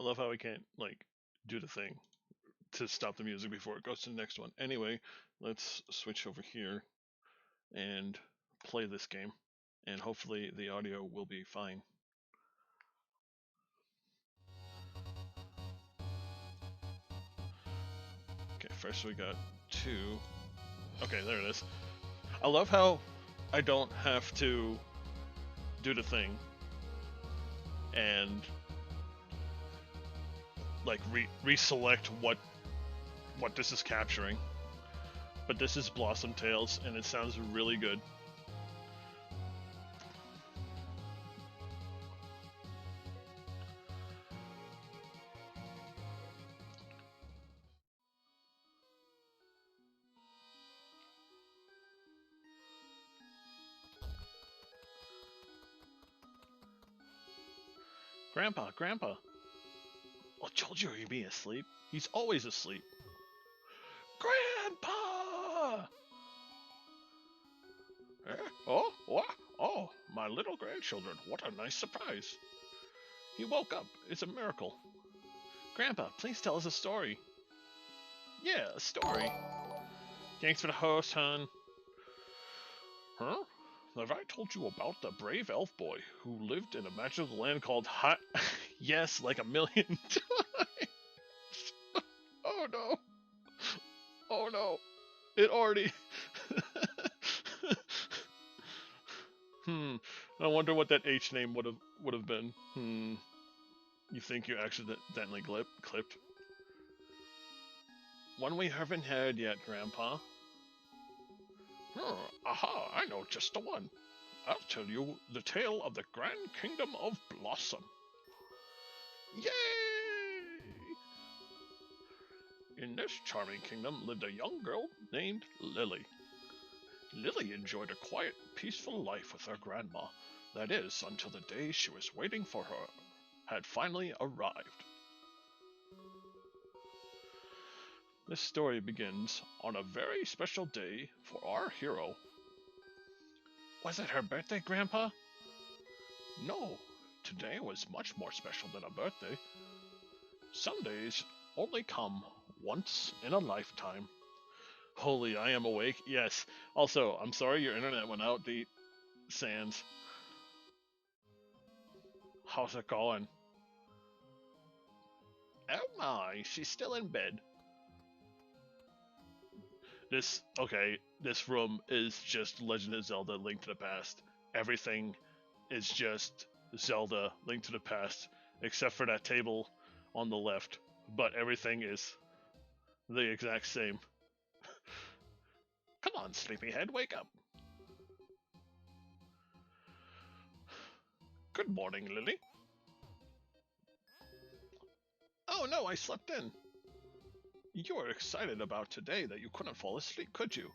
love how I can't like do the thing to stop the music before it goes to the next one. Anyway, let's switch over here and play this game, and hopefully the audio will be fine. Okay, first we got two. Okay, there it is. I love how I don't have to do the thing and like reselect what this is capturing. But this is Blossom Tales, and it sounds really good. Grandpa, Grandpa! I told you he'd be asleep. He's always asleep. Grandpa! Eh? Oh, what? Oh, my little grandchildren, what a nice surprise. He woke up. It's a miracle. Grandpa, please tell us a story. Yeah, a story. Thanks for the host, hon. Huh? Have I told you about the brave elf boy who lived in a magical land called Hot? Yes, like a million times. Oh no. Oh no. It already. I wonder what that H name would have been. You think you accidentally clipped? One we haven't had yet, Grandpa. Aha, I know just the one. I'll tell you the tale of the Grand Kingdom of Blossom. Yay! In this charming kingdom lived a young girl named Lily. Lily enjoyed a quiet, peaceful life with her grandma. That is, until the day she was waiting for her had finally arrived. This story begins on a very special day for our hero. Was it her birthday, Grandpa? No, today was much more special than a birthday. Some days only come once in a lifetime. Holy, I am awake. Yes. Also, I'm sorry your internet went out, the Sans. How's it going? Oh my, she's still in bed. This room is just Legend of Zelda Link to the Past. Everything is just Zelda Link to the Past, except for that table on the left. But everything is the exact same. Come on, sleepyhead, wake up. Good morning, Lily. Oh no, I slept in. You were excited about today that you couldn't fall asleep, could you?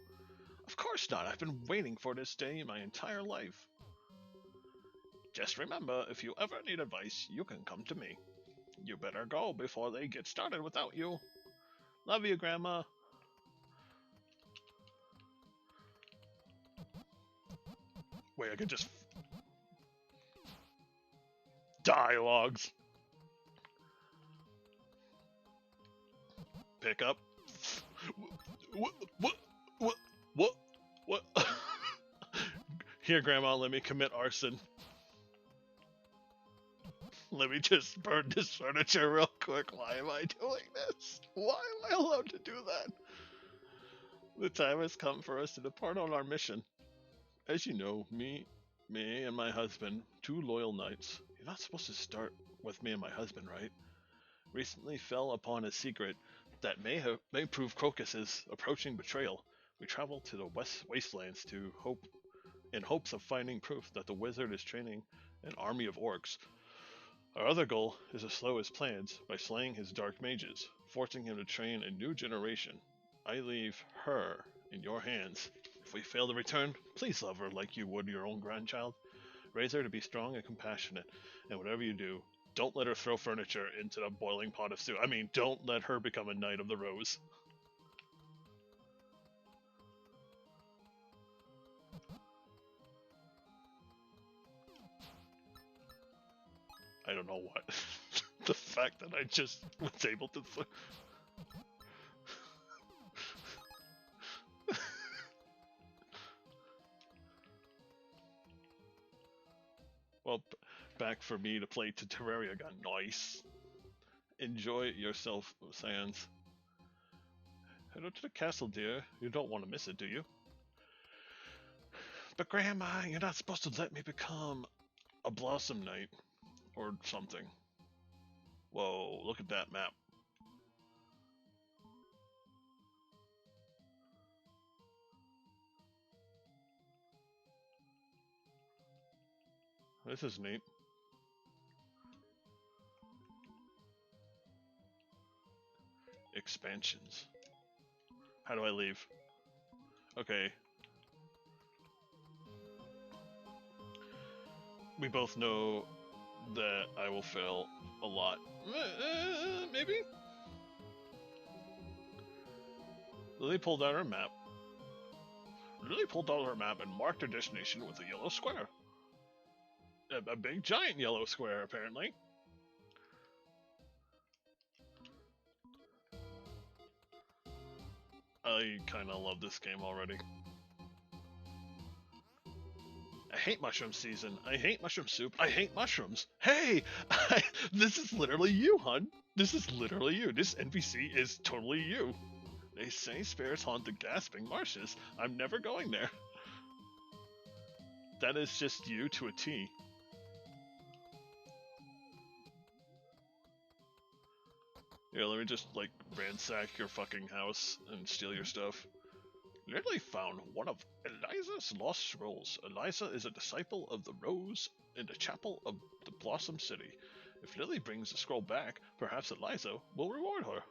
Of course not. I've been waiting for this day my entire life. Just remember, if you ever need advice, you can come to me. You better go before they get started without you. Love you, Grandma. Wait, I can just... Dialogues. Pick up. What? Here, Grandma, let me commit arson. Let me just burn this furniture real quick. Why am I doing this? Why am I allowed to do that? The time has come for us to depart on our mission. As you know, me and my husband, two loyal knights. You're not supposed to start with me and my husband, right? Recently fell upon a secret that may prove Crocus's approaching betrayal. We travel to the wastelands in hopes of finding proof that the wizard is training an army of orcs. Our other goal is to slow his plans by slaying his dark mages, forcing him to train a new generation. I leave her in your hands. If we fail to return, please love her like you would your own grandchild. Raise her to be strong and compassionate, and whatever you do, don't let her throw furniture into the boiling pot of stew. I mean, don't let her become a Knight of the Rose. I don't know what. The fact that I just was able to... Well, back for me to play to Terraria got nice. Enjoy it yourself, Sans. Head out to the castle, dear. You don't want to miss it, do you? But Grandma, you're not supposed to let me become a Blossom Knight. Or something. Whoa, look at that map. This is neat. Expansions. How do I leave? Okay. We both know that I will fail a lot. Maybe? Lily pulled out her map. Lily pulled out her map and marked her destination with a yellow square. A big giant yellow square, apparently. I kinda love this game already. I hate mushroom season. I hate mushroom soup. I hate mushrooms. Hey! This is literally you, hun. This is literally you. This NPC is totally you. They say spirits haunt the gasping marshes. I'm never going there. That is just you to a T. Here, let me just, like, ransack your fucking house and steal your stuff. Lily found one of Eliza's lost scrolls. Eliza is a disciple of the Rose in the chapel of the Blossom City. If Lily brings the scroll back, perhaps Eliza will reward her.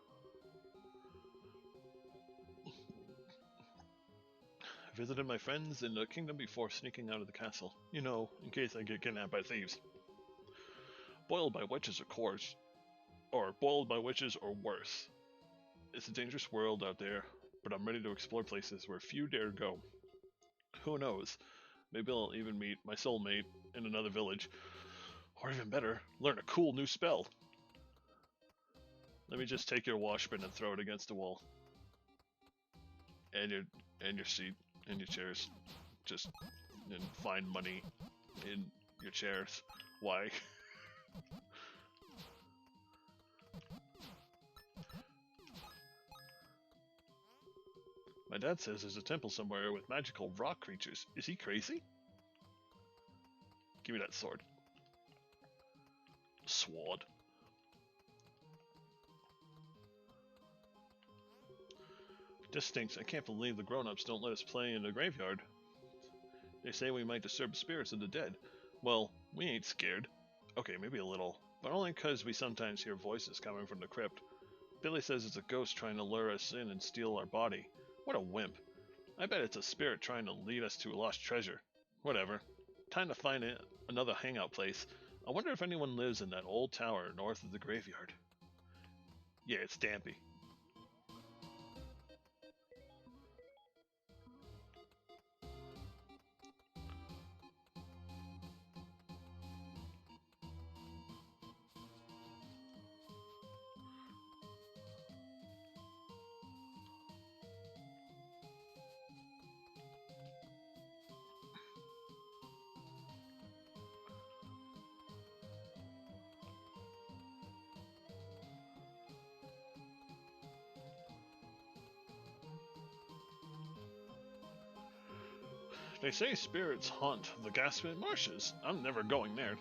I visited my friends in the kingdom before sneaking out of the castle. You know, in case I get kidnapped by thieves. Boiled by witches, of course. Or boiled by witches or worse. It's a dangerous world out there, but I'm ready to explore places where few dare go. Who knows? Maybe I'll even meet my soulmate in another village. Or even better, learn a cool new spell. Let me just take your washbin and throw it against the wall. And your seat and your chairs. Just and find money in your chairs. Why? My dad says there's a temple somewhere with magical rock creatures. Is he crazy? Give me that sword. Sword. This stinks. I can't believe the grown-ups don't let us play in the graveyard. They say we might disturb spirits of the dead. Well, we ain't scared. Okay, maybe a little. But only 'cause we sometimes hear voices coming from the crypt. Billy says it's a ghost trying to lure us in and steal our body. What a wimp. I bet it's a spirit trying to lead us to a lost treasure. Whatever. Time to find another hangout place. I wonder if anyone lives in that old tower north of the graveyard. Yeah, it's Dampy. They say spirits haunt the Gaspin Marshes. I'm never going there.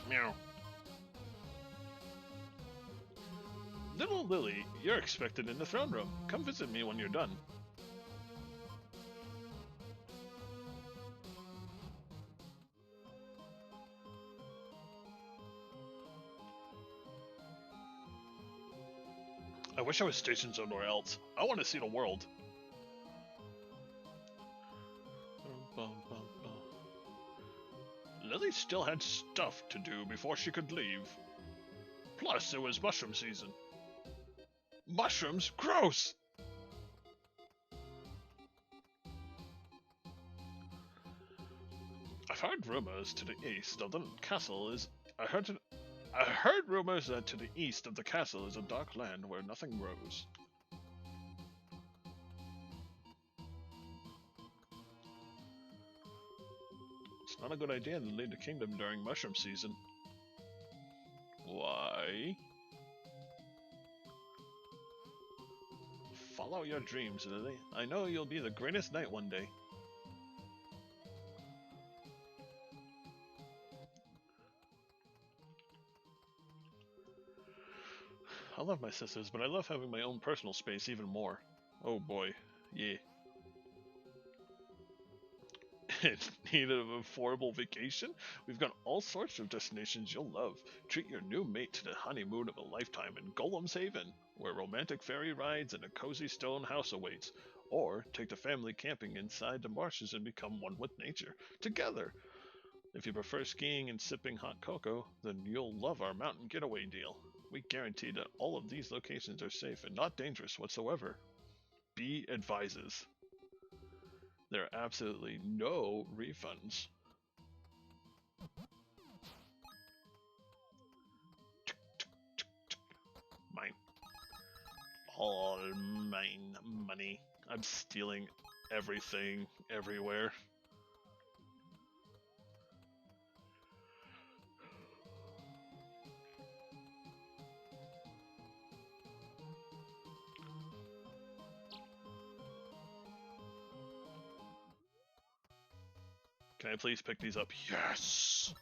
Meow. Little Lily, you're expected in the throne room. Come visit me when you're done. I wish I was stationed somewhere else. I want to see the world. Lily still had stuff to do before she could leave. Plus, it was mushroom season. Mushrooms? Gross! I've heard rumors to the east of the castle is. I heard rumors that to the east of the castle is a dark land where nothing grows. It's not a good idea to leave the kingdom during mushroom season. Why? Follow your dreams, Lily. I know you'll be the greatest knight one day. I love my sisters, but I love having my own personal space even more. Oh boy, yeah. In need of an affordable vacation? We've got all sorts of destinations you'll love. Treat your new mate to the honeymoon of a lifetime in Golem's Haven, where romantic ferry rides and a cozy stone house awaits. Or take the family camping inside the marshes and become one with nature, together. If you prefer skiing and sipping hot cocoa, then you'll love our mountain getaway deal. We guarantee that all of these locations are safe and not dangerous whatsoever. B advises. There are absolutely no refunds. Mine. All mine money. I'm stealing everything, everywhere. Can I please pick these up? Yes!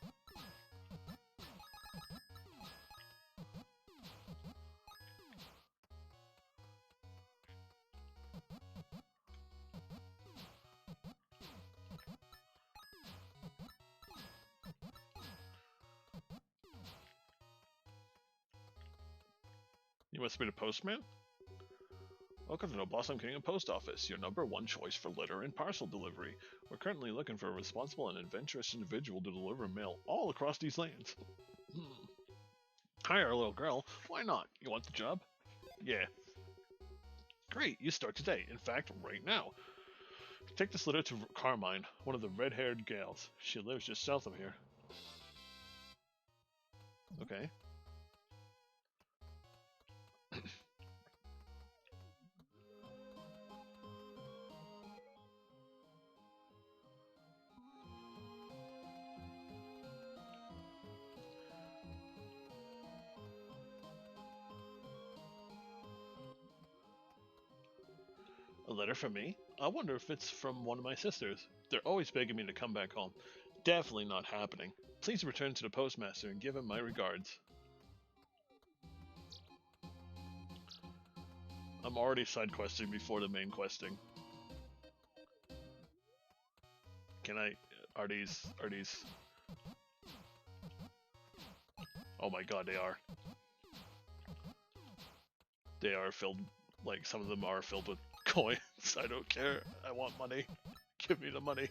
You must be the postman? Welcome to the Blossom Kingdom Post Office, your #1 choice for letter and parcel delivery. We're currently looking for a responsible and adventurous individual to deliver mail all across these lands. Hi, our little girl. Why not? You want the job? Yeah. Great, you start today. In fact, right now. Take this letter to Carmine, one of the red-haired gals. She lives just south of here. Okay. A letter from me? I wonder if it's from one of my sisters. They're always begging me to come back home. Definitely not happening. Please return to the postmaster and give him my regards. I'm already side questing before the main questing. Can I... Are these... Oh my god, they are. They are filled... Like, some of them are filled with coins. I don't care. I want money. Give me the money.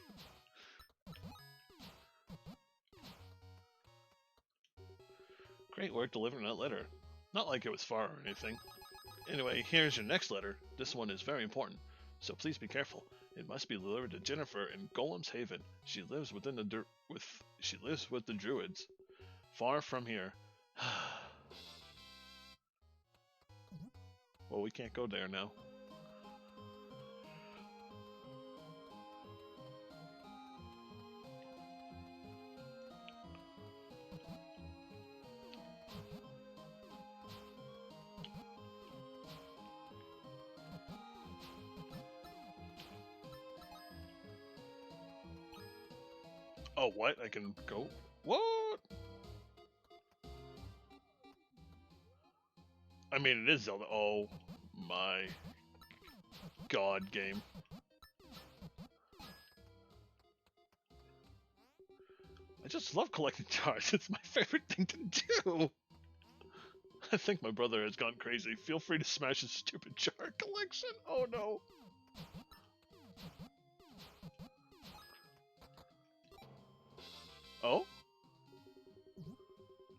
Great work delivering that letter. Not like it was far or anything. Anyway, here's your next letter. This one is very important, so please be careful. It must be delivered to Jennifer in Golem's Haven. She lives with the druids, far from here. Well, we can't go there now. Oh, what? I can go? What? I mean, it is Zelda. Oh my god, game. I just love collecting jars. It's my favorite thing to do. I think my brother has gone crazy. Feel free to smash his stupid jar collection. Oh no. Oh?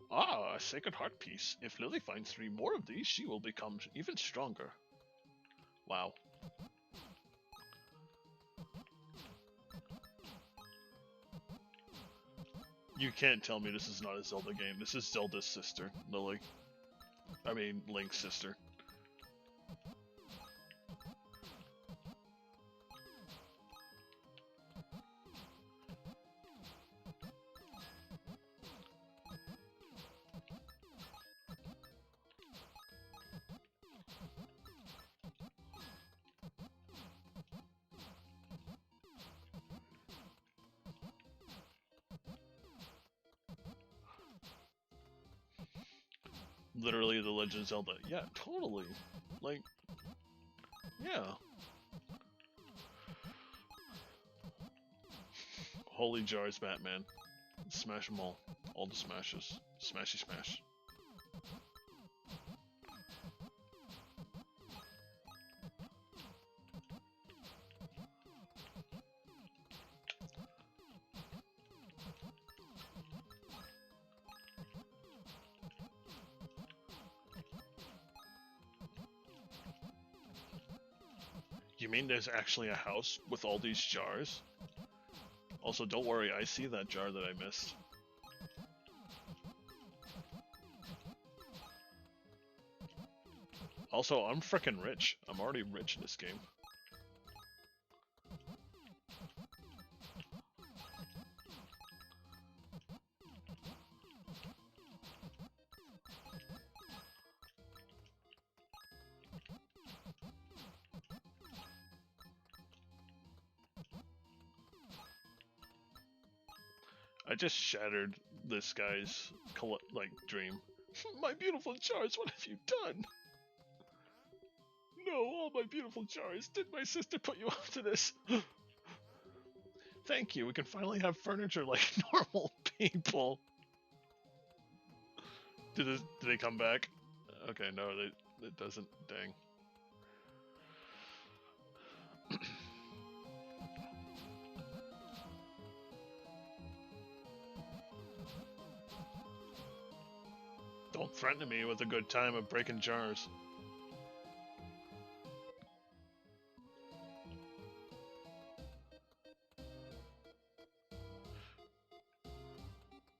Ah, a Sacred Heart piece. If Lily finds 3 more of these, she will become even stronger. Wow. You can't tell me this is not a Zelda game. This is Zelda's sister, Lily. I mean, Link's sister. Literally the Legend of Zelda. Yeah, totally. Like, yeah. Holy jars, Batman. Smash them all. All the smashes. Smashy smash. You mean there's actually a house with all these jars? Also, don't worry, I see that jar that I missed. Also, I'm frickin' rich. I'm already rich in this game. I just shattered this guy's dream. My beautiful jars, what have you done? No, all my beautiful jars. Did my sister put you up to this? Thank you. We can finally have furniture like normal people. Did they come back? Okay, no, it doesn't. Dang. Don't threaten me with a good time of breaking jars.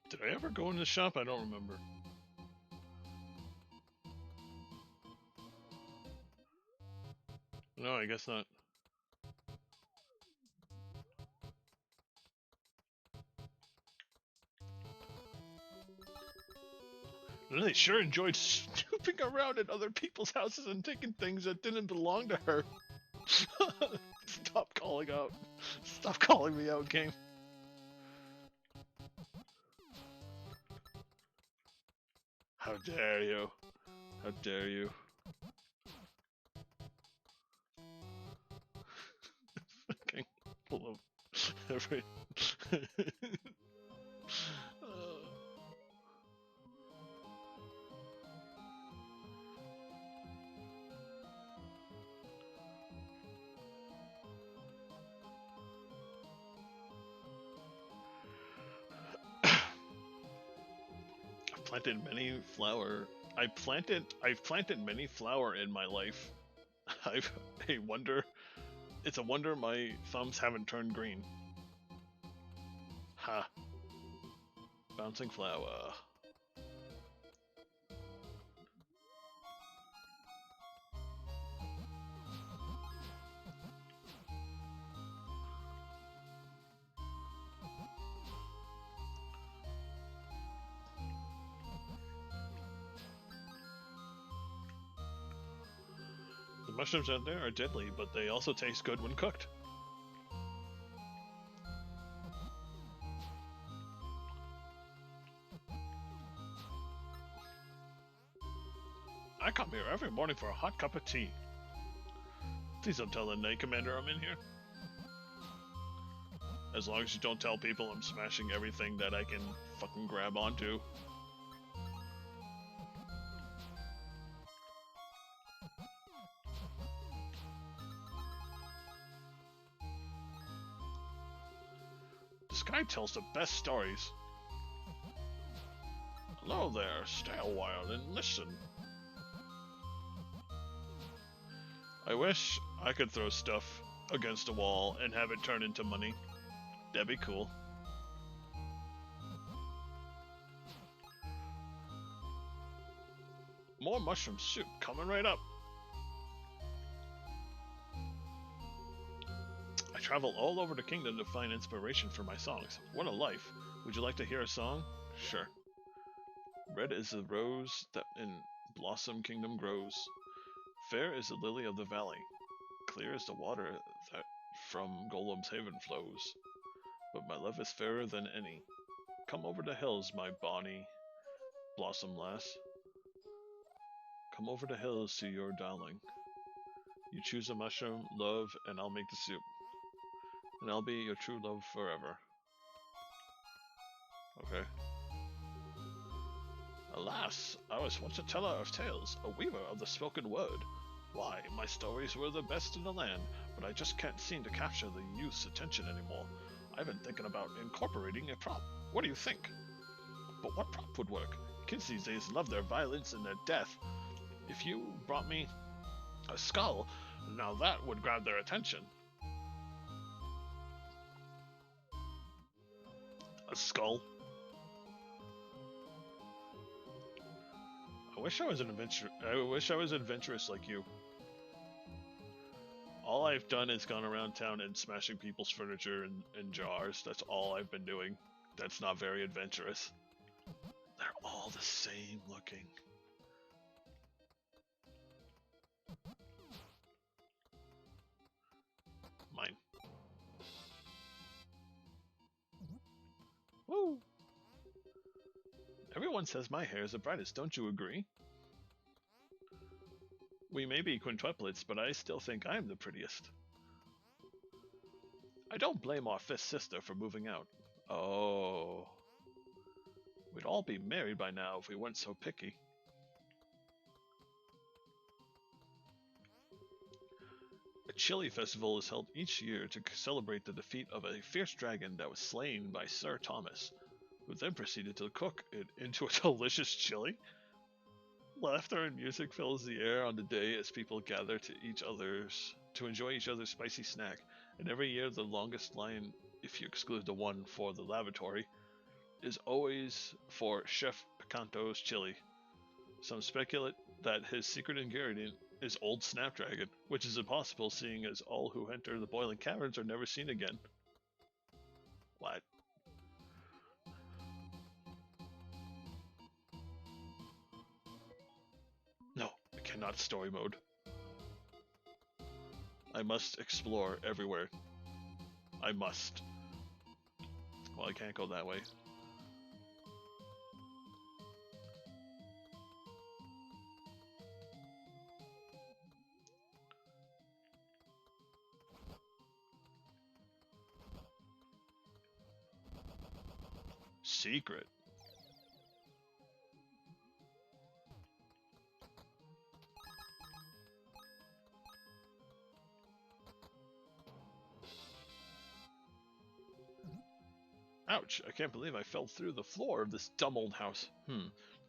Did I ever go in the shop? I don't remember. No, I guess not. They sure enjoyed snooping around at other people's houses and taking things that didn't belong to her. Stop calling out. Stop calling me out, game. How dare you? How dare you? Fucking full of every. Planted many flower. I've planted many flower in my life. I wonder. It's a wonder my thumbs haven't turned green. Ha. Bouncing flower. Mushrooms out there are deadly, but they also taste good when cooked. I come here every morning for a hot cup of tea. Please don't tell the Knight Commander I'm in here. As long as you don't tell people I'm smashing everything that I can fucking grab onto. This guy tells the best stories. Hello there, stay a while and listen. I wish I could throw stuff against a wall and have it turn into money. That'd be cool. More mushroom soup coming right up. I travel all over the kingdom to find inspiration for my songs. What a life. Would you like to hear a song? Sure. Red is the rose that in Blossom Kingdom grows. Fair is the lily of the valley. Clear is the water that from Golem's haven flows. But my love is fairer than any. Come over the hills, my bonny blossom lass. Come over the hills to your darling. You choose a mushroom, love, and I'll make the soup. And I'll be your true love forever. Okay. Alas, I was once a teller of tales, a weaver of the spoken word. Why, my stories were the best in the land, but I just can't seem to capture the youth's attention anymore. I've been thinking about incorporating a prop. What do you think? But what prop would work? Kids these days love their violence and their death. If you brought me a skull, now that would grab their attention. A skull? I wish I was adventurous like you. All I've done is gone around town and smashing people's furniture and jars. That's all I've been doing. That's not very adventurous. They're all the same looking. Mine. Woo! Everyone says my hair is the brightest, don't you agree? We may be quintuplets, but I still think I'm the prettiest. I don't blame our fifth sister for moving out. Oh. We'd all be married by now if we weren't so picky. A chili festival is held each year to celebrate the defeat of a fierce dragon that was slain by Sir Thomas, who then proceeded to cook it into a delicious chili. Laughter and music fills the air on the day as people gather to enjoy each other's spicy snack, and every year the longest line, if you exclude the one for the lavatory, is always for Chef Picanto's chili. Some speculate that his secret ingredient is old snapdragon, which is impossible seeing as all who enter the boiling caverns are never seen again. What? No, I cannot story mode. I must explore everywhere. I must. Well, I can't go that way. Secret. Ouch, I can't believe I fell through the floor of this dumb old house.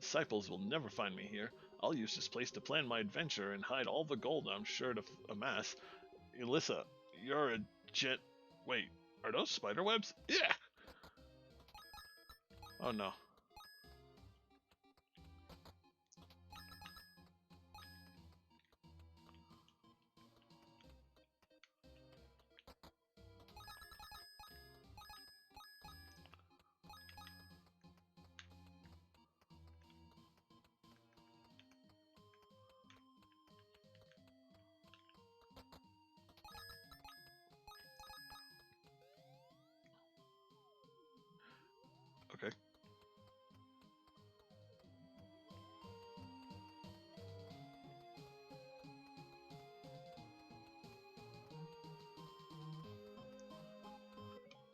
Disciples will never find me here. I'll use this place to plan my adventure and hide all the gold I'm sure to amass. Elissa, you're a jet... Wait, are those spider webs? Yeah! Oh no. Okay.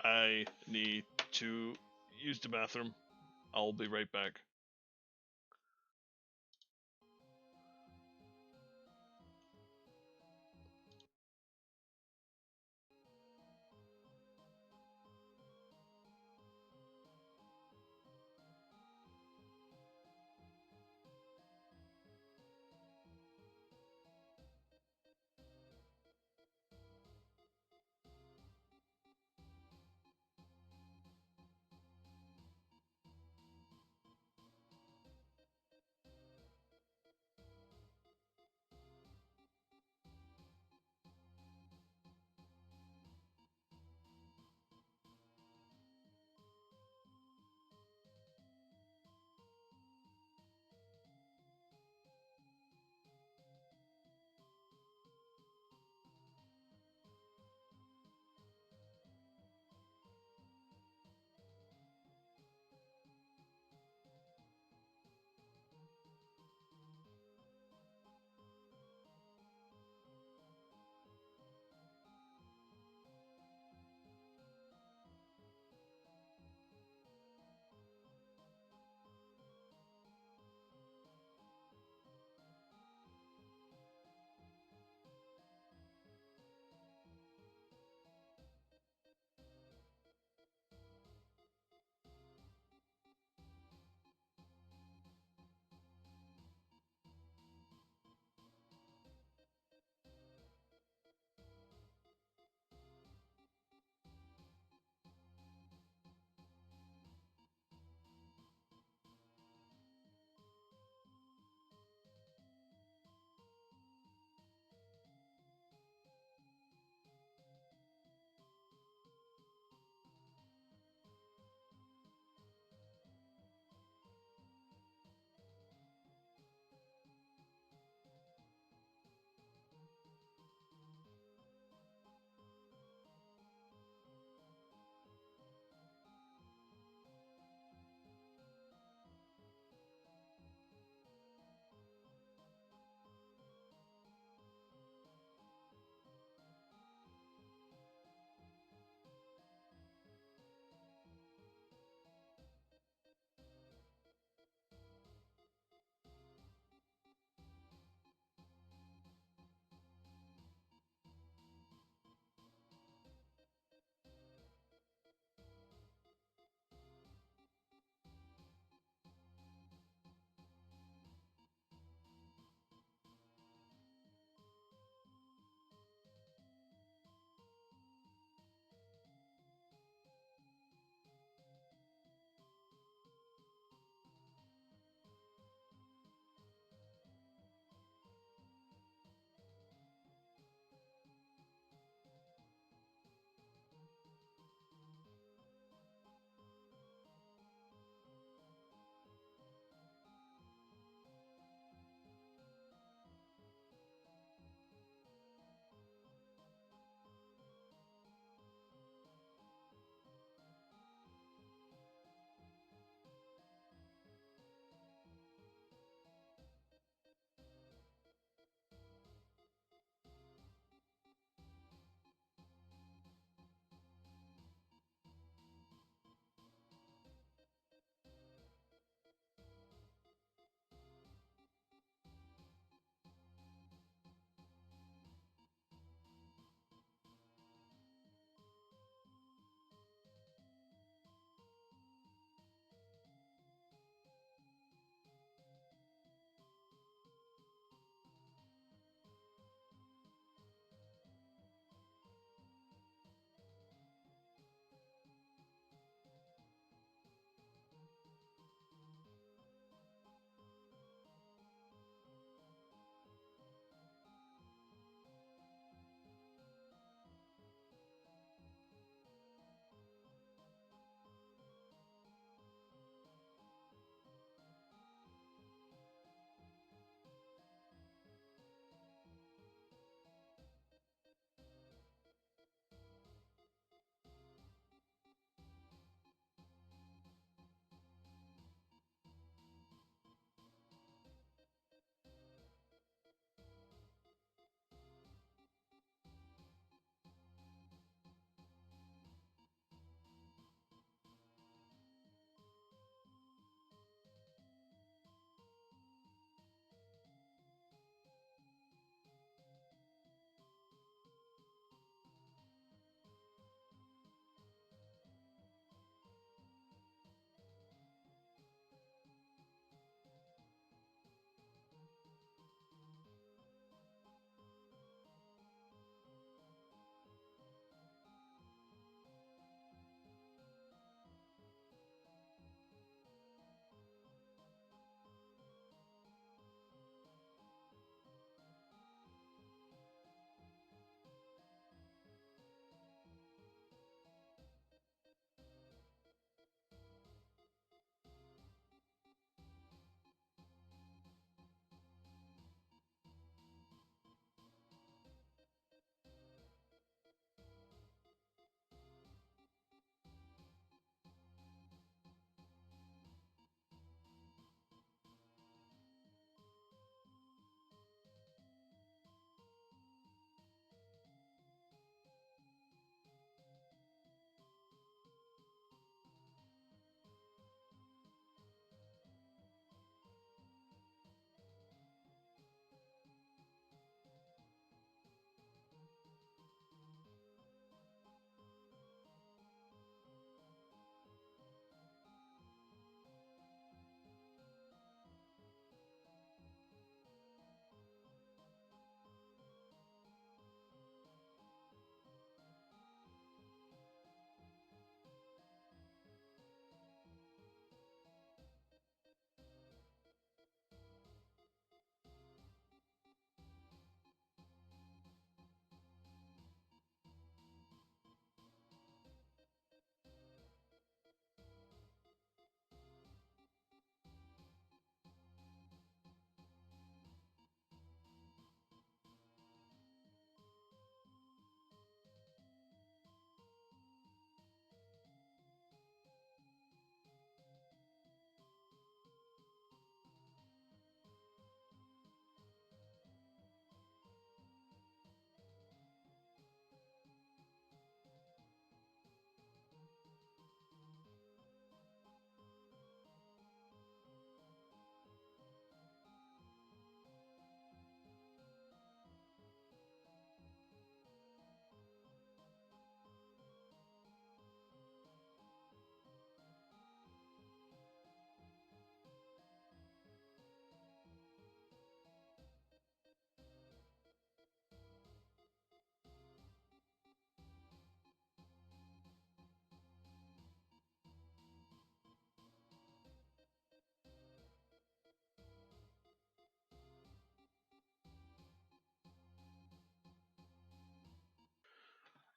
I need to use the bathroom. I'll be right back.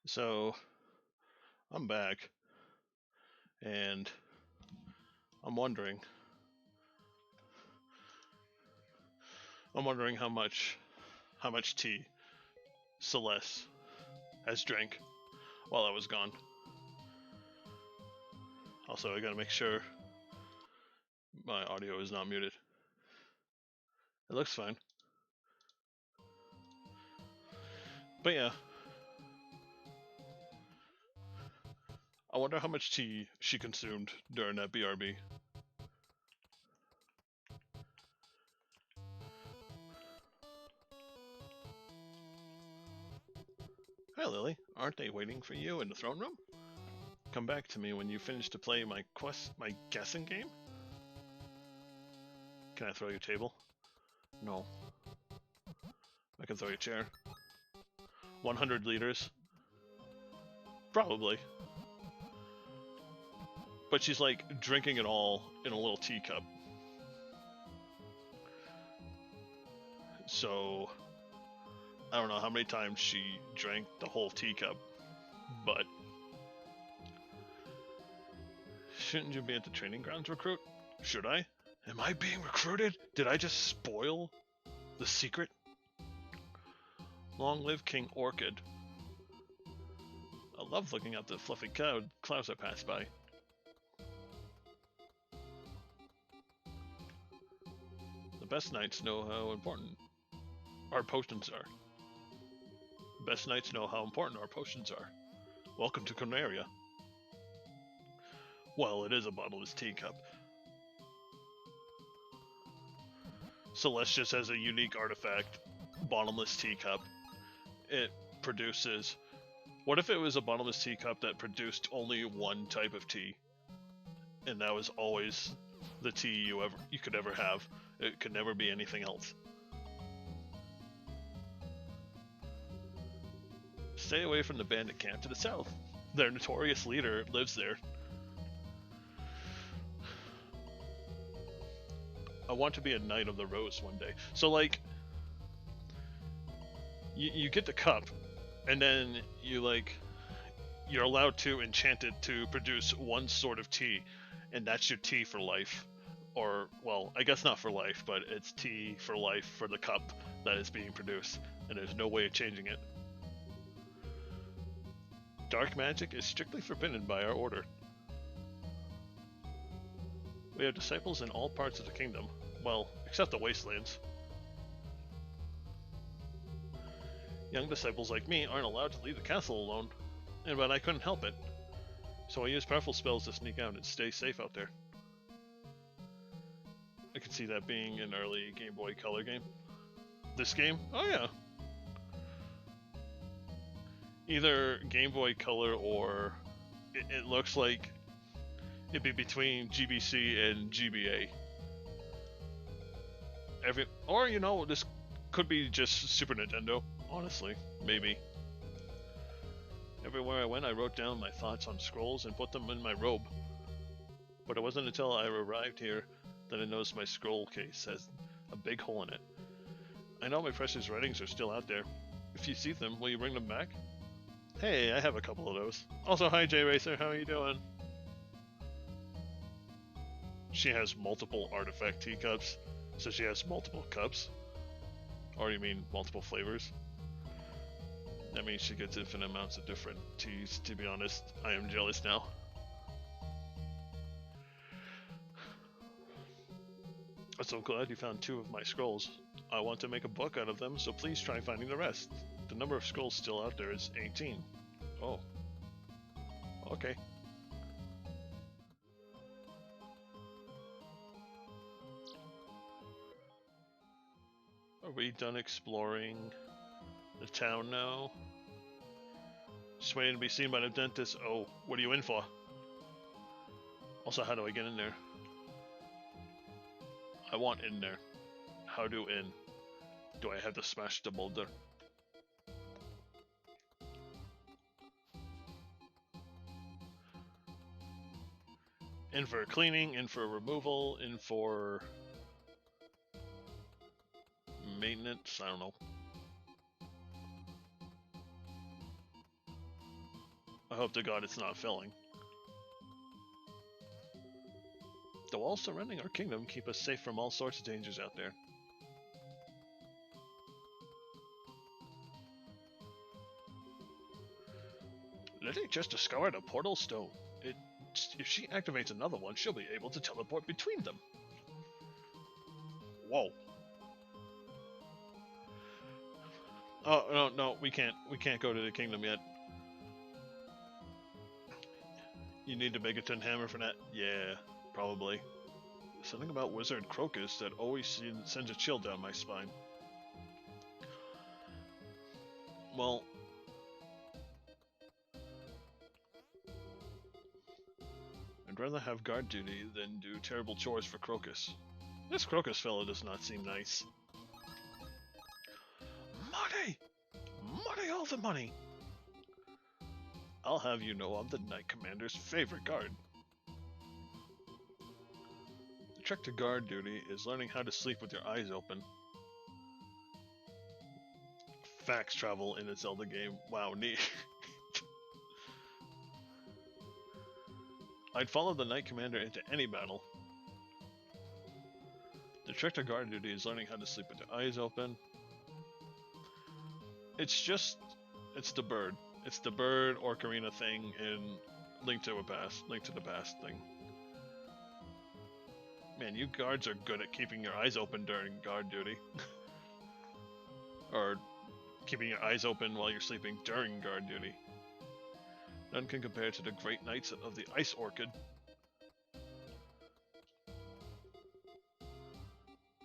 So I'm back, and I'm wondering. how much tea Celeste has drank while I was gone. Also, I gotta make sure my audio is not muted. It looks fine. But yeah. I wonder how much tea she consumed during that BRB. Hi Lily, aren't they waiting for you in the throne room? Come back to me when you finish to play my guessing game? Can I throw your table? No. I can throw your chair. 100 liters? Probably. But she's like drinking it all in a little teacup. So I don't know how many times she drank the whole teacup, but shouldn't you be at the training grounds, recruit? Should I? Am I being recruited? Did I just spoil the secret? Long live King Orchid. I love looking at the fluffy clouds that pass by. The best knights know how important our potions are. Best knights know how important our potions are. Welcome to Corneria. Well, it is a bottomless teacup. Celeste just has a unique artifact, bottomless teacup. It produces... What if it was a bottomless teacup that produced only one type of tea? And that was always the tea you could ever have. It could never be anything else. Stay away from the bandit camp to the south. Their notorious leader lives there. I want to be a knight of the rose one day. So like, you get the cup, and then you're allowed to enchant it to produce one sort of tea, and that's your tea for life. Or, well, I guess not for life, but it's tea for life for the cup that is being produced, and there's no way of changing it. Dark magic is strictly forbidden by our order. We have disciples in all parts of the kingdom. Well, except the wastelands. Young disciples like me aren't allowed to leave the castle alone, but I couldn't help it. So I use powerful spells to sneak out and stay safe out there. I could see that being an early Game Boy Color game. This game? Oh yeah. Either Game Boy Color or it looks like it'd be between GBC and GBA. Or this could be just Super Nintendo. Honestly, maybe. Everywhere I went, I wrote down my thoughts on scrolls and put them in my robe. But it wasn't until I arrived here that I noticed my scroll case has a big hole in it. I know my precious writings are still out there. If you see them, will you bring them back? Hey, I have a couple of those. Also, hi J-Racer, how are you doing? She has multiple artifact teacups, so she has multiple cups. Or you mean multiple flavors? That means she gets infinite amounts of different teas. To be honest, I am jealous now. I'm so glad you found 2 of my scrolls. I want to make a book out of them, so please try finding the rest. The number of scrolls still out there is 18. Oh. Okay. Are we done exploring the town now? Just waiting to be seen by the dentist. Oh, what are you in for? Also, how do I get in there? I want in there. How do in? Do I have to smash the boulder? In for cleaning, in for removal, in for maintenance, I don't know. hope to God it's not filling. The walls surrounding our kingdom keep us safe from all sorts of dangers out there. Lily just discovered a portal stone. If she activates another one, she'll be able to teleport between them. Whoa. Oh, no, we can't go to the kingdom yet. You need the Megaton hammer for that? Yeah, probably. Something about Wizard Crocus that always sends a chill down my spine. Well, I'd rather have guard duty than do terrible chores for Crocus. This Crocus fellow does not seem nice. Money! Money, all the money! I'll have you know I'm the Knight Commander's favorite guard. The trick to guard duty is learning how to sleep with your eyes open. Fax travel in a Zelda game. Wow, neat. I'd follow the Knight Commander into any battle. The trick to guard duty is learning how to sleep with your eyes open. It's the bird. It's the bird Ocarina thing in Link to the Past thing. Man, you guards are good at keeping your eyes open during guard duty. Or keeping your eyes open while you're sleeping during guard duty. None can compare to the great knights of the Ice Orchid.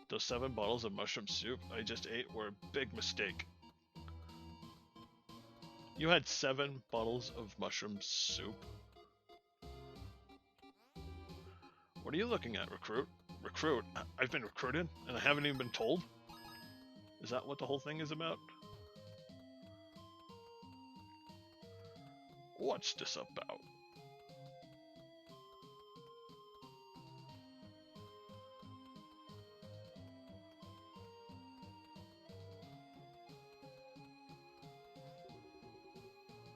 Those 7 bottles of mushroom soup I just ate were a big mistake. You had 7 bottles of mushroom soup? What are you looking at, recruit? Recruit? I've been recruited, and I haven't even been told? Is that what the whole thing is about? What's this about?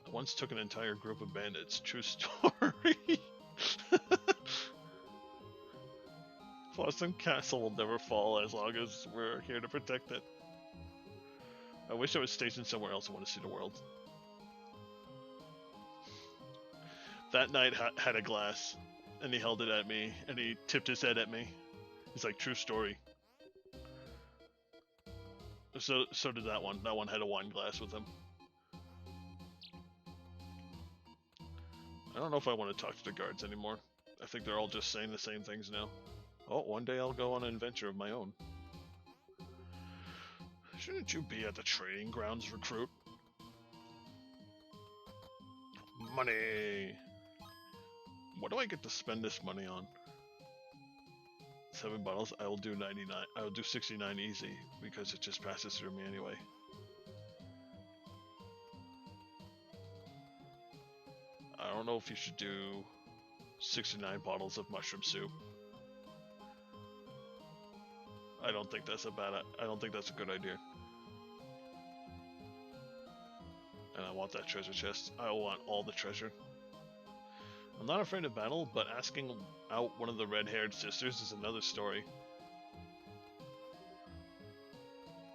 I once took an entire group of bandits. True story. Flossom Castle will never fall as long as we're here to protect it. I wish I was stationed somewhere else. I want to see the world. That knight had a glass, and he held it at me, and he tipped his head at me. He's like, true story. So did that one. That one had a wine glass with him. I don't know if I want to talk to the guards anymore. I think they're all just saying the same things now. Oh, one day I'll go on an adventure of my own. Shouldn't you be at the training grounds, recruit? Money! What do I get to spend this money on? 7 bottles, I will do 99. I will do 69 easy, because it just passes through me anyway. I don't know if you should do 69 bottles of mushroom soup. I don't think that's a good idea. And I want that treasure chest. I want all the treasure. I'm not afraid of battle, but asking out one of the red-haired sisters is another story.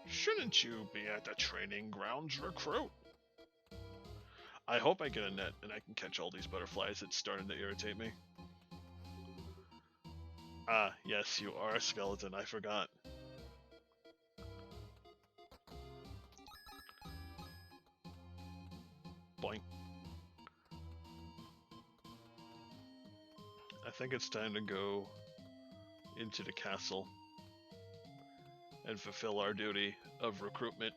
Shouldn't you be at the training grounds, recruit? I hope I get a net and I can catch all these butterflies. It's starting to irritate me. Ah, yes, you are a skeleton. I forgot. Boing. I think it's time to go into the castle and fulfill our duty of recruitment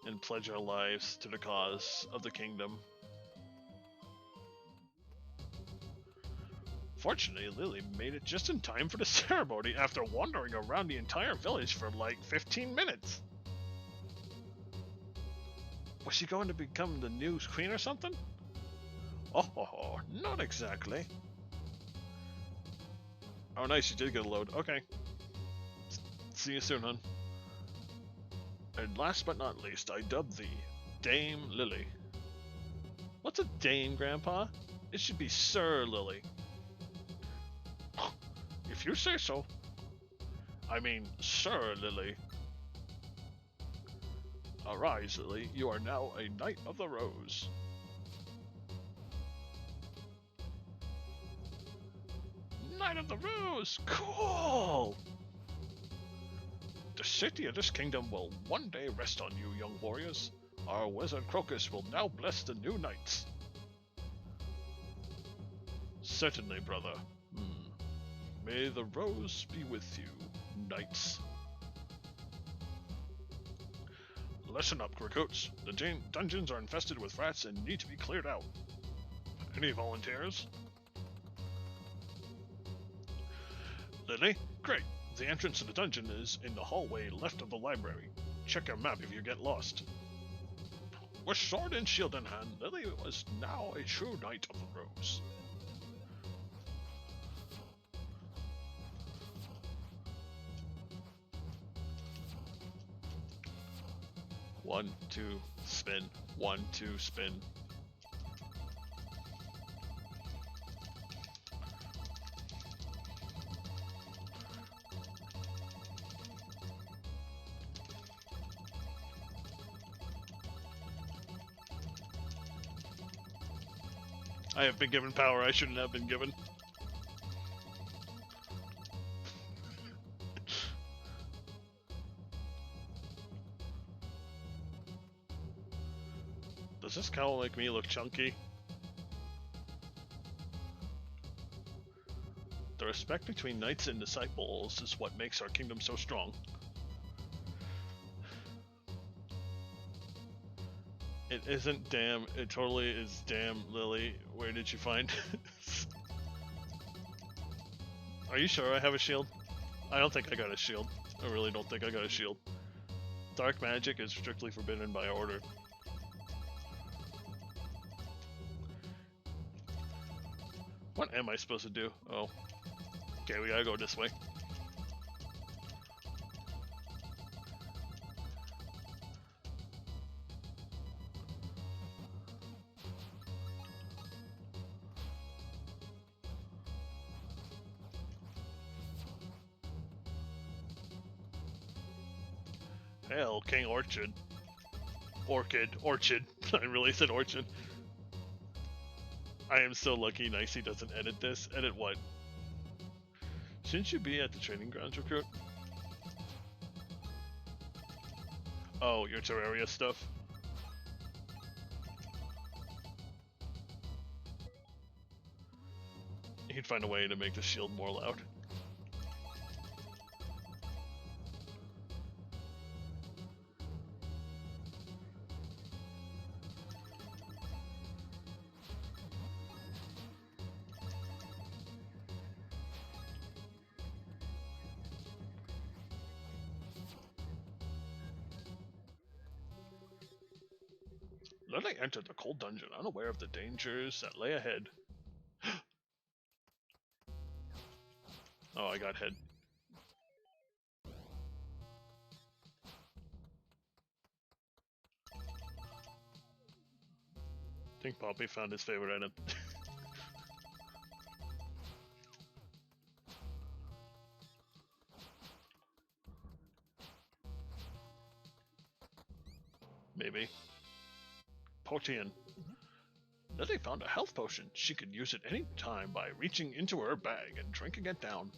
and pledge our lives to the cause of the kingdom. Fortunately, Lily made it just in time for the ceremony after wandering around the entire village for like 15 minutes. Was she going to become the new queen or something? Oh, not exactly. Oh nice, you did get a load. Okay. See you soon, hun. And last but not least, I dub thee Dame Lily. What's a Dane, Grandpa? It should be Sir Lily. If you say so. I mean, Sir Lily. Arise, Lily. You are now a Knight of the Rose. Knight of the Rose! Cool! The city of this kingdom will one day rest on you, young warriors. Our wizard Crocus will now bless the new knights. Certainly, brother. May the rose be with you, knights. Listen up, recruits. The dungeons are infested with rats and need to be cleared out. Any volunteers? Lily? Great. The entrance to the dungeon is in the hallway left of the library. Check your map if you get lost. With sword and shield in hand, Lily was now a true Knight of the Rose. One, two, spin. 1, 2, spin. I have been given power I shouldn't have been given. Does this cowl make me look chunky? The respect between knights and disciples is what makes our kingdom so strong. It isn't damn, it totally is damn, Lily. Where did you find this? Are you sure I have a shield? I don't think I got a shield. I really don't think I got a shield. Dark magic is strictly forbidden by order. What am I supposed to do? Oh. Okay, we gotta go this way. Hail, King Orchid. Orchid. I really said Orchid. I am so lucky Nicey doesn't edit this. Edit what? Shouldn't you be at the training grounds, recruit? Oh, your Terraria stuff? He'd find a way to make the shield more loud. Lily entered the cold dungeon unaware of the dangers that lay ahead. Oh, I got head. I think Poppy found his favorite item. Maybe. Potion. Lily found a health potion. She could use it any time by reaching into her bag and drinking it down.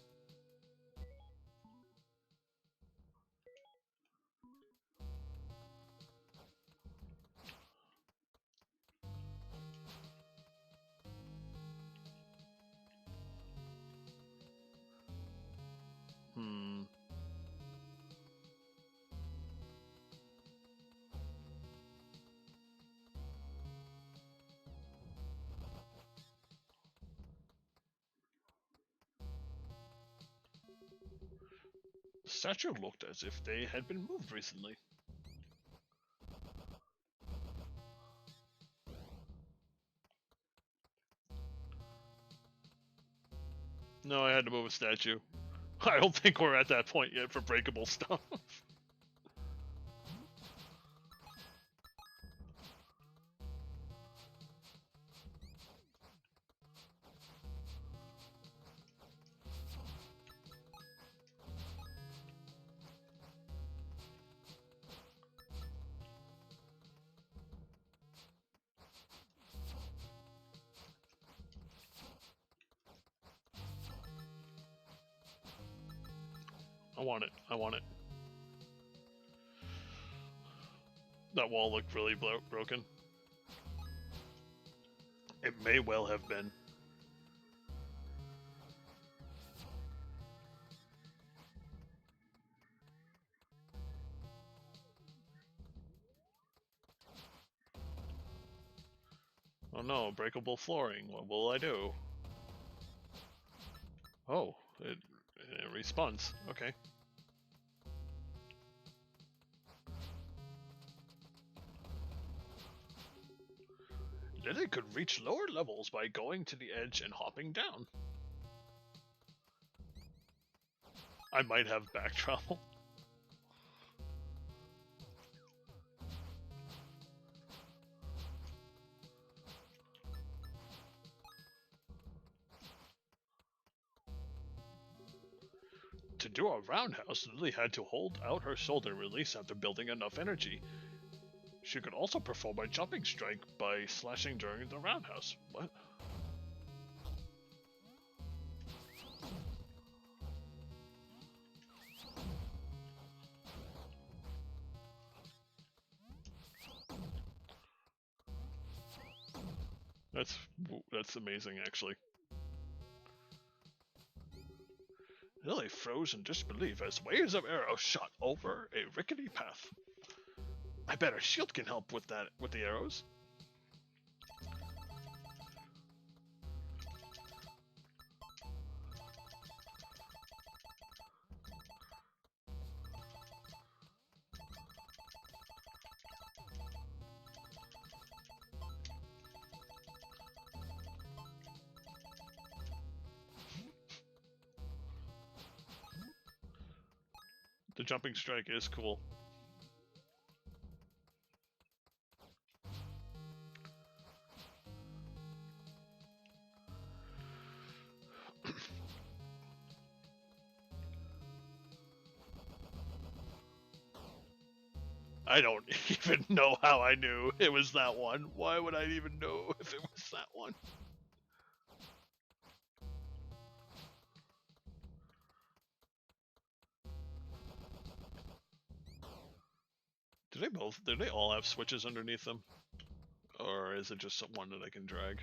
The statue looked as if they had been moved recently. No, I had to move a statue. I don't think we're at that point yet for breakable stuff. want it. I want it. That wall looked really broken. It may well have been. Oh no, breakable flooring. What will I do? Oh, it respawns. Okay. Lily could reach lower levels by going to the edge and hopping down. I might have back travel. To do a roundhouse, Lily had to hold out her shoulder release after building enough energy. She could also perform a jumping strike by slashing during the roundhouse. What? That's amazing, actually. Lily froze in disbelief as waves of arrows shot over a rickety path. I bet her shield can help with the arrows. The jumping strike is cool. I don't even know how I knew it was that one. Why would I even know if it was that one? Do they all have switches underneath them? Or is it just one that I can drag?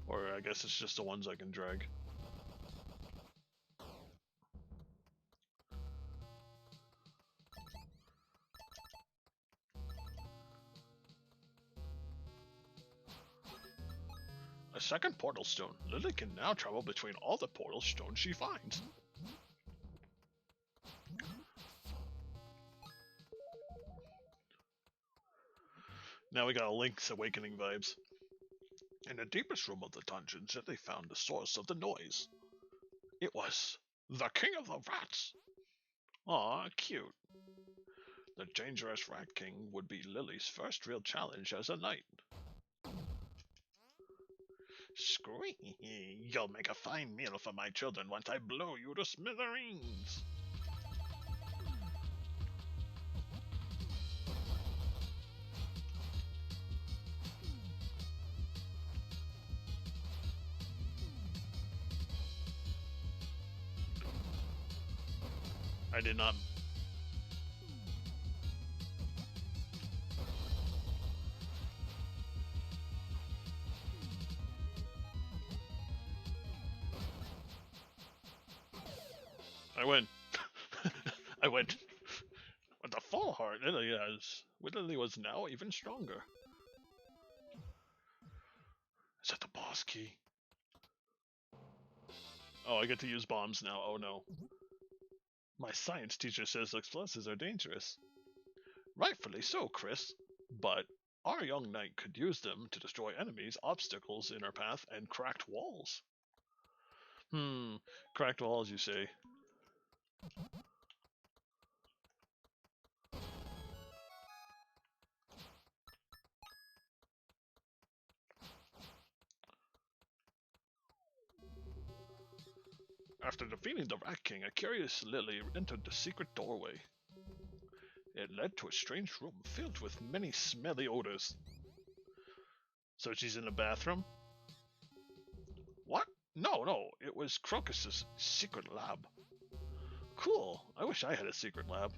Or I guess it's just the ones I can drag. A second portal stone. Lily can now travel between all the portal stones she finds. Now we got Link's Awakening vibes. In the deepest room of the dungeons, they found the source of the noise. It was the King of the Rats. Aw, cute. The dangerous Rat King would be Lily's first real challenge as a knight. Scream! You'll make a fine meal for my children once I blow you to smithereens. I did not. I win. I win. With the full heart, Lily was now even stronger. Is that the boss key? Oh, I get to use bombs now. Oh no. My science teacher says explosives are dangerous. Rightfully so, Chris. But our young knight could use them to destroy enemies, obstacles in our path, and cracked walls. Cracked walls, you say? After defeating the Rat King, a curious Lily entered the secret doorway. It led to a strange room filled with many smelly odors. So she's in the bathroom? No, it was Crocus's secret lab. Cool, I wish I had a secret lab.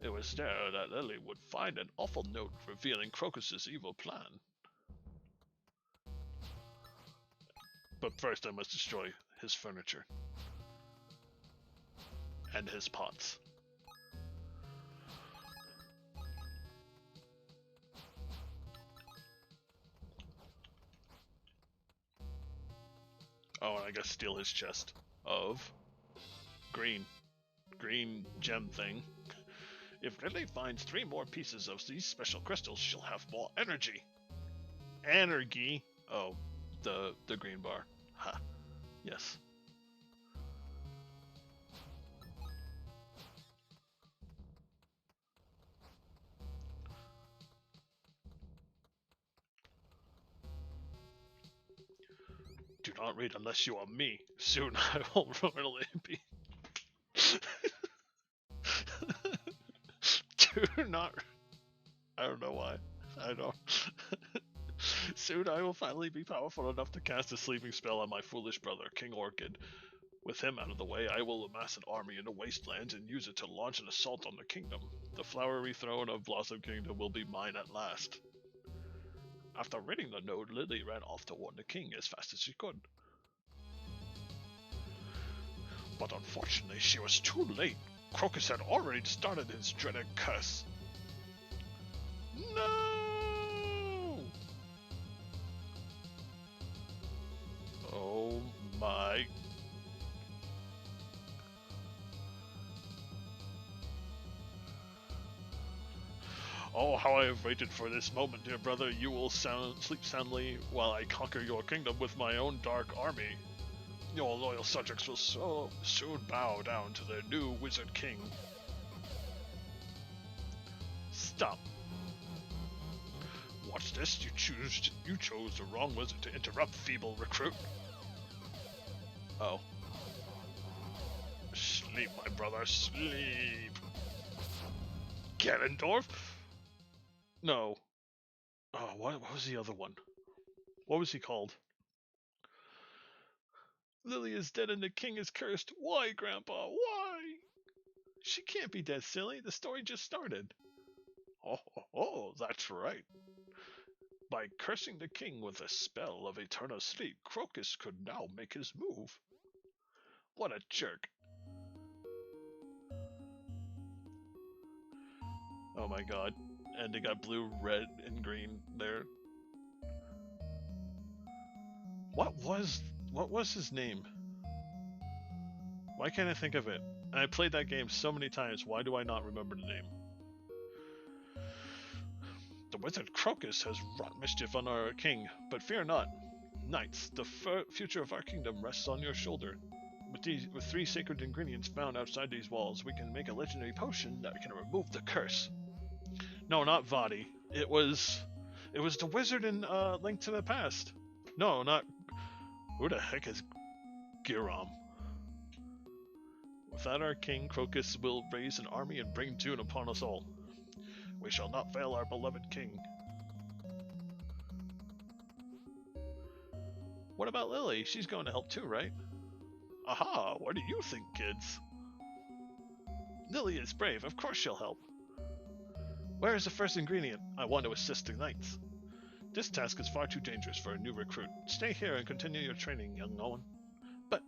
It was there that Lily would find an awful note revealing Crocus's evil plan. But first I must destroy his furniture. And his pots. Oh, and I guess steal his chest of green gem thing. If Lily finds 3 more pieces of these special crystals, she'll have more energy. Energy? Oh, the green bar. Ha. Yes. Do not read unless you are me. Soon I will really be. Do not. I don't know why. I don't. Soon I will finally be powerful enough to cast a sleeping spell on my foolish brother, King Orchid. With him out of the way, I will amass an army in the wastelands and use it to launch an assault on the kingdom. The flowery throne of Blossom Kingdom will be mine at last. After reading the note, Lily ran off to warn the king as fast as she could. But unfortunately, she was too late. Crocus had already started his dreaded curse. No! Oh my. Oh, how I have waited for this moment, dear brother. You will sleep soundly while I conquer your kingdom with my own dark army. Your loyal subjects will so soon bow down to their new wizard king. Stop. Watch this. You chose the wrong wizard to interrupt, feeble recruit. Oh. Sleep, my brother, sleep. Ganondorf? No. Oh, what was the other one? What was he called? Lily is dead and the king is cursed. Why, Grandpa? Why? She can't be dead, silly. The story just started. Oh, that's right. By cursing the king with a spell of eternal sleep, Crocus could now make his move. What a jerk. Oh my god. And they got blue, red, and green there. What was his name? Why can't I think of it? I played that game so many times, why do I not remember the name? The wizard Crocus has wrought mischief on our king, but fear not. Knights, the future of our kingdom rests on your shoulder. With 3 sacred ingredients found outside these walls, we can make a legendary potion that can remove the curse. No, not Vadi. It was the wizard in Link to the Past. No, not. Who the heck is Giram? Without our king, Crocus will raise an army and bring doom upon us all. We shall not fail our beloved king. What about Lily? She's going to help too, right? Aha! What do you think, kids? Lily is brave. Of course she'll help. Where is the first ingredient? I want to assist the knights. This task is far too dangerous for a new recruit. Stay here and continue your training, young Owen. But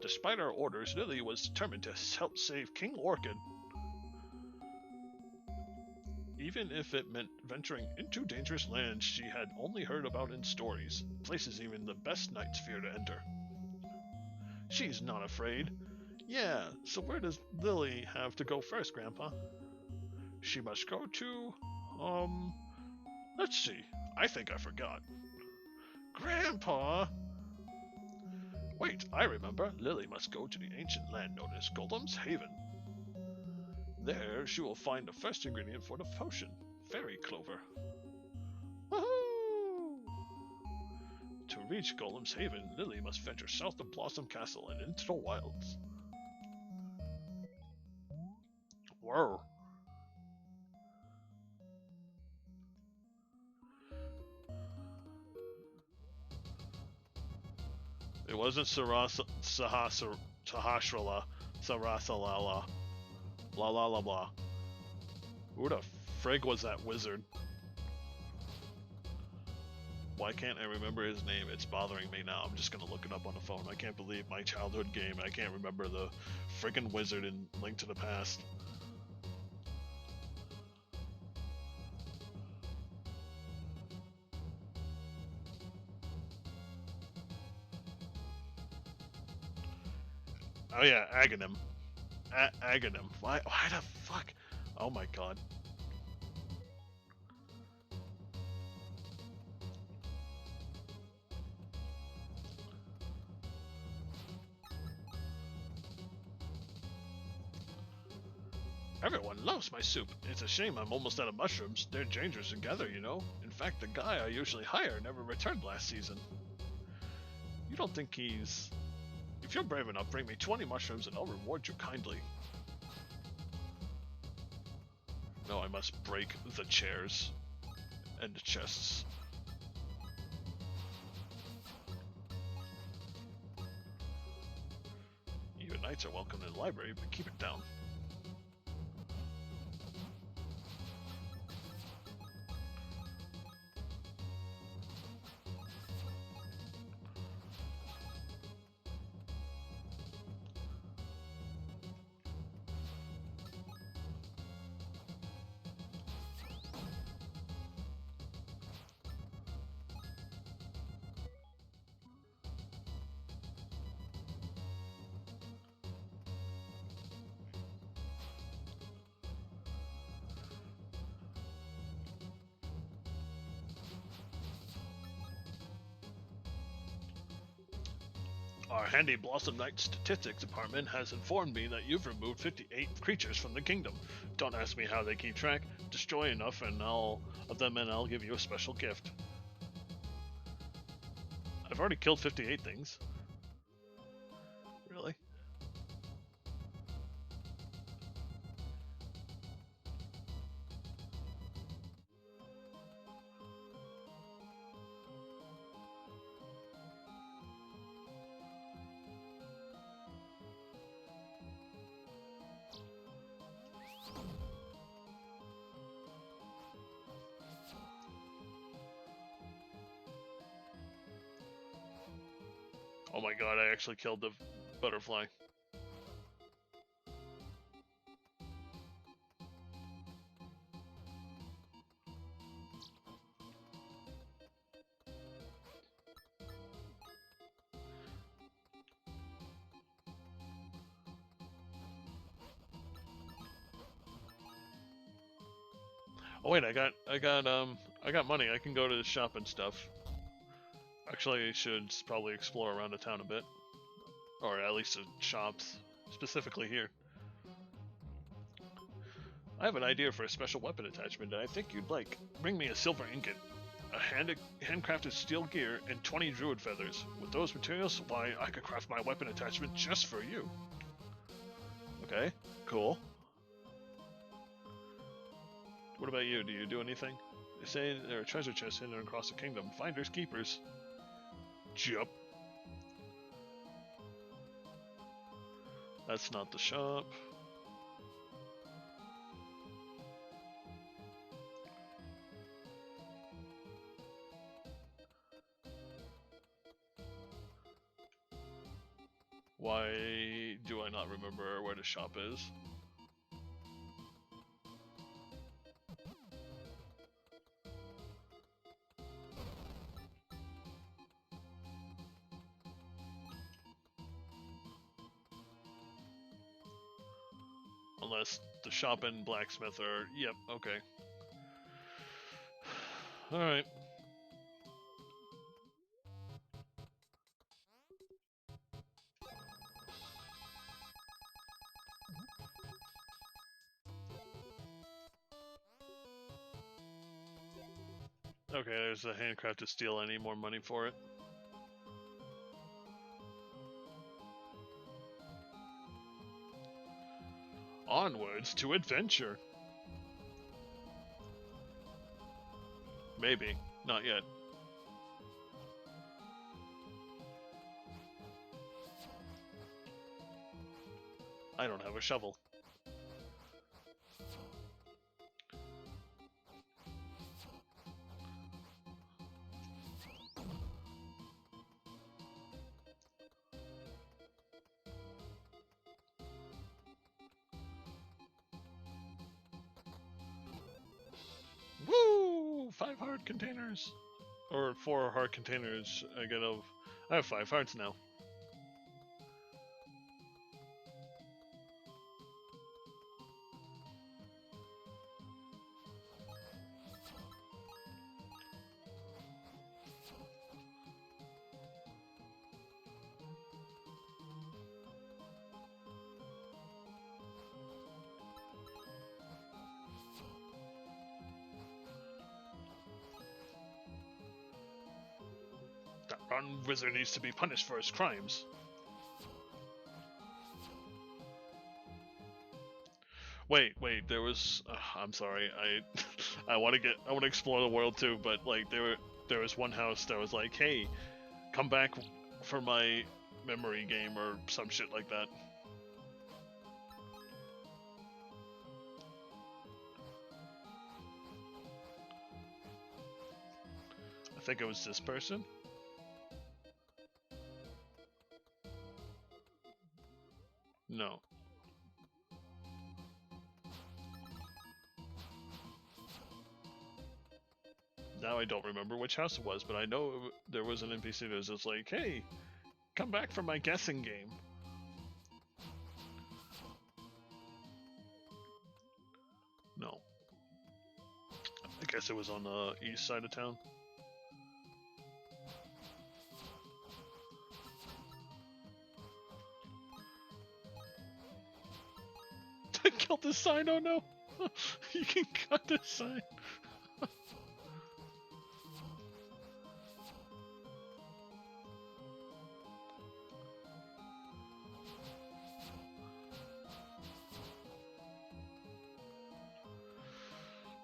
despite our orders, Lily was determined to help save King Orchid. Even if it meant venturing into dangerous lands she had only heard about in stories, places even the best knights fear to enter. She's not afraid. Yeah, so where does Lily have to go first, Grandpa? She must go to, let's see. I think I forgot. Grandpa! Wait, I remember. Lily must go to the ancient land known as Golem's Haven. There, she will find the first ingredient for the potion, fairy clover. Woohoo! To reach Golem's Haven, Lily must venture south of Blossom Castle and into the wilds. Whoa. It wasn't Sahasrala. Sarasalala. La la la blah. Who the frig was that wizard? Why can't I remember his name? It's bothering me now. I'm just gonna look it up on the phone. I can't believe my childhood game. I can't remember the friggin' wizard in Link to the Past. Oh yeah, Aghanim. Aghanim. Why the fuck? Oh my god. Everyone loves my soup. It's a shame I'm almost out of mushrooms. They're dangerous to gather, you know. In fact, the guy I usually hire never returned last season. You don't think he's... If you're brave enough, bring me 20 mushrooms and I'll reward you kindly. No, I must break the chairs and the chests. Even knights are welcome in the library, but keep it down. Our handy Blossom Knight Statistics Department has informed me that you've removed 58 creatures from the kingdom. Don't ask me how they keep track. Destroy enough and of them and I'll give you a special gift. I've already killed 58 things. Really? Oh my god, I actually killed the butterfly. Oh wait, I got money. I can go to the shop and stuff. Actually, I should probably explore around the town a bit. Or at least the shops, specifically here. I have an idea for a special weapon attachment that I think you'd like. Bring me a silver ingot, a handcrafted steel gear, and 20 druid feathers. With those materials, why, I could craft my weapon attachment just for you. Okay, cool. What about you? Do you do anything? They say there are treasure chests hidden across the kingdom. Finders keepers. Yup. That's not the shop. Why do I not remember where the shop is? Unless the shop and blacksmith are... Yep, okay. Alright. Okay, there's a handcrafted steel. I need more money for it. Onwards to adventure. Maybe. Not yet. I don't have a shovel. Woo! 5 heart containers. Or 4 heart containers. I have 5 hearts now. That rotten wizard needs to be punished for his crimes. Wait, there was. I'm sorry. I want to explore the world too, but like there was one house that was like, hey, come back for my memory game or some shit like that. I think it was this person. No. Now I don't remember which house it was, but I know there was an NPC that was just like, hey, come back for my guessing game. No. I guess it was on the east side of town. I killed the sign, oh no! You can cut the sign.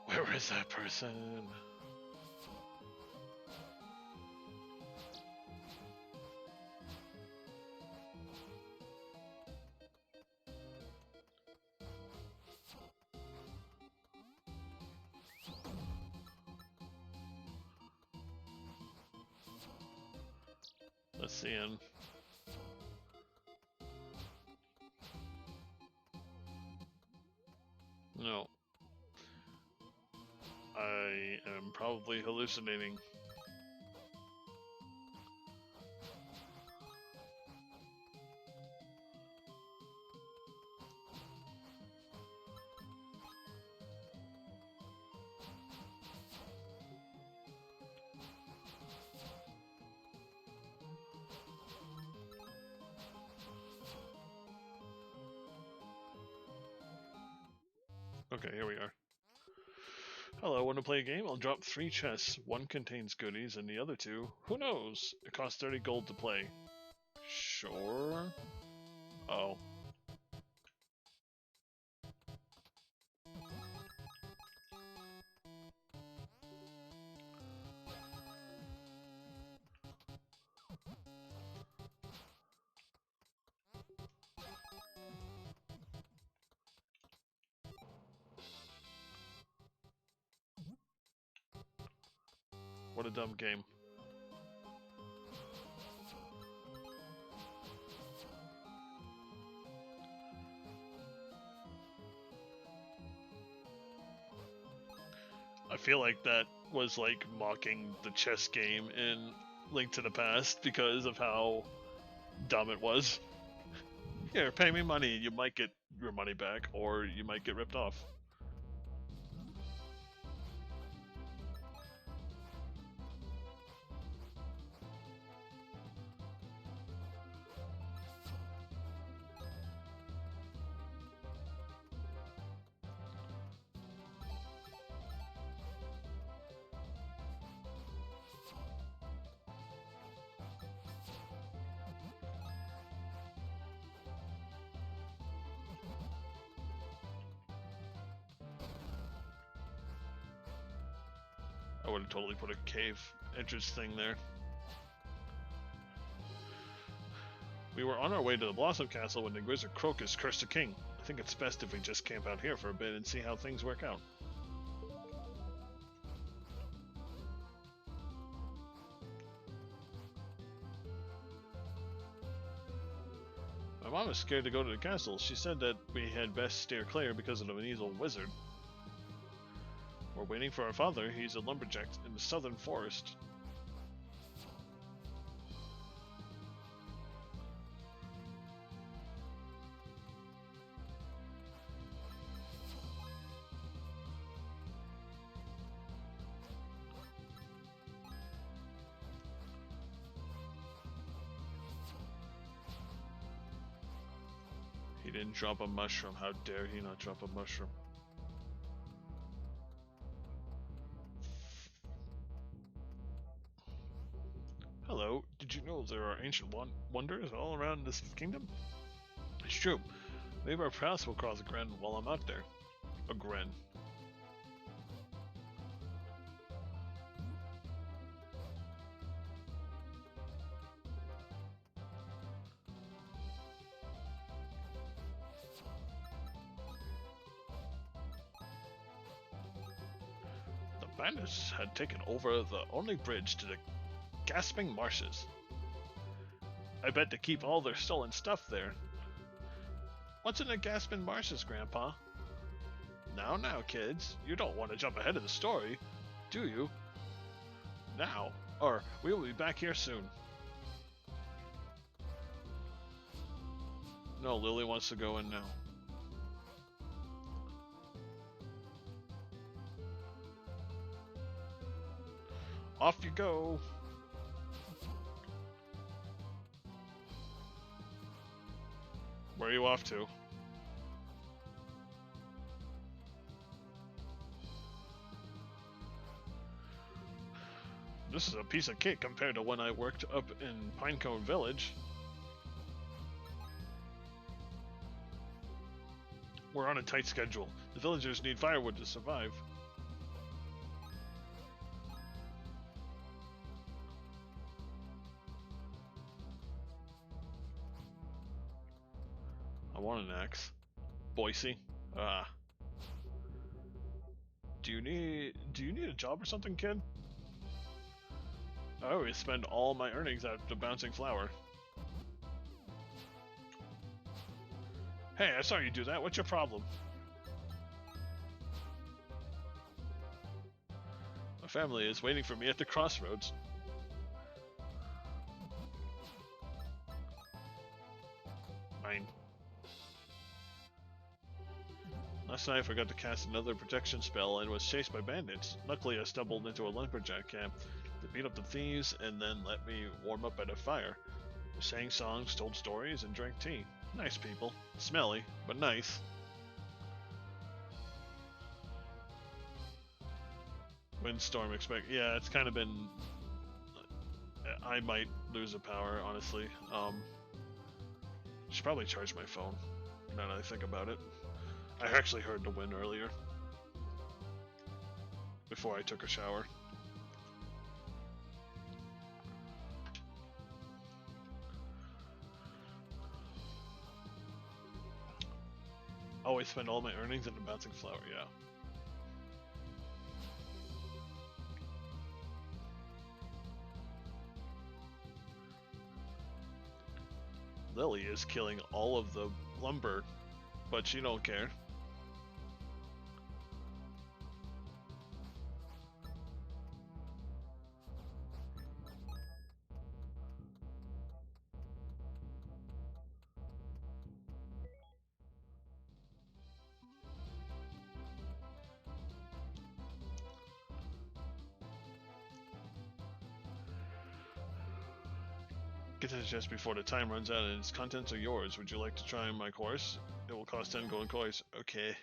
Where is that person? Let's see him. No. I am probably hallucinating. Okay, here we are. Hello, want to play a game? I'll drop 3 chests. One contains goodies, and the other 2, who knows? It costs 30 gold to play. Sure. Oh. What a dumb game. I feel like that was like mocking the chess game in Link to the Past because of how dumb it was. Here, pay me money. You might get your money back, or you might get ripped off. I would have totally put a cave entrance thing there. We were on our way to the Blossom Castle when the wizard Crocus cursed the king. I think it's best if we just camp out here for a bit and see how things work out. My mom is scared to go to the castle. She said that we had best steer clear because of an evil wizard. We're waiting for our father. He's a lumberjack in the southern forest. He didn't drop a mushroom. How dare he not drop a mushroom? Hello, did you know there are ancient wonders all around this kingdom? It's true. Maybe our paths will cross again while I'm out there. Again. The bandits had taken over the only bridge to the Gasping Marshes. I bet they keep all their stolen stuff there. What's in the Gasping Marshes, Grandpa? Now, kids. You don't want to jump ahead of the story, do you? Now, or we will be back here soon. No, Lily wants to go in now. Off you go. Where are you off to? This is a piece of cake compared to when I worked up in Pinecone Village. We're on a tight schedule. The villagers need firewood to survive. I want an axe. Boise. Ah. Do you need a job or something, kid? I always spend all my earnings at the Bouncing Flower. Hey, I saw you do that. What's your problem? My family is waiting for me at the crossroads. Mine. Last night I forgot to cast another protection spell and was chased by bandits. Luckily I stumbled into a lumberjack camp. They beat up the thieves and then let me warm up at a fire. We sang songs, told stories, and drank tea. Nice people. Smelly, but nice. Windstorm expect. Yeah, it's kind of been. I might lose a power, honestly. Should probably charge my phone. Now that I think about it, I actually heard the wind earlier. Before I took a shower. Always spend all my earnings in the Bouncing Flower, yeah. Lily is killing all of the lumber, but she don't care. Get this just before the time runs out and its contents are yours. Would you like to try my course? It will cost 10 golden coins. Okay.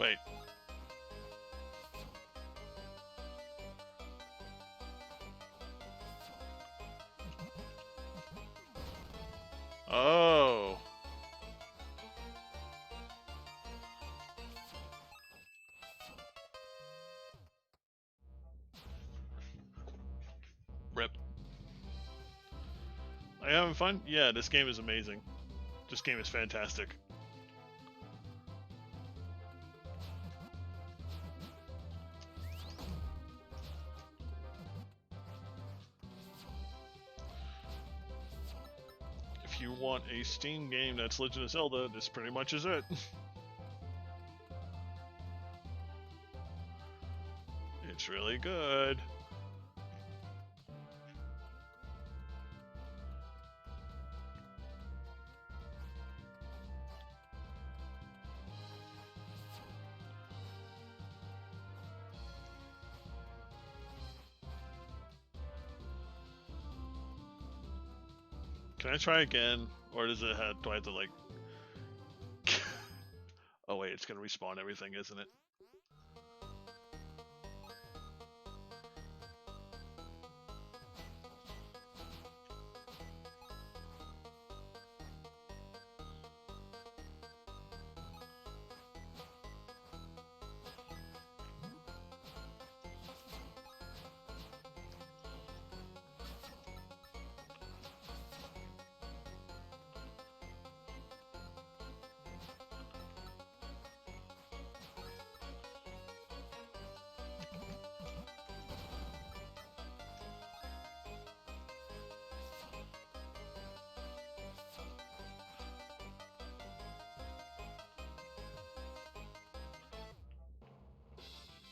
Wait. Oh. Rip. Are you having fun? Yeah, this game is amazing. This game is fantastic. If you want a Steam game that's Legend of Zelda, this pretty much is it. It's really good. Can I try again? Or does it have, do I have to like... Oh wait, it's gonna respawn everything, isn't it?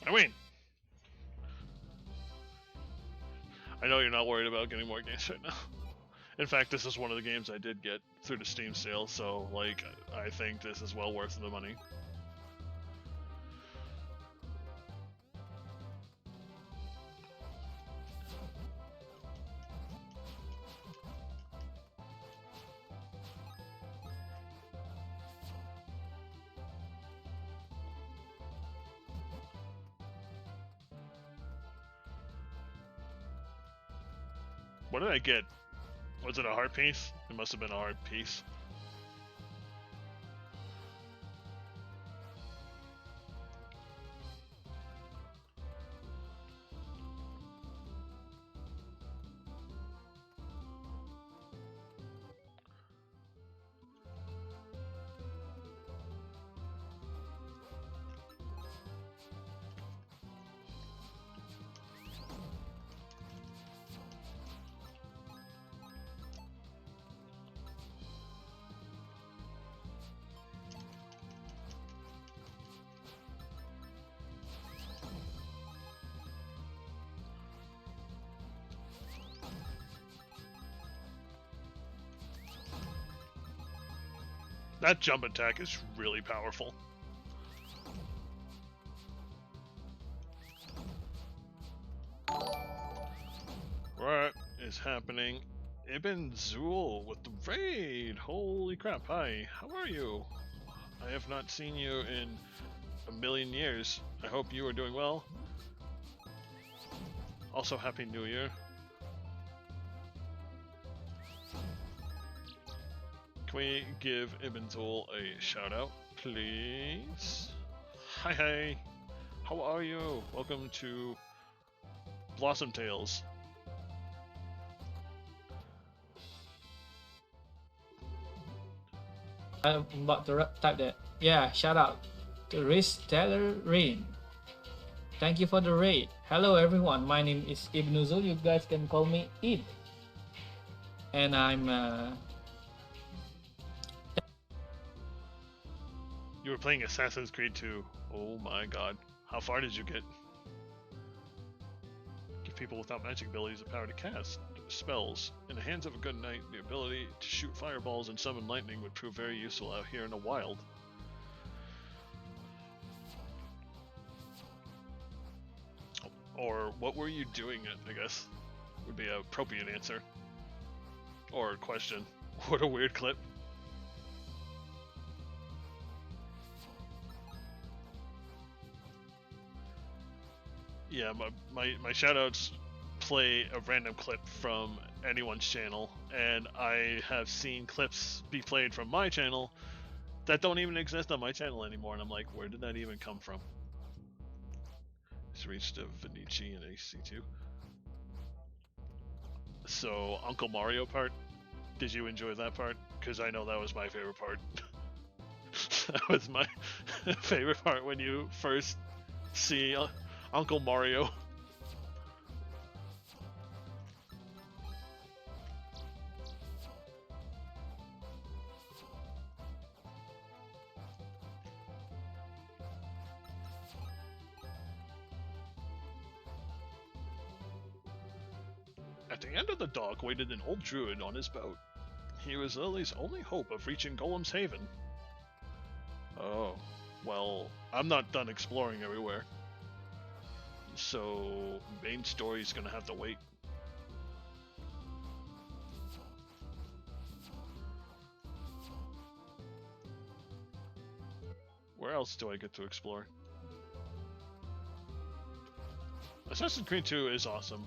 I win! I know you're not worried about getting more games right now. In fact, this is one of the games I did get through the Steam sale, so, like, I think this is well worth the money. What did I get? Was it a heart piece? It must have been a heart piece. That jump attack is really powerful. What is happening? Ibn Zul with the raid! Holy crap, hi, how are you? I have not seen you in a million years. I hope you are doing well. Also, Happy New Year. Can we give Ibn Zul a shout out, please? Hi, hi. How are you? Welcome to Blossom Tales. I'm about to type that. Yeah, shout out to Riz Taylor Rain. Thank you for the raid. Hello everyone, my name is Ibn Zul. You guys can call me Ib. And I'm You were playing Assassin's Creed 2. Oh my god. How far did you get? Give people without magic abilities the power to cast spells. In the hands of a good knight, the ability to shoot fireballs and summon lightning would prove very useful out here in the wild. Or what were you doing, I guess, would be an appropriate answer. Or question. What a weird clip. Yeah, my shoutouts play a random clip from anyone's channel, and I have seen clips be played from my channel that don't even exist on my channel anymore, and I'm like, where did that even come from? It's reached a Vinici and AC2. So, Uncle Mario part, did you enjoy that part? Because I know that was my favorite part. That was my favorite part when you first see Uncle Mario. At the end of the dock waited an old druid on his boat. He was Lily's only hope of reaching Golem's Haven. Oh, well, I'm not done exploring everywhere. So, main story's gonna have to wait. Where else do I get to explore? Assassin's Creed 2 is awesome.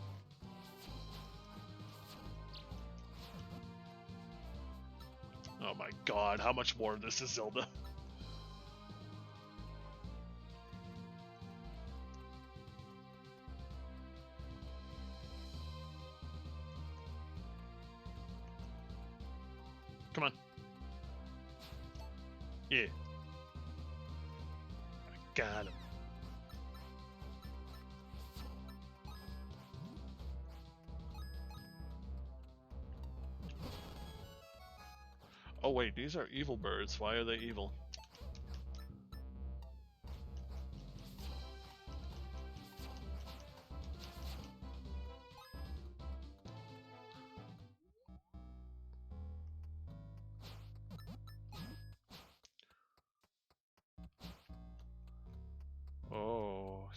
Oh my god, how much more of this is Zelda? Come on. Yeah. I got him. Oh wait, these are evil birds. Why are they evil? Oh.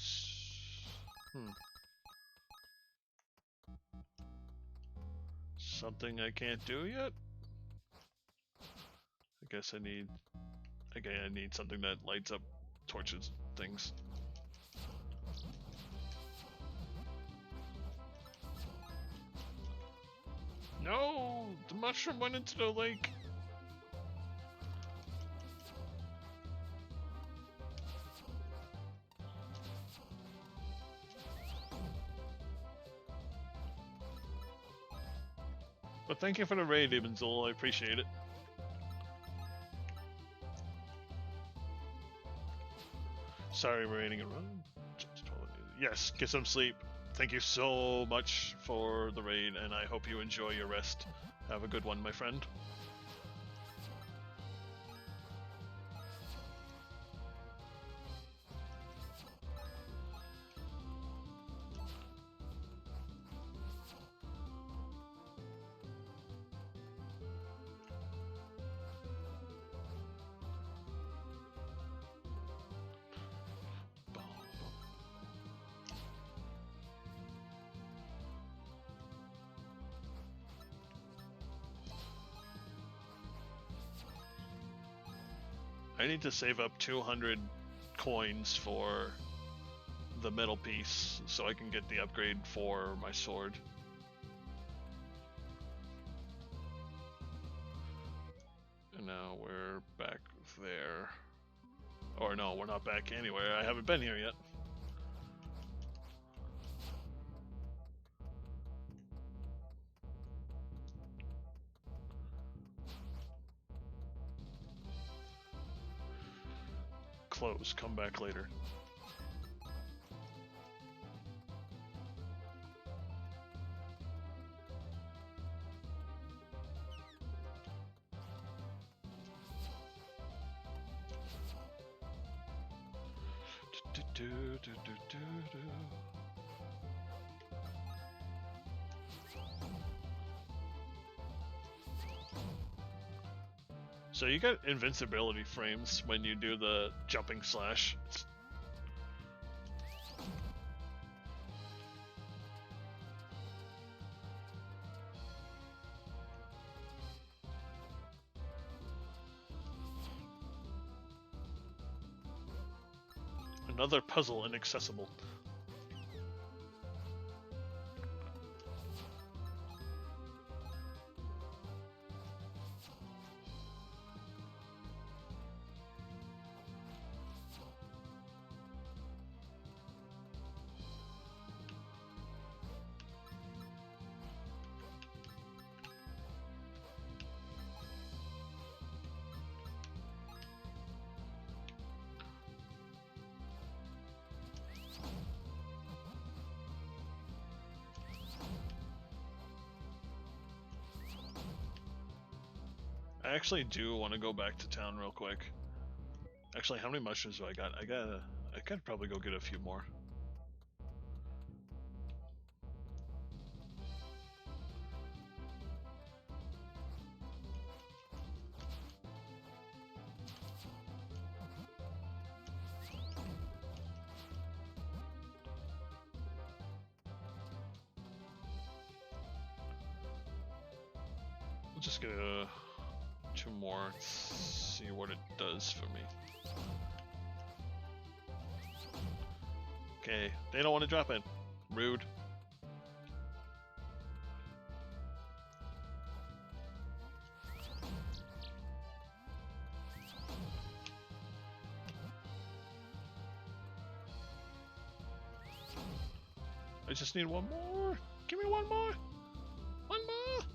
Something I can't do yet? I guess I need... Again, I need something that lights up torches things. No! The mushroom went into the lake! But thank you for the raid, Ibnzul. I appreciate it. Sorry, we're raiding a run. Yes, get some sleep. Thank you so much for the raid, and I hope you enjoy your rest. Have a good one, my friend. I need to save up 200 coins for the middle piece so I can get the upgrade for my sword. And now we're back there. Or no, we're not back anywhere. I haven't been here yet. Close, come back later. So you get invincibility frames when you do the jumping slash. Another puzzle inaccessible. I actually do want to go back to town real quick. Actually, how many mushrooms do I got? I could probably go get a few more. We'll just get two more, see what it does for me. Okay, they don't want to drop it. Rude. I just need one more. Give me one more. One more.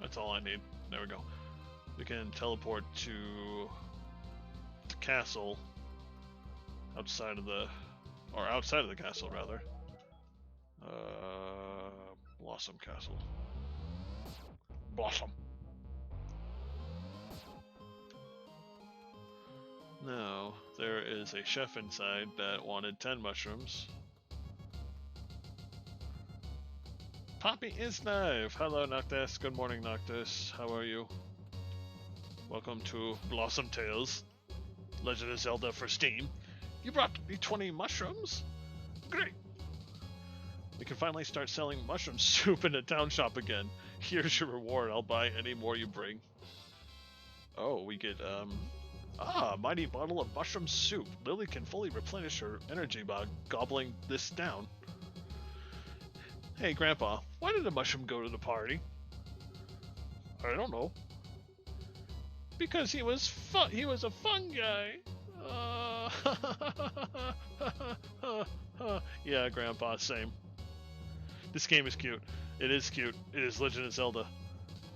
That's all I need. There we go. We can teleport to the castle outside of the castle rather. Blossom Castle. Blossom. Now, there is a chef inside that wanted 10 mushrooms. Poppy is live! Hello, Noctis. Good morning, Noctis. How are you? Welcome to Blossom Tales, Legend of Zelda for Steam. You brought me 20 mushrooms? Great! We can finally start selling mushroom soup in a town shop again. Here's your reward. I'll buy any more you bring. Oh, we get, mighty bottle of mushroom soup. Lily can fully replenish her energy by gobbling this down. Hey, Grandpa, why did the mushroom go to the party? I don't know. Because he was a fun guy. Yeah, Grandpa, same. This game is cute. It is cute. It is Legend of Zelda.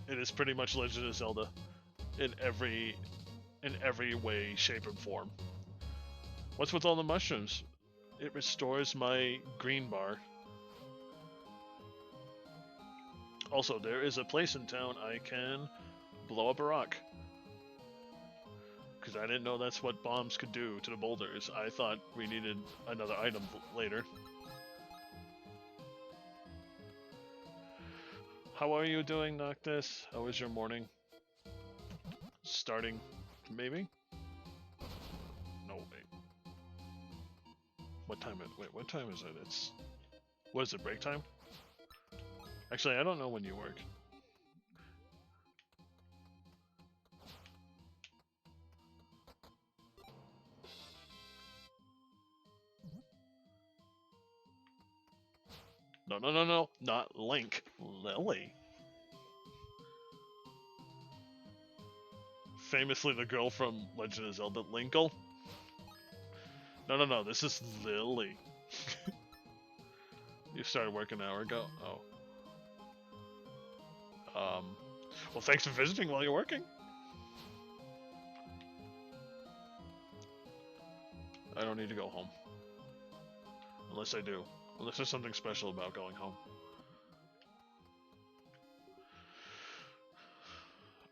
It is pretty much Legend of Zelda in every way, shape, and form. What's with all the mushrooms? It restores my green bar. Also, there is a place in town I can blow up a rock. Because I didn't know that's what bombs could do to the boulders. I thought we needed another item later. How are you doing, Noctis? How was your morning? Starting, maybe? No, wait. What time is it? What is it, break time? Actually, I don't know when you work. No, not Link. Lily. Famously the girl from Legend of Zelda, Linkle. No, this is Lily. You started work an hour ago? Oh. Well, thanks for visiting while you're working. I don't need to go home. Unless I do. Unless there's something special about going home.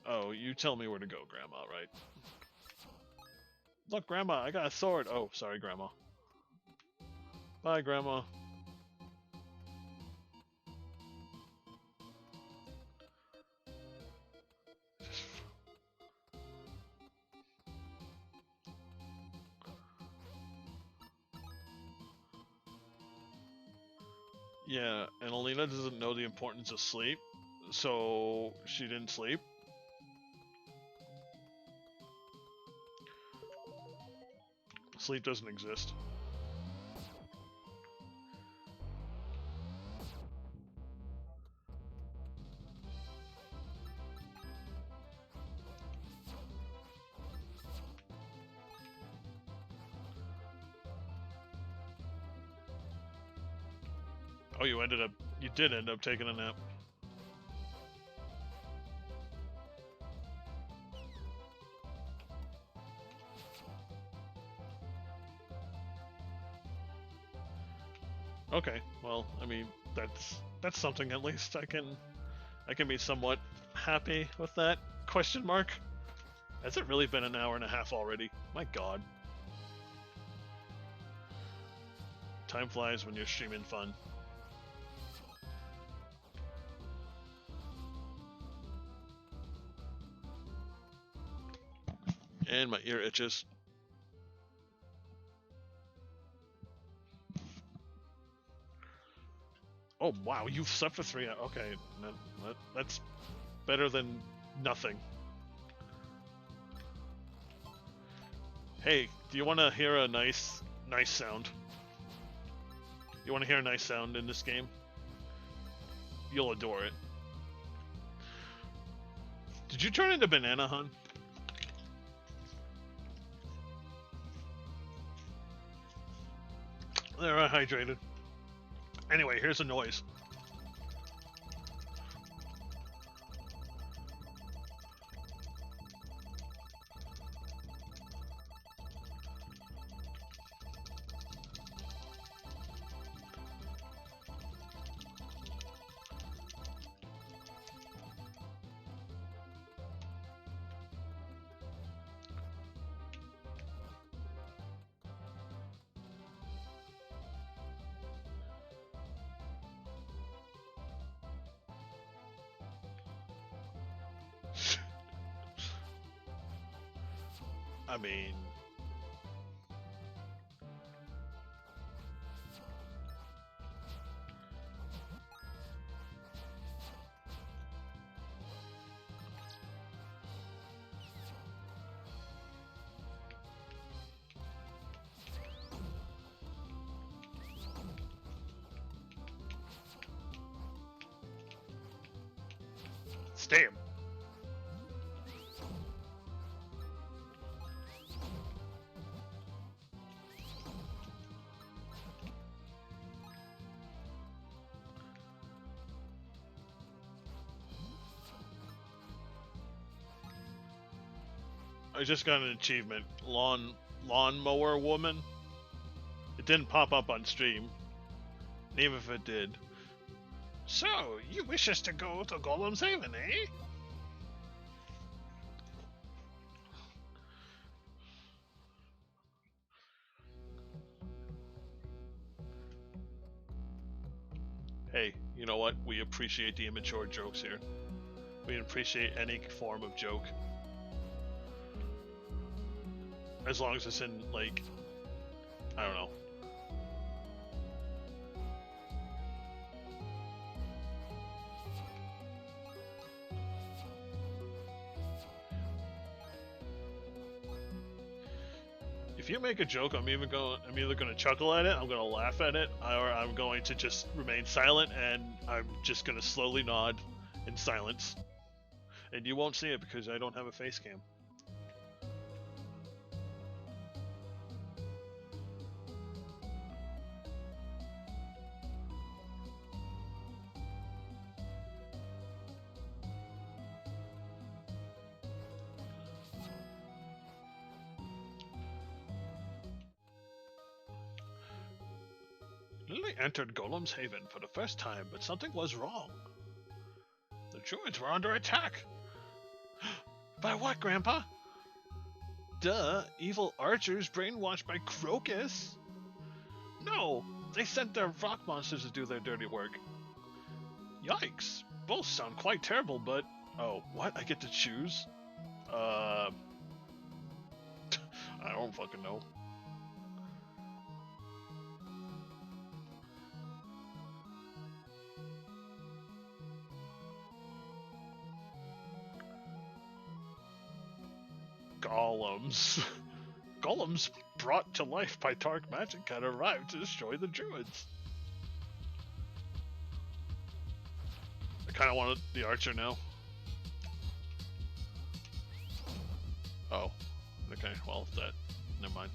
Oh, you tell me where to go, Grandma, right? Look, Grandma, I got a sword. Oh, sorry, Grandma. Bye, Grandma. Yeah, and Alina doesn't know the importance of sleep, so she didn't sleep. Sleep doesn't exist. Oh, you did end up taking a nap. Okay, well, I mean, that's something at least. I can be somewhat happy with that. Question mark? Has it really been an hour and a half already? My god. Time flies when you're streaming fun. And my ear itches. Oh wow, you've slept for 3 hours. Okay, that's better than nothing. Hey, do you want to hear a nice sound? You want to hear a nice sound in this game? You'll adore it. Did you turn into Banana Hun? There, I hydrated. Anyway, here's a noise. I mean... Stay him. I just got an achievement. Lawnmower woman. It didn't pop up on stream. Even if it did. So, you wish us to go to Golem's Haven, eh? Hey, you know what? We appreciate the immature jokes here. We appreciate any form of joke. As long as it's in, like, I don't know. If you make a joke, I'm either going to chuckle at it, I'm going to laugh at it, or I'm going to just remain silent and I'm just going to slowly nod in silence. And you won't see it because I don't have a face cam. Lily entered Golem's Haven for the first time, but something was wrong. The druids were under attack. By what, Grandpa? Duh, evil archers brainwashed by Crocus. No, they sent their rock monsters to do their dirty work. Yikes, both sound quite terrible, but... Oh, what? I get to choose? I don't fucking know. Golems. Golems brought to life by dark magic had arrived to destroy the druids. I kind of wanted the archer now. Oh, okay. Well, that. Never mind.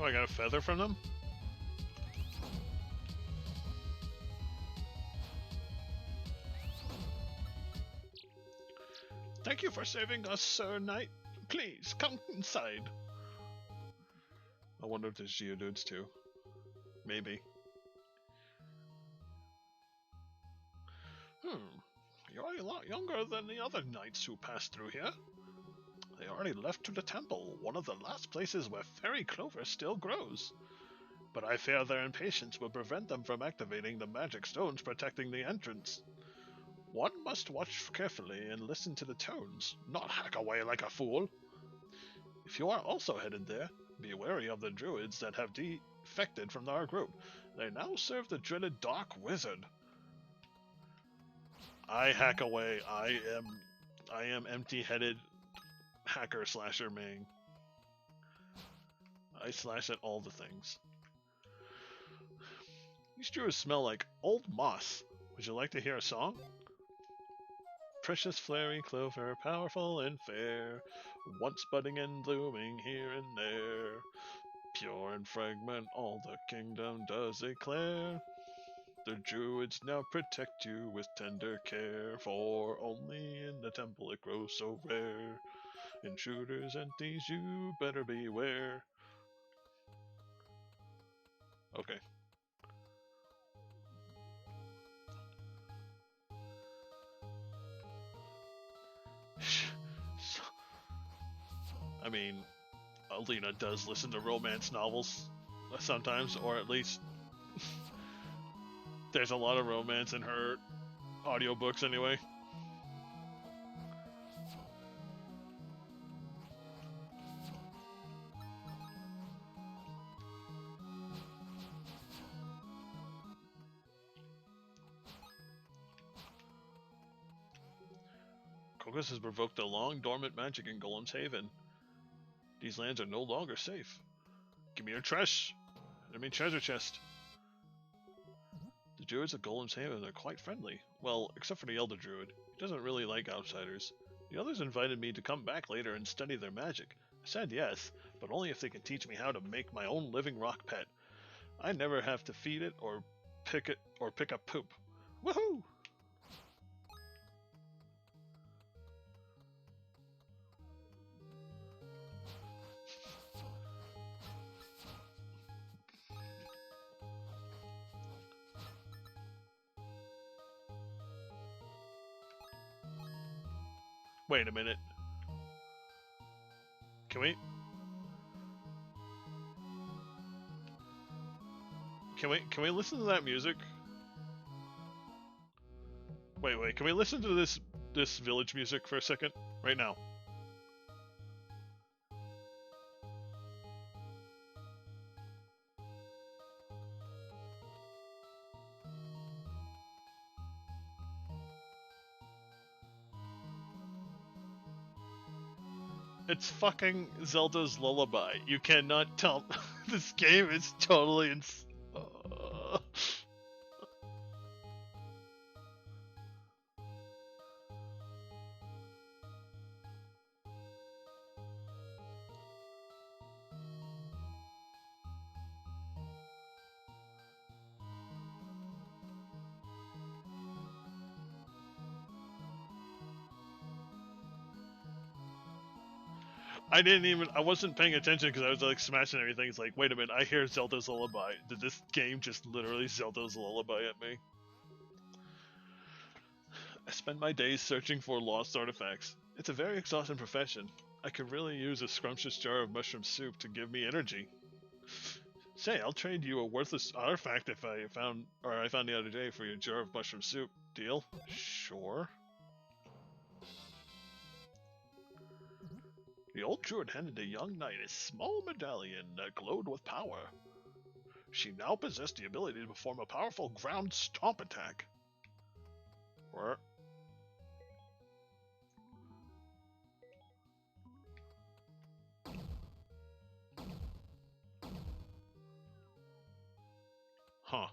Oh, I got a feather from them? Thank you for saving us, Sir Knight. Please, come inside. I wonder if there's Geodudes too. Maybe. You're a lot younger than the other knights who passed through here. They already left to the temple, one of the last places where fairy clover still grows. But I fear their impatience will prevent them from activating the magic stones protecting the entrance. One must watch carefully and listen to the tones, not hack away like a fool. If you are also headed there, be wary of the druids that have defected from our group. They now serve the dreaded Dark Wizard. I hack away. I am empty-headed hacker slasher main. I slash at all the things. These druids smell like old moss. Would you like to hear a song? Precious flary clover, powerful and fair, once budding and blooming here and there. Pure and fragrant, all the kingdom does declare. The druids now protect you with tender care, for only in the temple it grows so rare. Intruders and thieves, you better beware. Okay. I mean, Alina does listen to romance novels sometimes, or at least there's a lot of romance in her audiobooks anyway. Kokus has provoked a long dormant magic in Golem's Haven. These lands are no longer safe. Give me your treasure chest. The druids of Golem's Haven are quite friendly. Well, except for the Elder Druid. He doesn't really like outsiders. The others invited me to come back later and study their magic. I said yes, but only if they can teach me how to make my own living rock pet. I never have to feed it or pick up poop. Woohoo! Wait a minute. Can we listen to that music? Wait, can we listen to this village music for a second? Right now. It's fucking Zelda's Lullaby. You cannot tell. This game is totally I wasn't paying attention because I was like smashing everything. It's like, wait a minute, I hear Zelda's Lullaby. Did this game just literally Zelda's Lullaby at me? I spend my days searching for lost artifacts. It's a very exhausting profession. I could really use a scrumptious jar of mushroom soup to give me energy. Say, I'll trade you a worthless artifact if I found the other day for your jar of mushroom soup. Deal? Sure. The old druid handed the young knight a small medallion that glowed with power. She now possessed the ability to perform a powerful ground stomp attack. Or huh.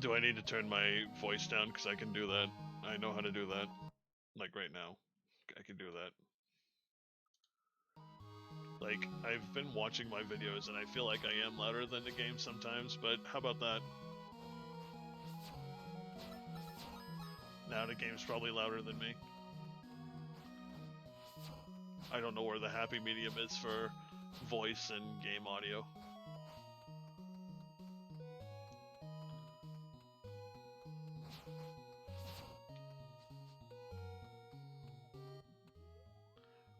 Do I need to turn my voice down? Because I can do that. I know how to do that. Like right now. I can do that. Like, I've been watching my videos and I feel like I am louder than the game sometimes, but how about that? Now the game's probably louder than me. I don't know where the happy medium is for voice and game audio.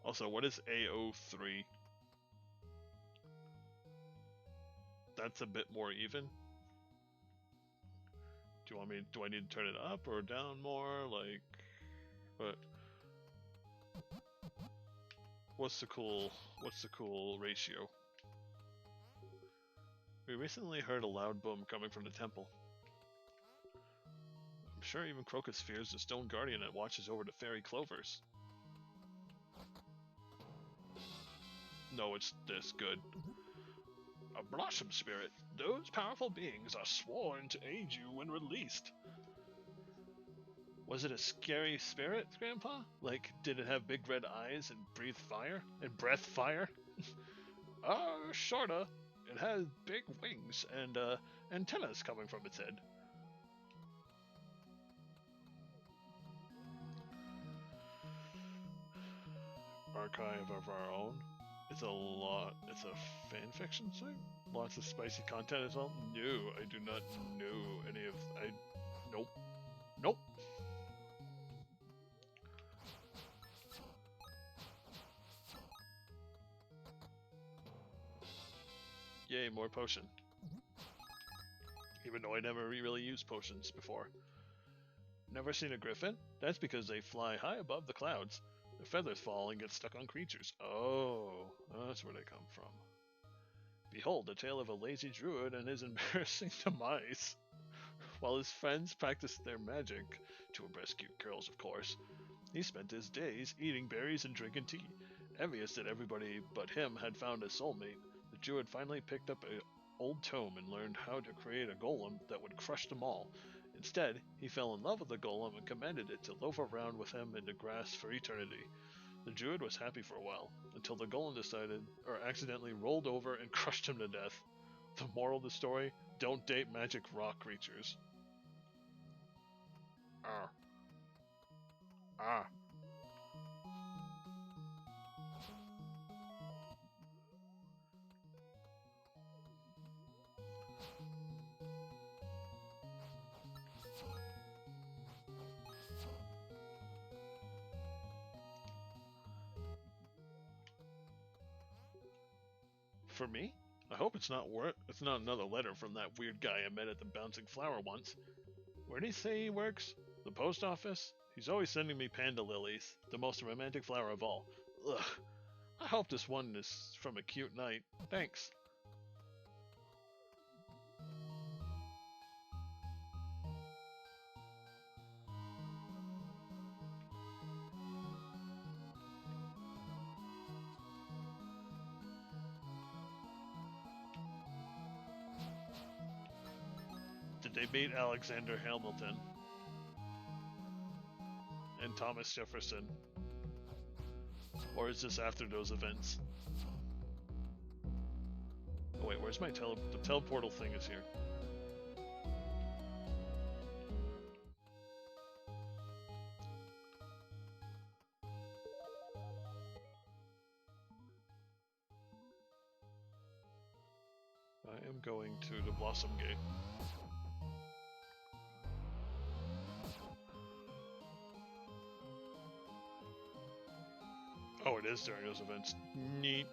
Also, what is AO3? That's a bit more even. Do I need to turn it up or down more? Like, what? What's the cool ratio? We recently heard a loud boom coming from the temple. I'm sure even Crocus fears the stone guardian that watches over the fairy clovers. No, it's this good. A blossom spirit. Those powerful beings are sworn to aid you when released. Was it a scary spirit, Grandpa? Like, did it have big red eyes and breathe fire? And breath fire? Sorta. It has big wings and, antennas coming from its head. Archive of our own. It's a fan fiction site? Lots of spicy content as well? No, I do not know any of, nope. Nope. Yay, more potion. Even though I never really used potions before. Never seen a griffin? That's because they fly high above the clouds. The feathers fall and get stuck on creatures. Oh, that's where they come from. Behold, the tale of a lazy druid and his embarrassing demise. While his friends practiced their magic, to impress cute girls of course, he spent his days eating berries and drinking tea. Envious that everybody but him had found a soulmate, the druid finally picked up an old tome and learned how to create a golem that would crush them all. Instead, he fell in love with the golem and commanded it to loaf around with him in the grass for eternity. The druid was happy for a while, until the golem accidentally rolled over and crushed him to death. The moral of the story, don't date magic rock creatures. Ah. Ah. For me? I hope it's not another letter from that weird guy I met at the Bouncing Flower once. Where did he say he works? The post office? He's always sending me panda lilies, the most romantic flower of all. Ugh. I hope this one is from a cute night. Thanks. Did they meet Alexander Hamilton and Thomas Jefferson? Or is this after those events? Oh wait, where's my the teleportal thing is here. I am going to the Blossom Gate. Oh, it is during those events. Neat.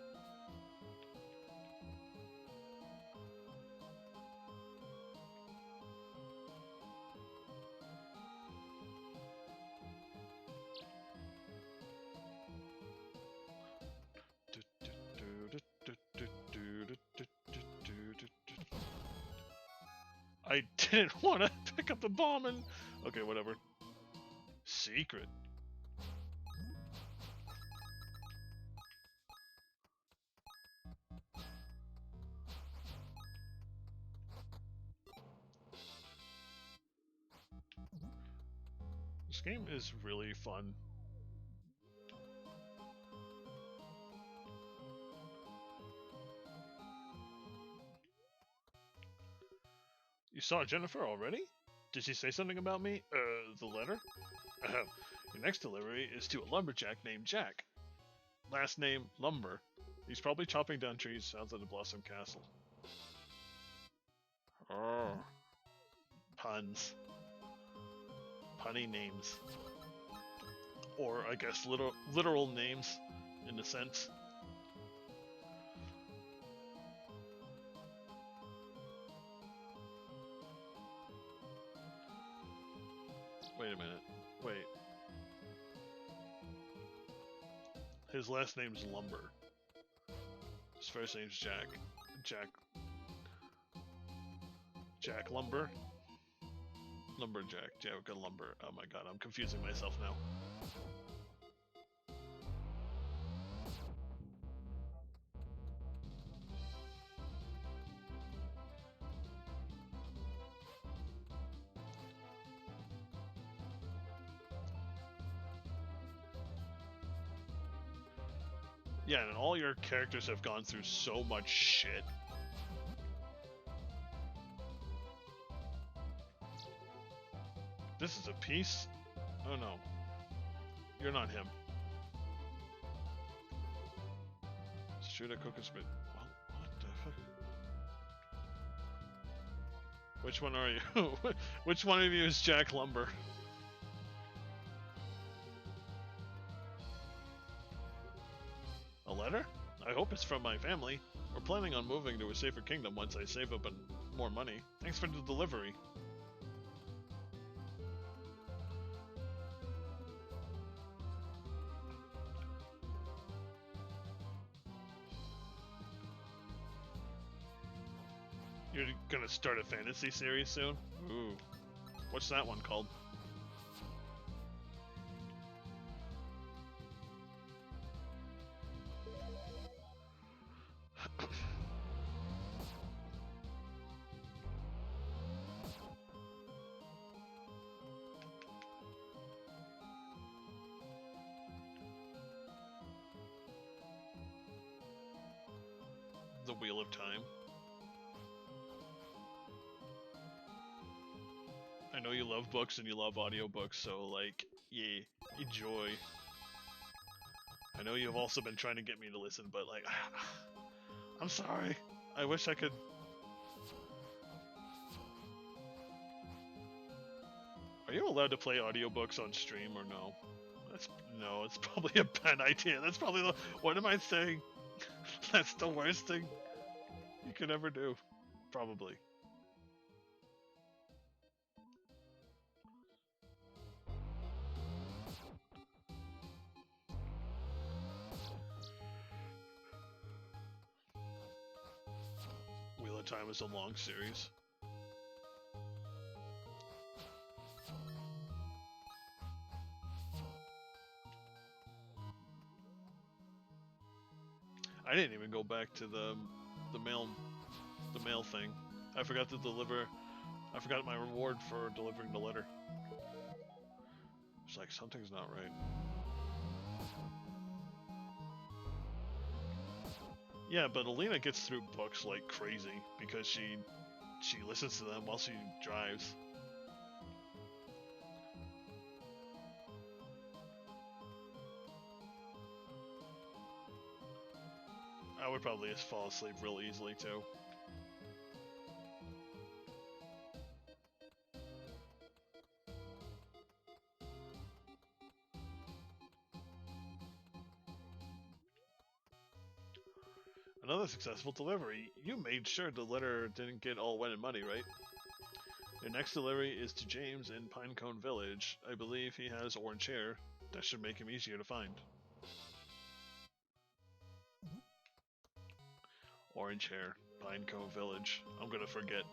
I didn't want to pick up the bomb and... Okay, whatever. Secret. This game is really fun. You saw Jennifer already? Did she say something about me? The letter? Your next delivery is to a lumberjack named Jack. Last name, Lumber. He's probably chopping down trees outside the Blossom Castle. Oh. Puns. Punny names. Or, I guess, literal names, in a sense. Wait a minute. Wait. His last name's Lumber. His first name's Jack. Jack Lumber? Lumberjack. Jack Lumber. Oh my god, I'm confusing myself now. Yeah, and all your characters have gone through so much shit. This is a piece? Oh no. You're not him. Shoot a cookies bit. What the fuck? Which one are you? Which one of you is Jack Lumber? A letter? I hope it's from my family. We're planning on moving to a safer kingdom once I save up more money. Thanks for the delivery. You're gonna start a fantasy series soon? Ooh. What's that one called? The Wheel of Time. I know you love books and you love audiobooks, so like, yeah, enjoy. I know you've also been trying to get me to listen, but like, I'm sorry. I wish I could. Are you allowed to play audiobooks on stream or no? No, it's probably a bad idea. That's probably the. What am I saying? That's the worst thing you could ever do. Probably. Wheel of Time is a long series. I didn't even go back to the mail thing. I forgot to deliver. I forgot my reward for delivering the letter. It's like something's not right. Yeah, but Alina gets through books like crazy because she listens to them while she drives. I would probably just fall asleep real easily too. Another successful delivery. You made sure the letter didn't get all wet and muddy, right? Your next delivery is to James in Pinecone Village. I believe he has orange hair. That should make him easier to find. Orange hair, Pinecone Village. I'm gonna forget.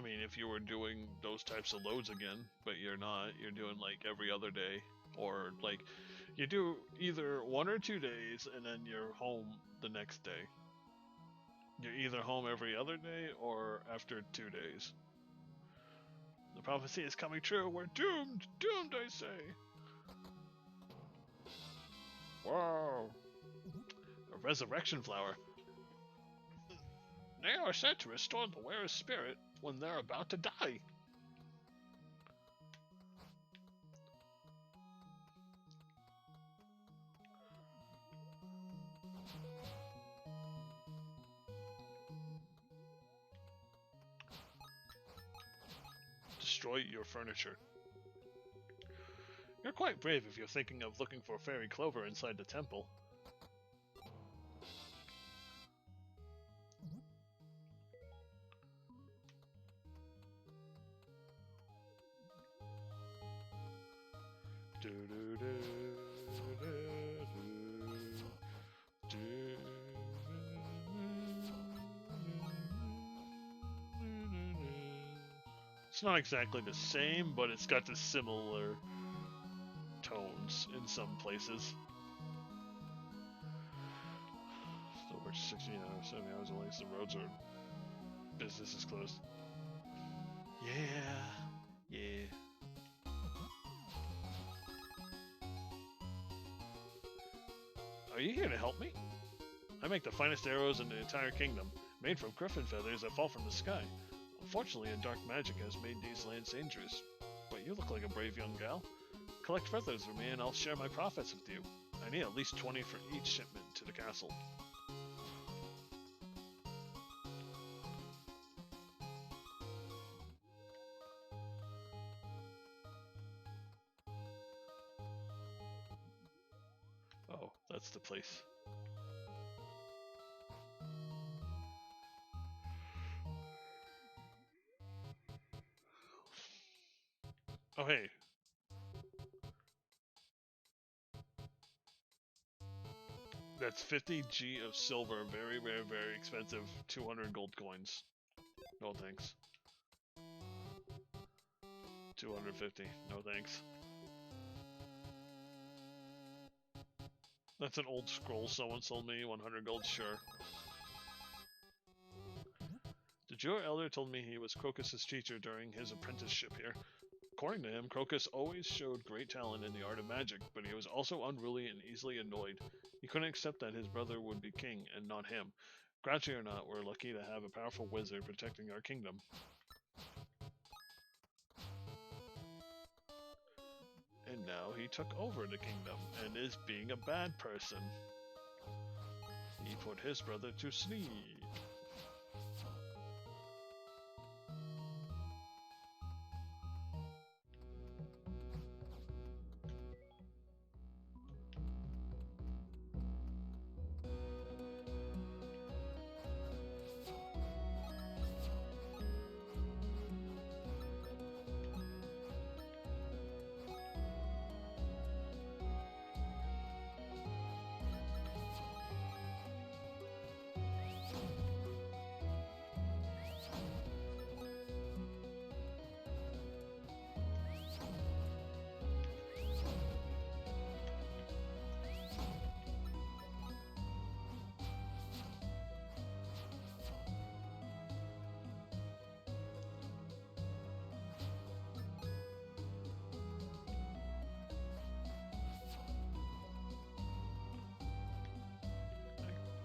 mean, if you were doing those types of loads again, but you're not, you're doing like every other day, or like you do either 1 or 2 days and then you're home the next day. You're either home every other day or after 2 days. The prophecy is coming true. We're doomed! Doomed, I say! Whoa! A resurrection flower. They are said to restore the wearer's spirit when they're about to die. Destroy your furniture. You're quite brave if you're thinking of looking for fairy clover inside the temple. It's not exactly the same, but it's got the similar tones in some places. Still works 16 hours, 70 hours away, so the roads are... business is closed. Yeah. Are you here to help me? I make the finest arrows in the entire kingdom, made from griffin feathers that fall from the sky. Unfortunately, a dark magic has made these lands dangerous. But you look like a brave young gal. Collect feathers for me and I'll share my profits with you. I need at least 20 for each shipment to the castle. Oh, that's the place. Oh, hey. That's 50 G of silver, very rare, very expensive, 200 gold coins. No thanks. 250, no thanks. That's an old scroll someone sold me, 100 gold, sure. The Jewer elder told me he was Crocus's teacher during his apprenticeship here. According to him, Crocus always showed great talent in the art of magic, but he was also unruly and easily annoyed. He couldn't accept that his brother would be king, and not him. Grouchy or not, we're lucky to have a powerful wizard protecting our kingdom. And now he took over the kingdom, and is being a bad person. He put his brother to sleep.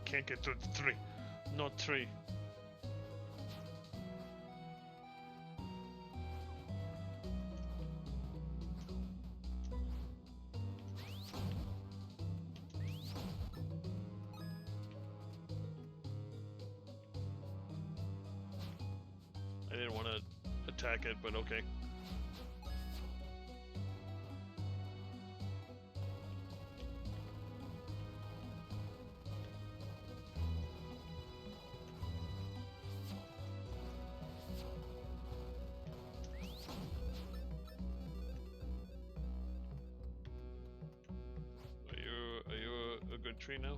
Can't get to the 3. Not 3. I didn't want to attack it, but okay. Are you a good tree now?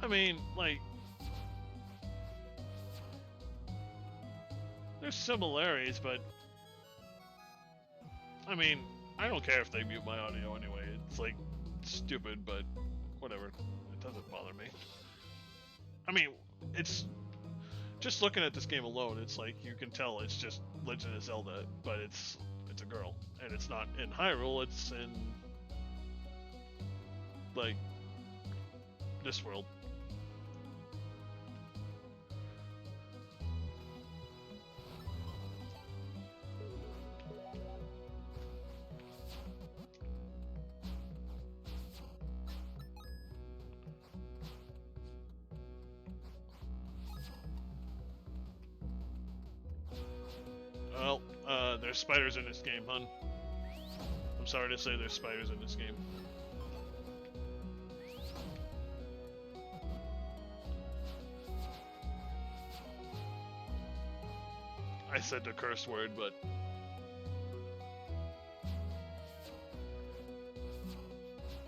I mean, like, there's similarities, but I mean, I don't care if they mute my audio anyway. It's like stupid, but whatever. It doesn't bother me. I mean, it's just looking at this game alone. It's like you can tell it's just Legend of Zelda, but it's a girl, and it's not in Hyrule. It's in like this world. Well, there's spiders in this game, hun. I'm sorry to say there's spiders in this game. I said the curse word, but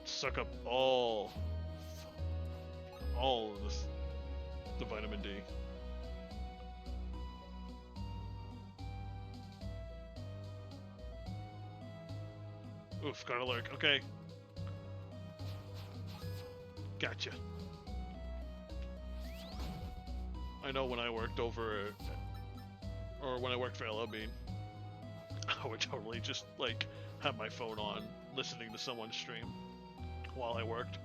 suck up all of this, the vitamin D. Oof, got a lurk. Okay. Gotcha. I know when I worked over, or when I worked for LLB, I would totally just, like, have my phone on, listening to someone stream while I worked.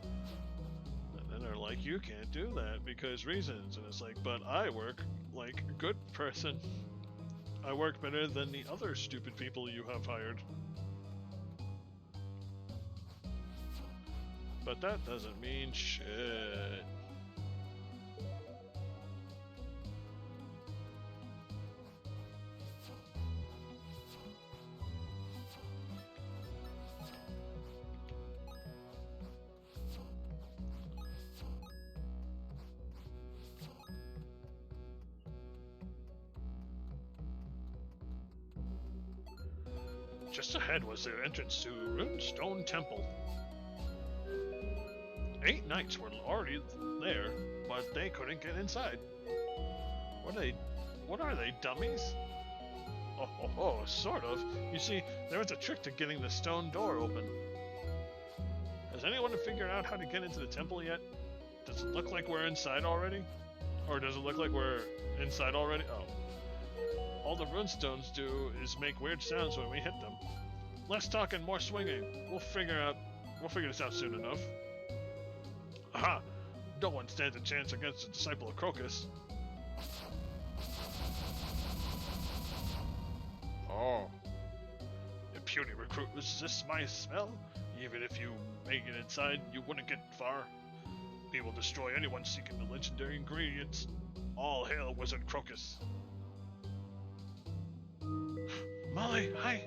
And then they're like, you can't do that because reasons. And it's like, but I work like a good person. I work better than the other stupid people you have hired. But that doesn't mean shit. Just ahead was their entrance to Runestone Temple. 8 knights were already there, but they couldn't get inside. What are they, dummies? Oh, sort of. You see, there was a trick to getting the stone door open. Has anyone figured out how to get into the temple yet? Does it look like we're inside already? Or does it look like we're inside already? Oh. All the runestones do is make weird sounds when we hit them. Less talking, more swinging. We'll figure this out soon enough. Aha! No one stands a chance against a disciple of Crocus. Oh. You puny recruit resists my spell? Even if you make it inside, you wouldn't get far. We will destroy anyone seeking the legendary ingredients. All hail Wizard Crocus. Molly, hi!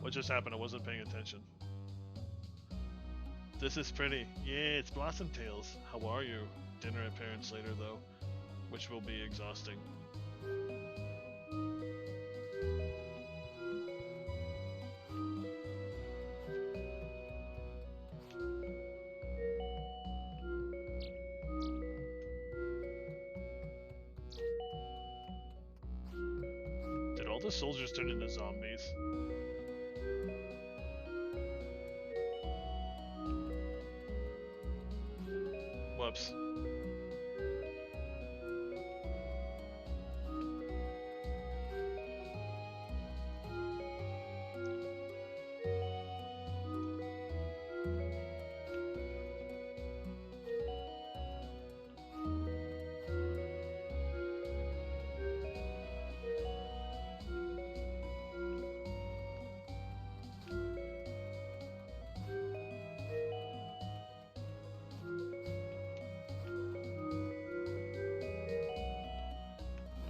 What just happened? I wasn't paying attention. This is pretty. Yeah, it's Blossom Tales. How are you? Dinner at parents later, though, which will be exhausting. Did all the soldiers turn into zombies? Whoops.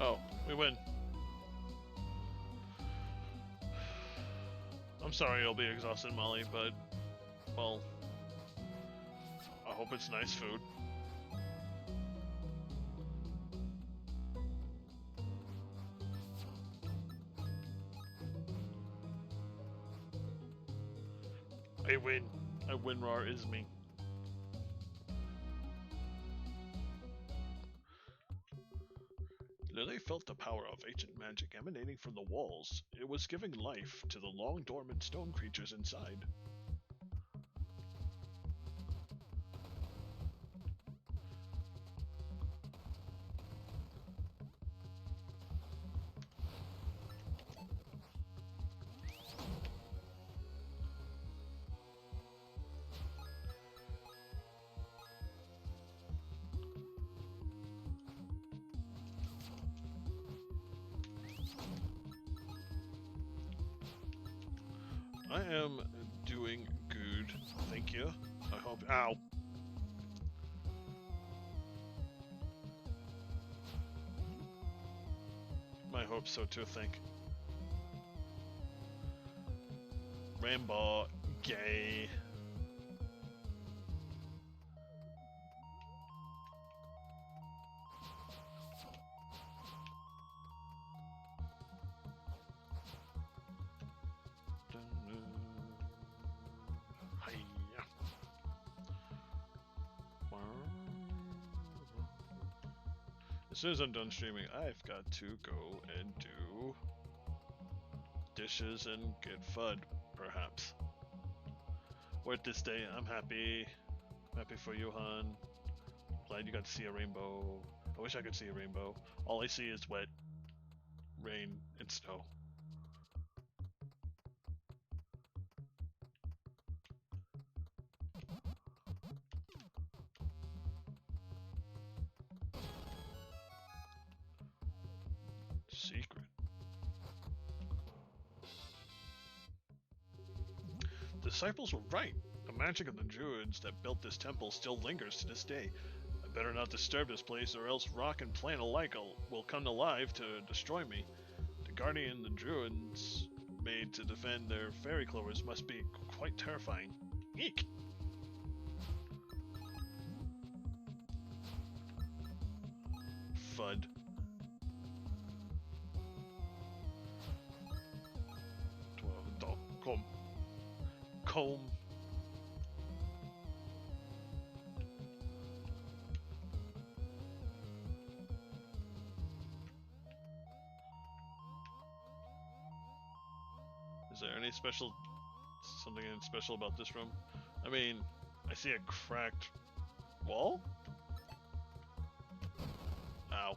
Oh, we win. I'm sorry you'll be exhausted, Molly, but, well, I hope it's nice food. I win. I win, Rar is me. They felt the power of ancient magic emanating from the walls. It was giving life to the long dormant stone creatures inside. I am doing good, thank you. I hope. Ow! I hope so too, think. Rainbow, gay. Hiya. As soon as I'm done streaming, I've got to go and do dishes and get FUD, perhaps. Worth this day, I'm happy. Happy for you, hon. Glad you got to see a rainbow. I wish I could see a rainbow. All I see is wet, rain, and snow. Secret. The disciples were right. The magic of the druids that built this temple still lingers to this day. I better not disturb this place, or else rock and plant alike will come alive to destroy me. The guardian the druids made to defend their fairy clovers must be quite terrifying. Eek! FUD. Comb. Is there any something special about this room? I mean, I see a cracked wall? Ow.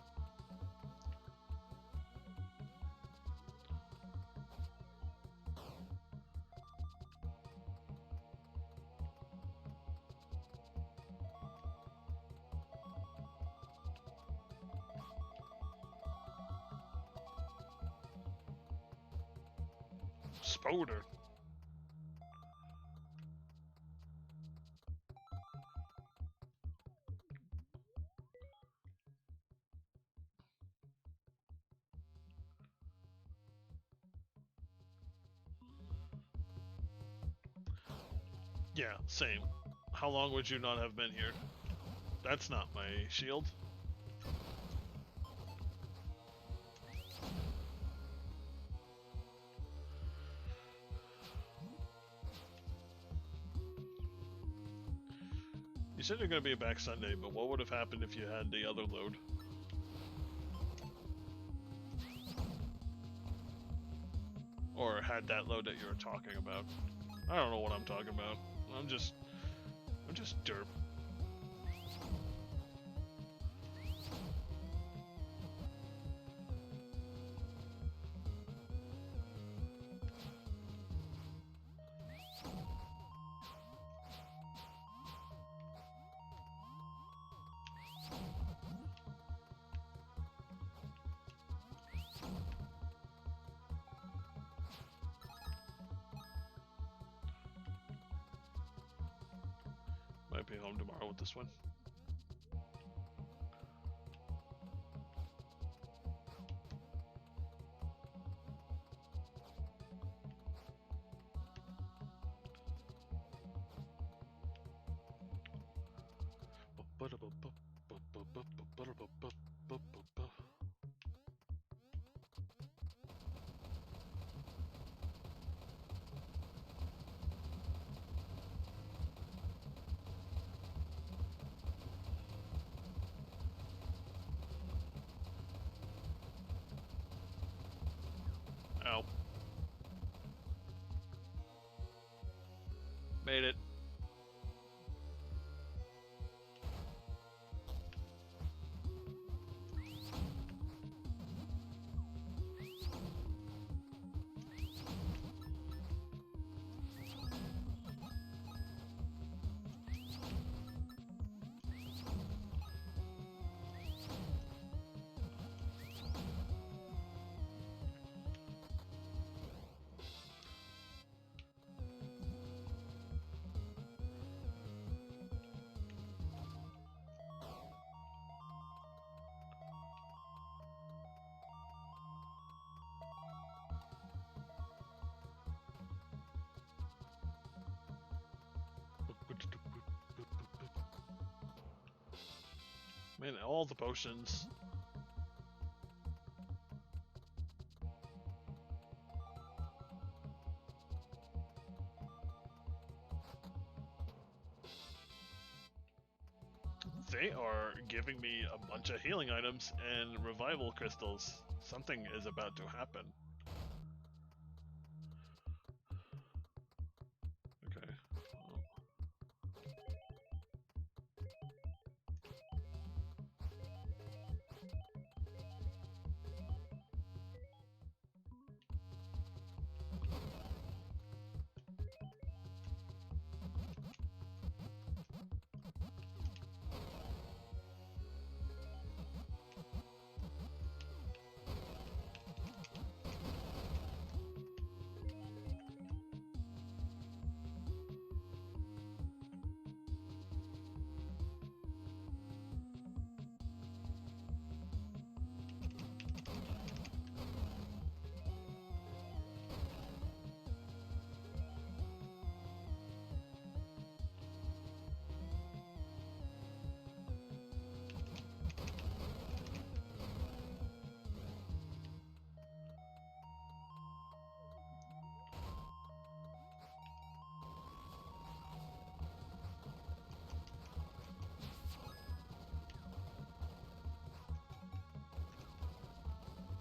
Spoder. Yeah, same. How long would you not have been here? That's not my shield. You said you're going to be back Sunday, but what would have happened if you had the other load? Or had that load that you were talking about? I don't know what I'm talking about. I'm just derp. Might be home tomorrow with this one. Made it. Man, all the potions. They are giving me a bunch of healing items and revival crystals. Something is about to happen. Okay.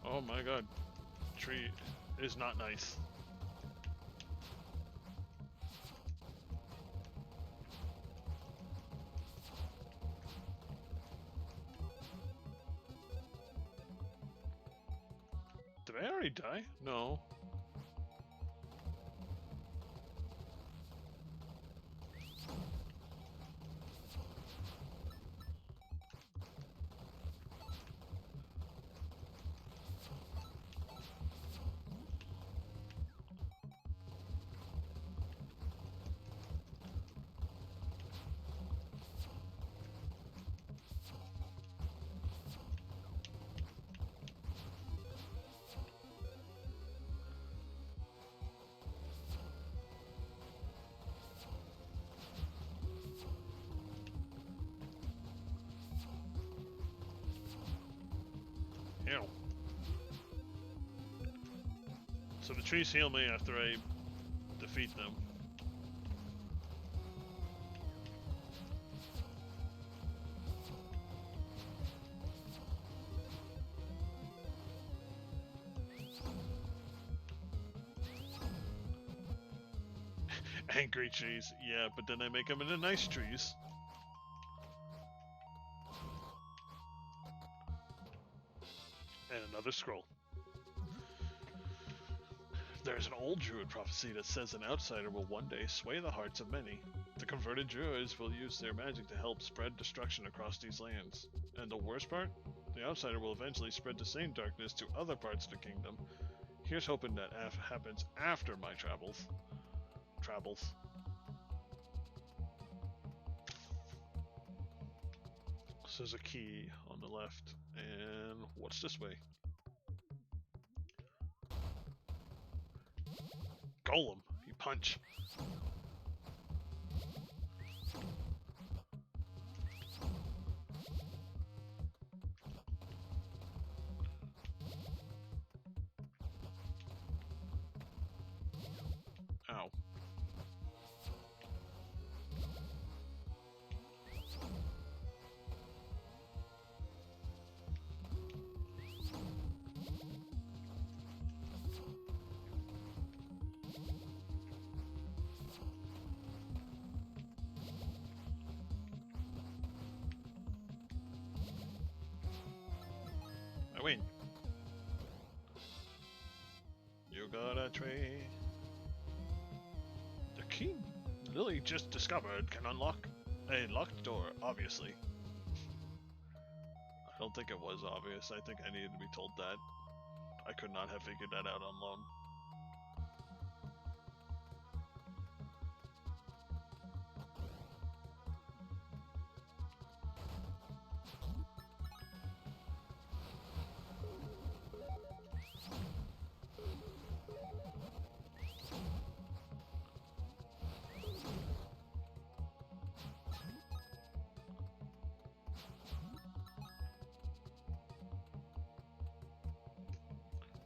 Well, oh my god. Tree is not nice. Did I already die? No. Ew. So the trees heal me after I defeat them. Angry trees, yeah, but then I make them into nice trees. And another scroll. There's an old druid prophecy that says an outsider will one day sway the hearts of many. The converted druids will use their magic to help spread destruction across these lands. And the worst part? The outsider will eventually spread the same darkness to other parts of the kingdom. Here's hoping that happens after my travels. So there's a key on the left, and what's this way? Golem, you punch. Ow. I win. You got a tree. The key Lily just discovered can unlock a locked door, obviously. I don't think it was obvious. I think I needed to be told that. I could not have figured that out on loan.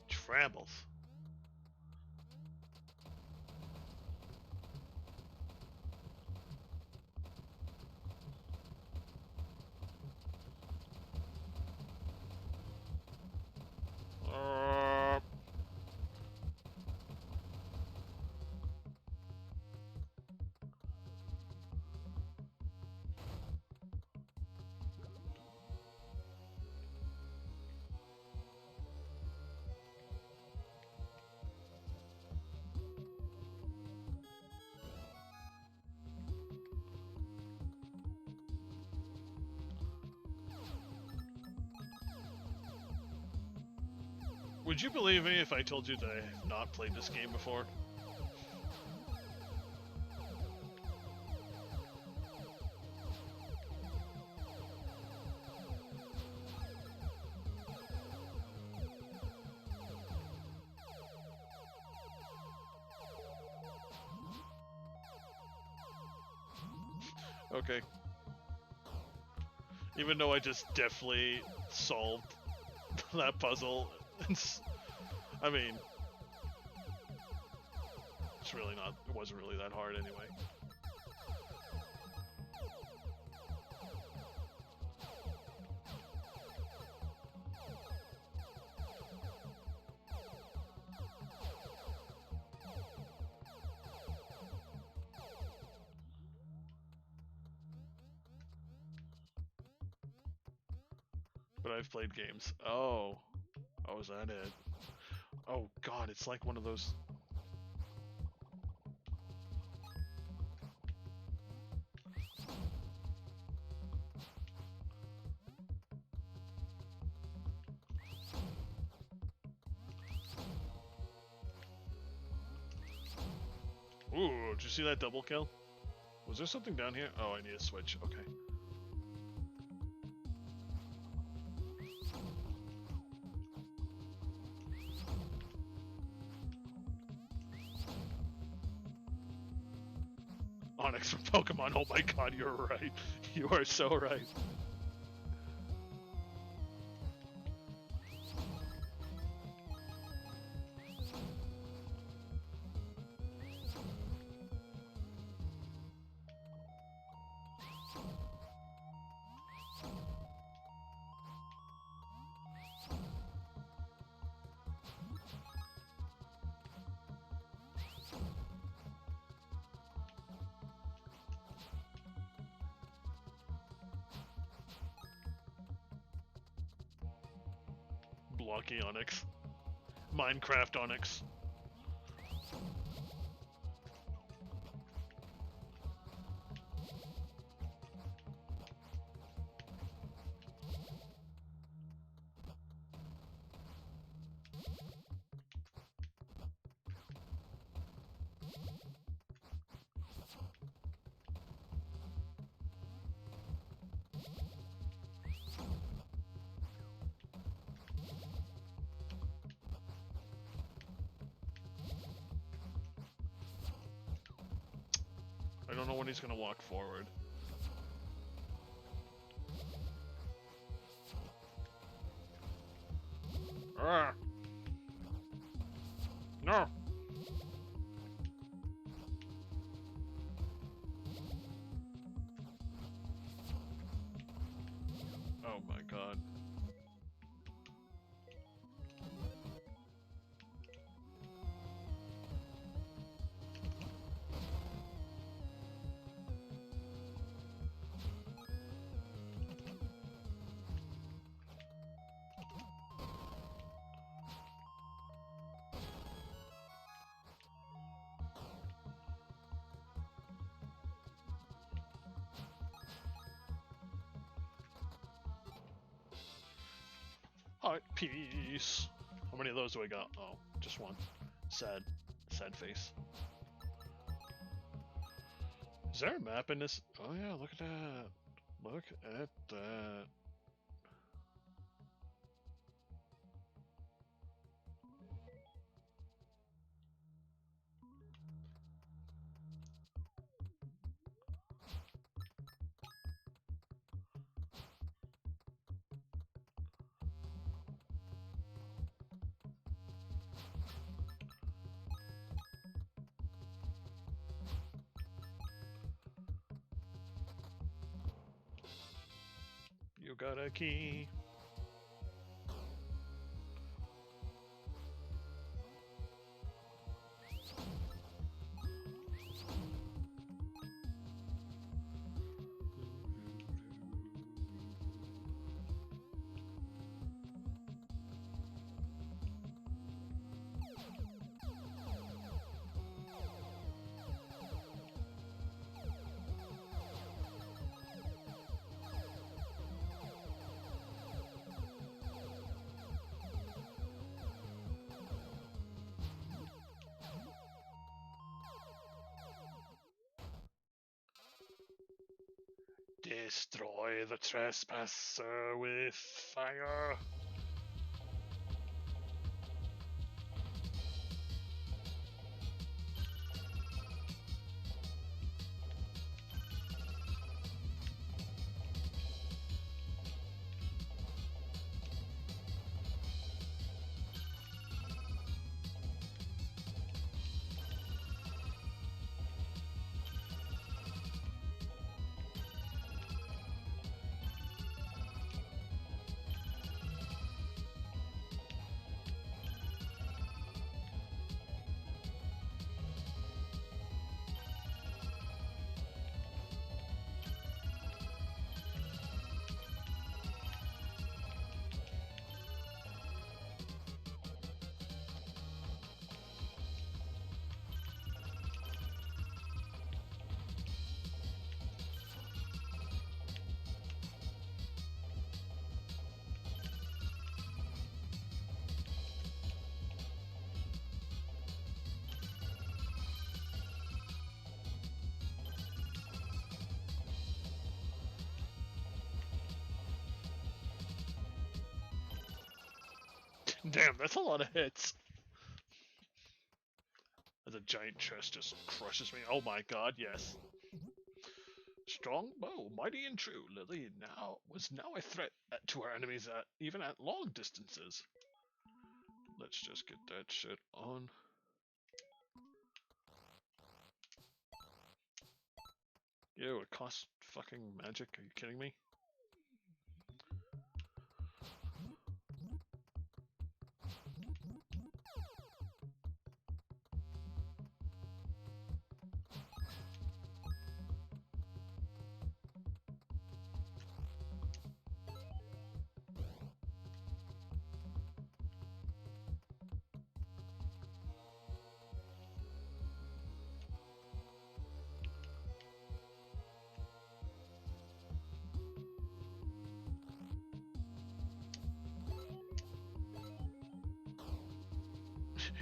Trambles. Would you believe me if I told you that I have not played this game before? Okay. Even though I just definitely solved that puzzle. I mean, it's really not, it wasn't really that hard anyway. But I've played games. Oh. Oh, is that it? Oh god, it's like one of those... Ooh, did you see that double kill? Was there something down here? Oh, I need a switch. Okay. Onyx from Pokemon. Oh my god, you're right. You are so right. Blocky Onyx. Minecraft Onyx. I don't know when he's gonna walk forward. Ah! No! Oh my god. Peace. How many of those do I got? Oh, just one. Sad. Sad face. Is there a map in this? Oh yeah, look at that. Look at that. You got a key. Destroy the trespasser with fire. Damn, that's a lot of hits. As a giant chest just crushes me. Oh my god, yes. Strong bow, mighty and true. Lily was now a threat to our enemies even at long distances. Let's just get that shit on. Ew, it costs fucking magic. Are you kidding me?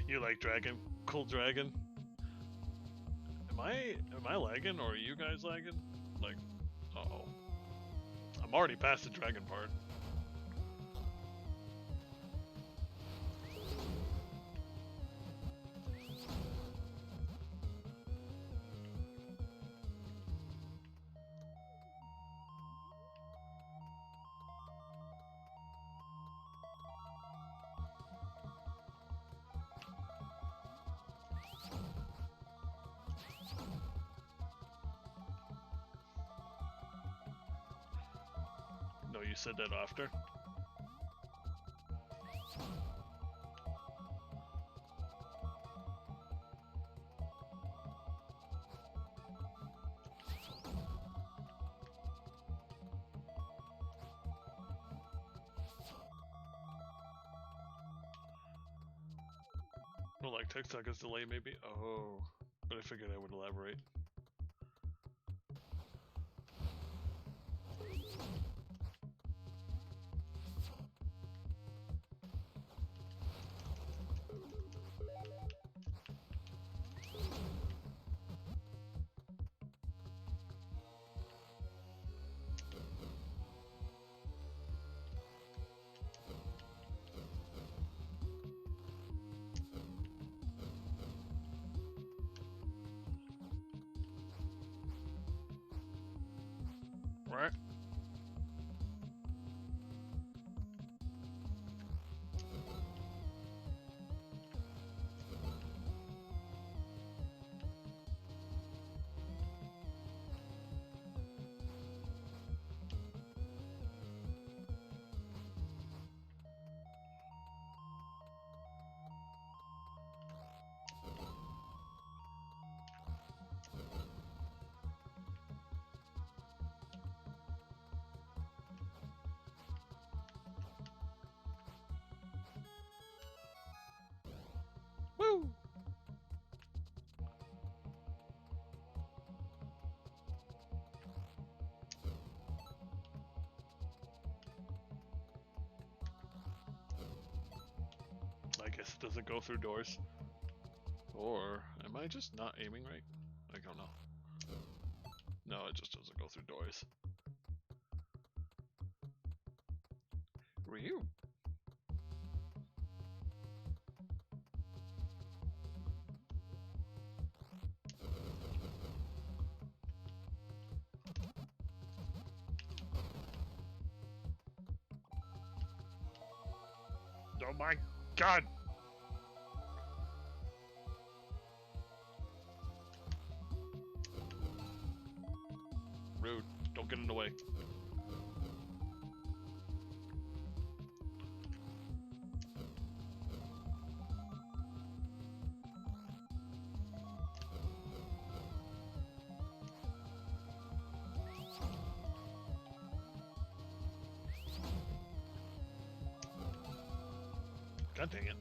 You like dragon? Cool dragon? Am I lagging or are you guys lagging? Like, uh-oh. I'm already past the dragon part. No, you said that after. Well, like 10 seconds delay maybe? Oh, but I figured I would elaborate. Right? Woo! I guess it doesn't go through doors. Or am I just not aiming right? I don't know. No, it just doesn't go through doors. Ryu. Oh my god! Rude. Don't get in the way. God dang it.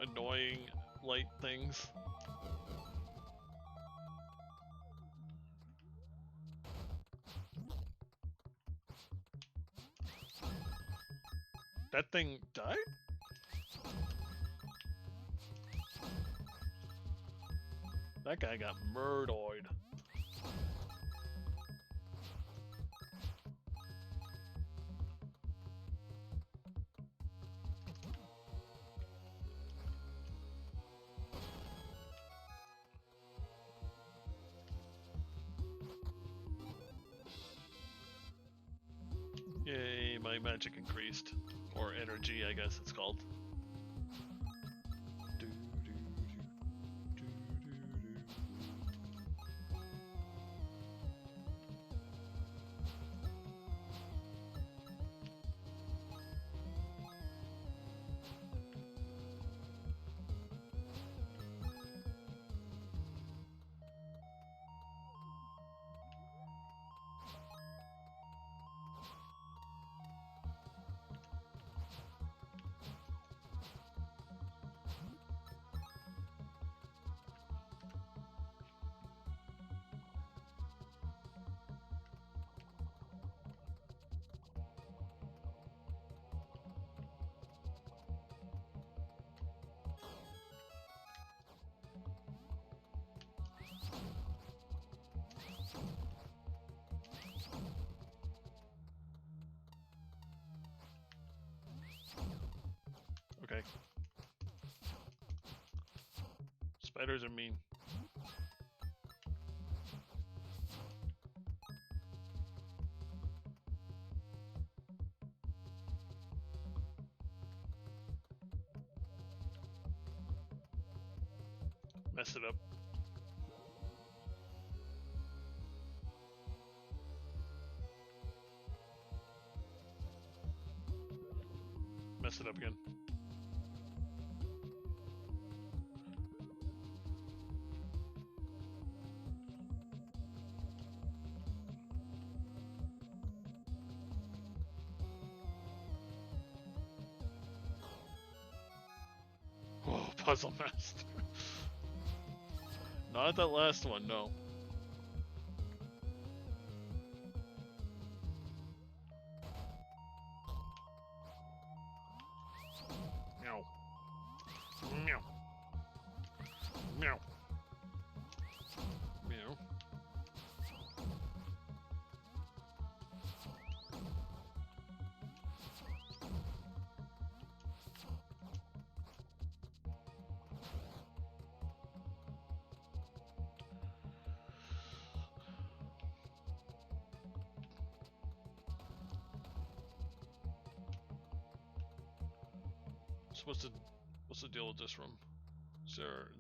Annoying light things. That thing died? That guy got murdered. Yay, my magic increased. Or energy, I guess it's called. Okay. Spiders are mean. Mess it up. Mess it up again. Whoa, puzzle master. Not that last one, no. Meow. Meow. Meow. Meow. So what's the deal with this room? Is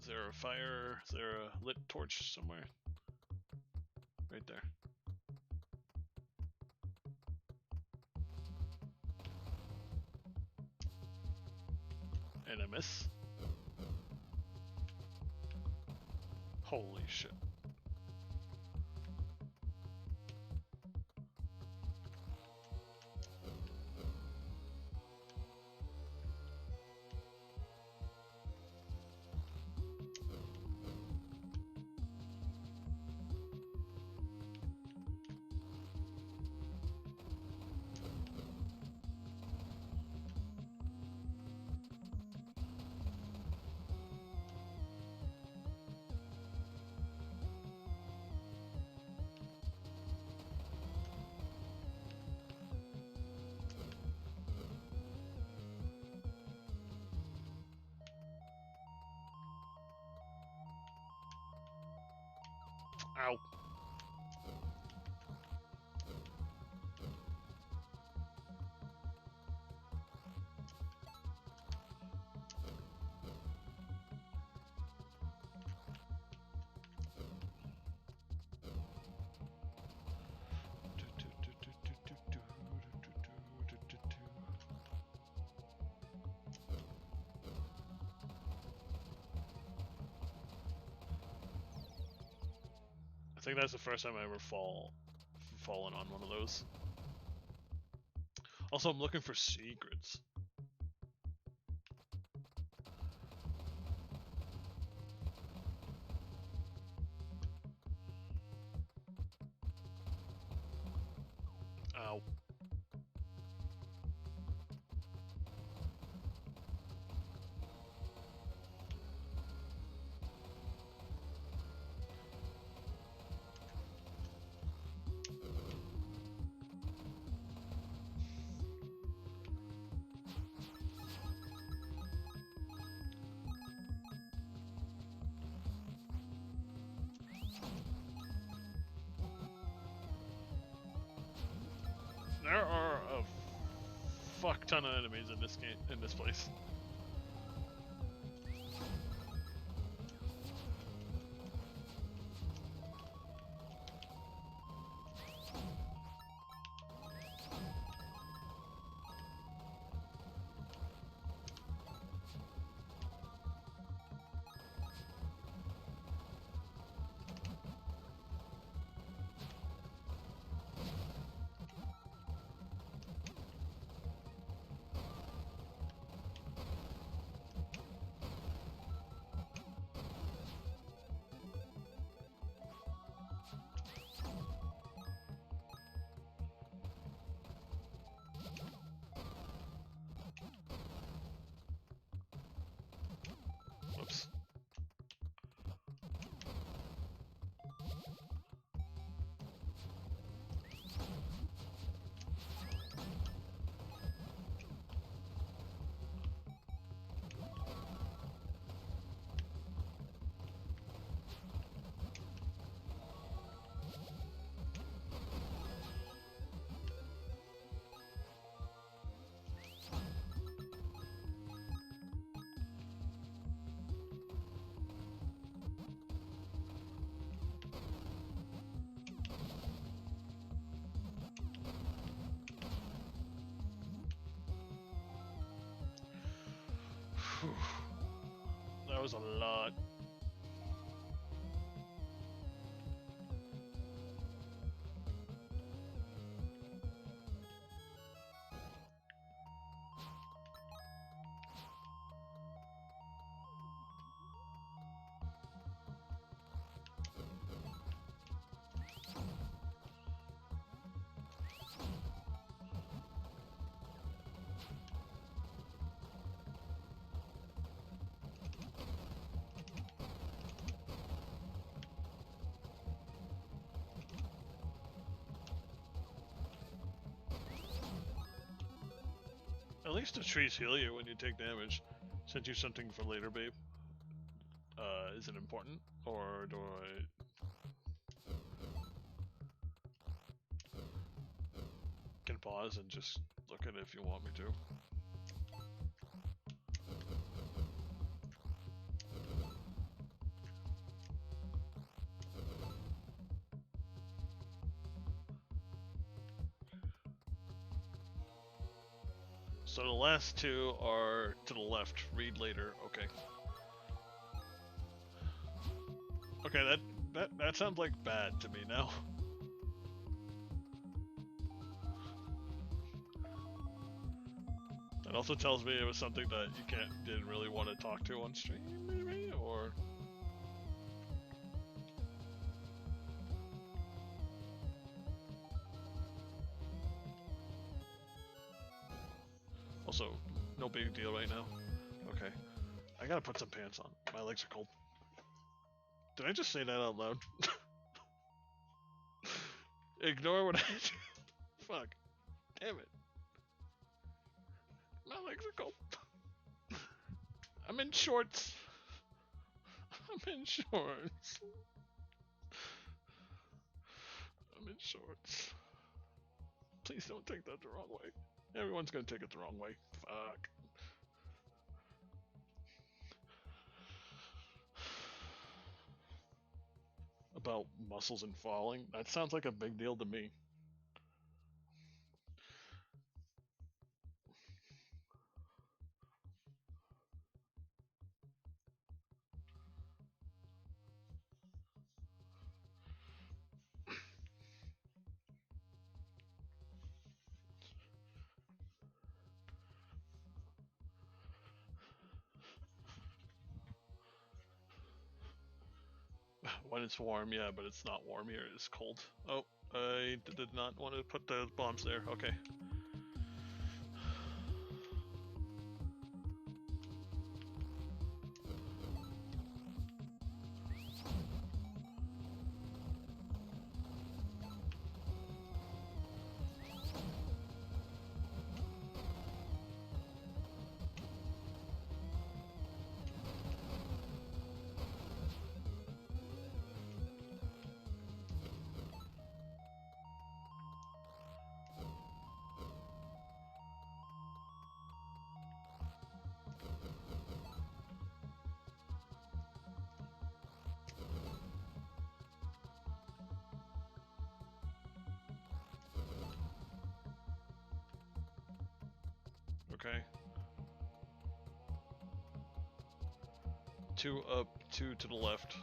there a fire? Is there a lit torch somewhere? Right there. And I miss. Holy shit. Ow. I think that's the first time I ever fallen on one of those. Also, I'm looking for secrets. Ow. There are a fuck ton of enemies in this game, in this place. Whoops. Whew. That was a lot. At least the trees heal you when you take damage. Send you something for later, babe. Is it important? Or do I... can pause and just look at it if you want me to. So the last two are to the left. Read later. Okay. Okay, that sounds like bad to me now. That also tells me it was something that you didn't really want to talk to on stream, maybe, or... Also, no big deal right now. Okay. I gotta put some pants on. My legs are cold. Did I just say that out loud? Ignore what I Fuck. Damn it. My legs are cold. I'm in shorts. I'm in shorts. I'm in shorts. Please don't take that the wrong way. Everyone's gonna take it the wrong way. Fuck. About muscles and falling? That sounds like a big deal to me. When it's warm, yeah, but it's not warm here, it's cold. Oh, I did not want to put those bombs there. Okay. Okay. 2 up, 2 to the left.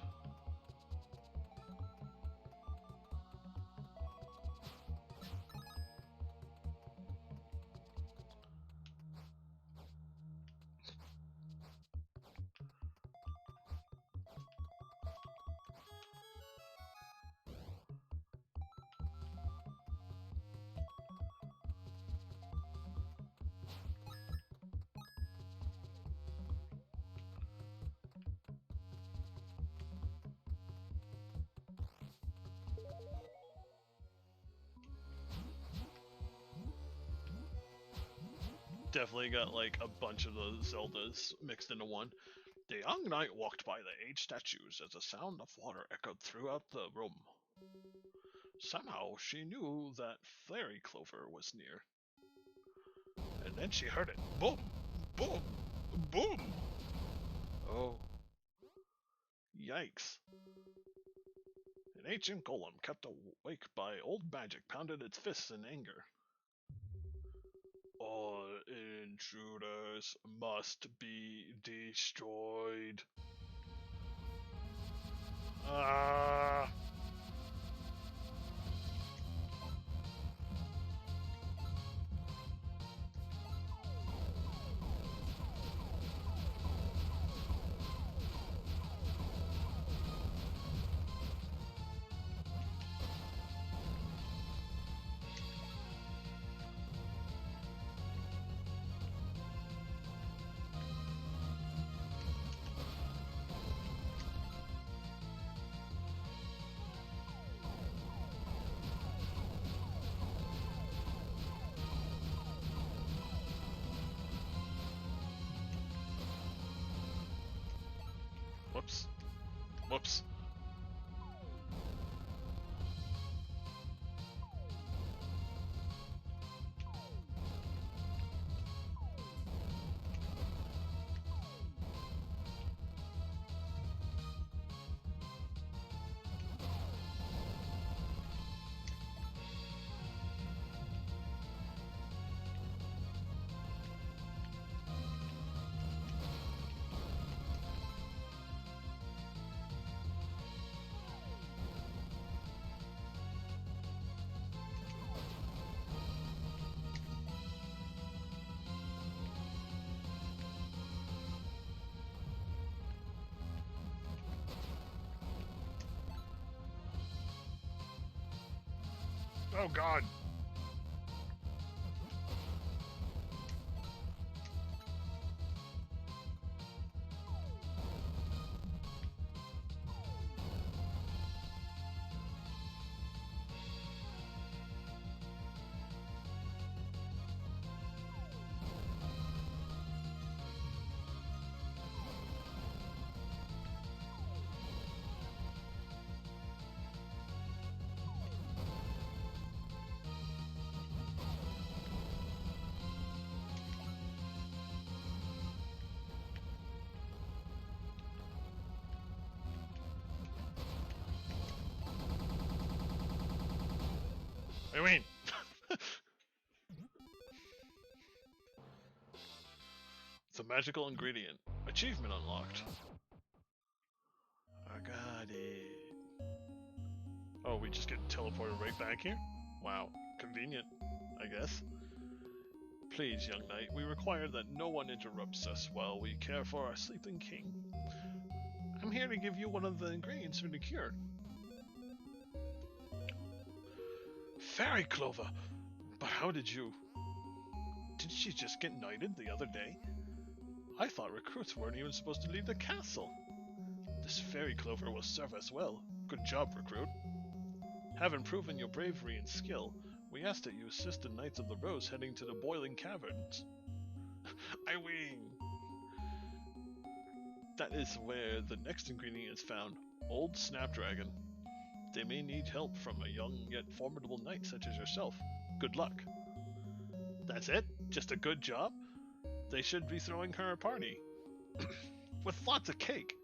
Definitely got like a bunch of the Zeldas mixed into one. The young knight walked by the aged statues as the sound of water echoed throughout the room. Somehow she knew that Fairy Clover was near. And then she heard it. Boom! Boom! Boom! Oh. Yikes. An ancient golem kept awake by old magic pounded its fists in anger. All intruders must be destroyed. Ah! Whoops. Whoops. Oh god. I mean, it's a magical ingredient. Achievement unlocked. I got it. Oh, we just get teleported right back here? Wow, convenient, I guess. Please, young knight, we require that no one interrupts us while we care for our sleeping king. I'm here to give you one of the ingredients for the cure. Fairy Clover! But how did you... Did she just get knighted the other day? I thought recruits weren't even supposed to leave the castle. This Fairy Clover will serve us well. Good job, recruit. Having proven your bravery and skill, we ask that you assist the Knights of the Rose heading to the Boiling Caverns. I wing! That is where the next ingredient is found, Old Snapdragon. They may need help from a young yet formidable knight such as yourself. Good luck. That's it? Just a good job? They should be throwing her a party. With lots of cake.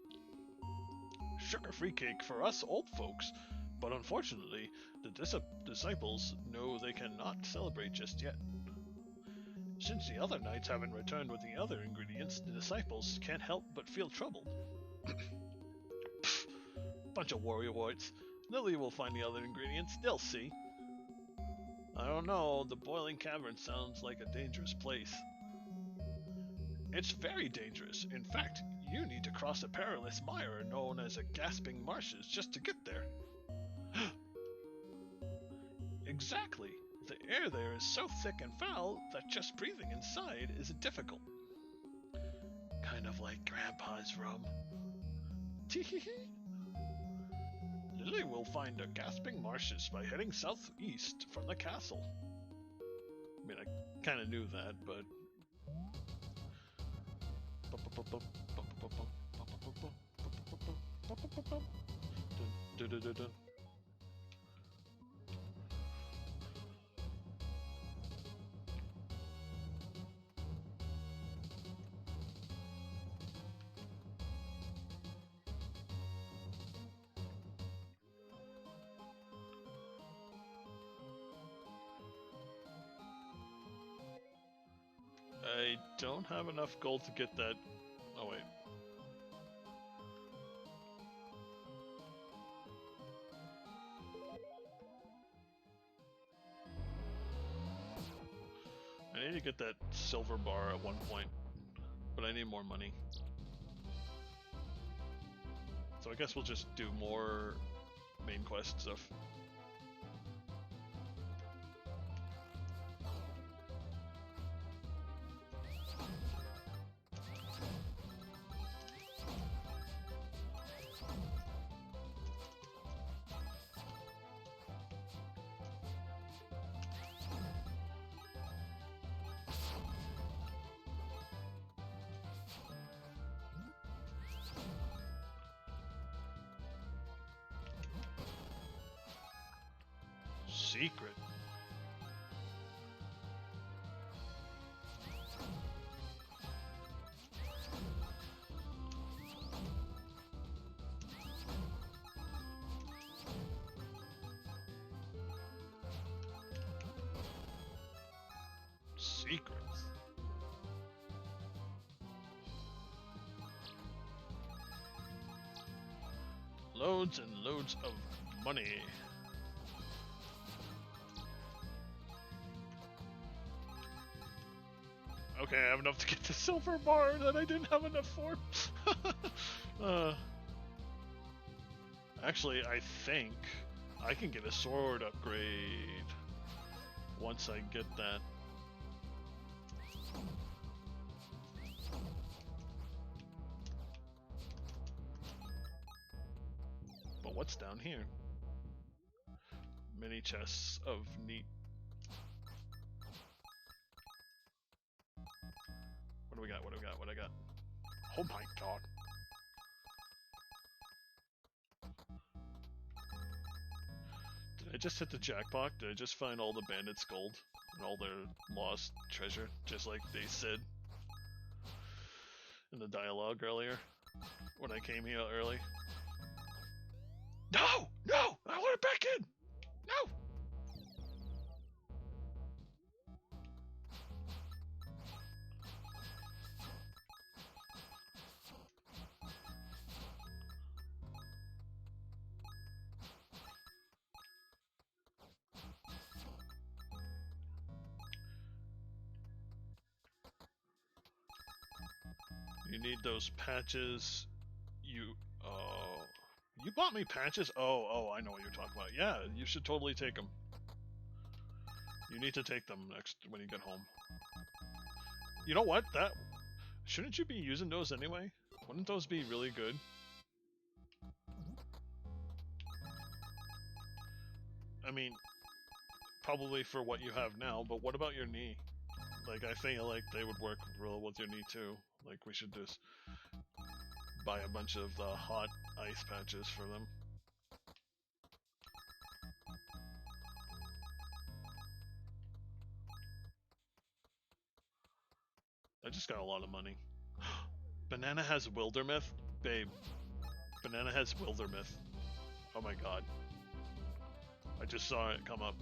Sugar-free cake for us old folks. But unfortunately, the disciples know they cannot celebrate just yet. Since the other knights haven't returned with the other ingredients, the disciples can't help but feel troubled. Pfft, bunch of worrywart. Lily will find the other ingredients, they'll see. I don't know, the Boiling Cavern sounds like a dangerous place. It's very dangerous. In fact, you need to cross a perilous mire known as a Gasping Marshes just to get there. Exactly. The air there is so thick and foul that just breathing inside is difficult. Kind of like Grandpa's room. Teehee. Lily will find the Gasping Marshes by heading southeast from the castle. I mean, I kind of knew that, but... I don't have enough gold to get that. Oh, wait. I need to get that silver bar at one point, but I need more money. So I guess we'll just do more main quest stuff. Secret. Secrets. Loads and loads of money. Okay, I have enough to get the silver bar that I didn't have enough for. Actually, I think I can get a sword upgrade once I get that. But what's down here? Many chests of neat. What do we got? What do we got? What I got? Oh my god. Did I just hit the jackpot? Did I just find all the bandits' gold and all their lost treasure, just like they said in the dialogue earlier when I came here early? No! No! I want it back in! No! You need those patches. You bought me patches? Oh, I know what you're talking about. Yeah, you should totally take them. You need to take them next when you get home. You know what? Shouldn't you be using those anyway? Wouldn't those be really good? I mean, probably for what you have now, but what about your knee? Like, I feel like they would work real with your knee too. Like, we should just buy a bunch of the hot ice patches for them. I just got a lot of money. Banana has Wildermyth? Babe, Banana has Wildermyth. Oh my god. I just saw it come up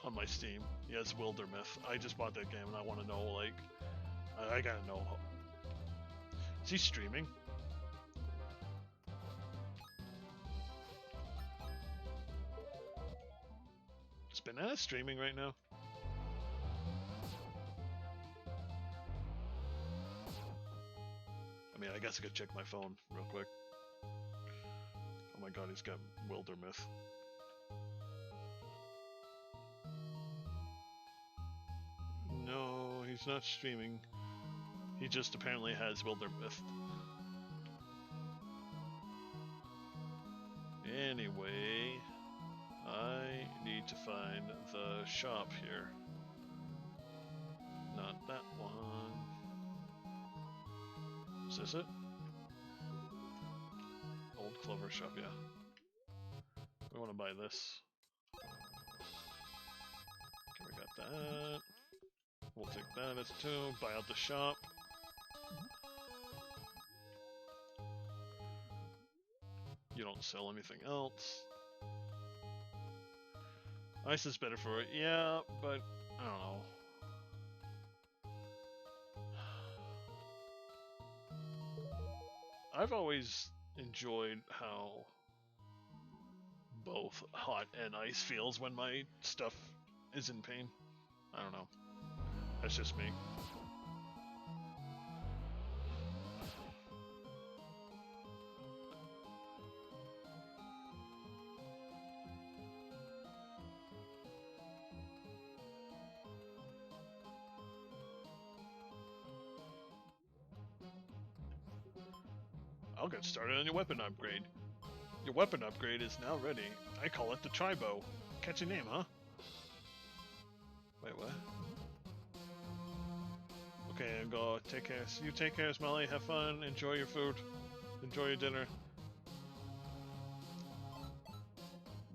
on my Steam. He has Wildermyth. I just bought that game and I want to know, like... I gotta know. Is he streaming? Is Banana streaming right now? I mean, I guess I could check my phone real quick. Oh my god, he's got Wildermyth. No, he's not streaming. He just apparently has Wildermyth. Anyway, I need to find the shop here. Not that one. Is this it? Old Clover shop, yeah. We want to buy this. Okay, we got that. We'll take that as 2. Buy out the shop. You don't sell anything else. Ice is better for it, yeah, but I don't know. I've always enjoyed how both hot and ice feels when my stuff is in pain. I don't know. That's just me. I'll get started on your weapon upgrade. Your weapon upgrade is now ready. I call it the Tribow. Catchy name, huh? Wait, what? Okay, I'll go. Take care. You take care, Smelly. Have fun. Enjoy your food. Enjoy your dinner.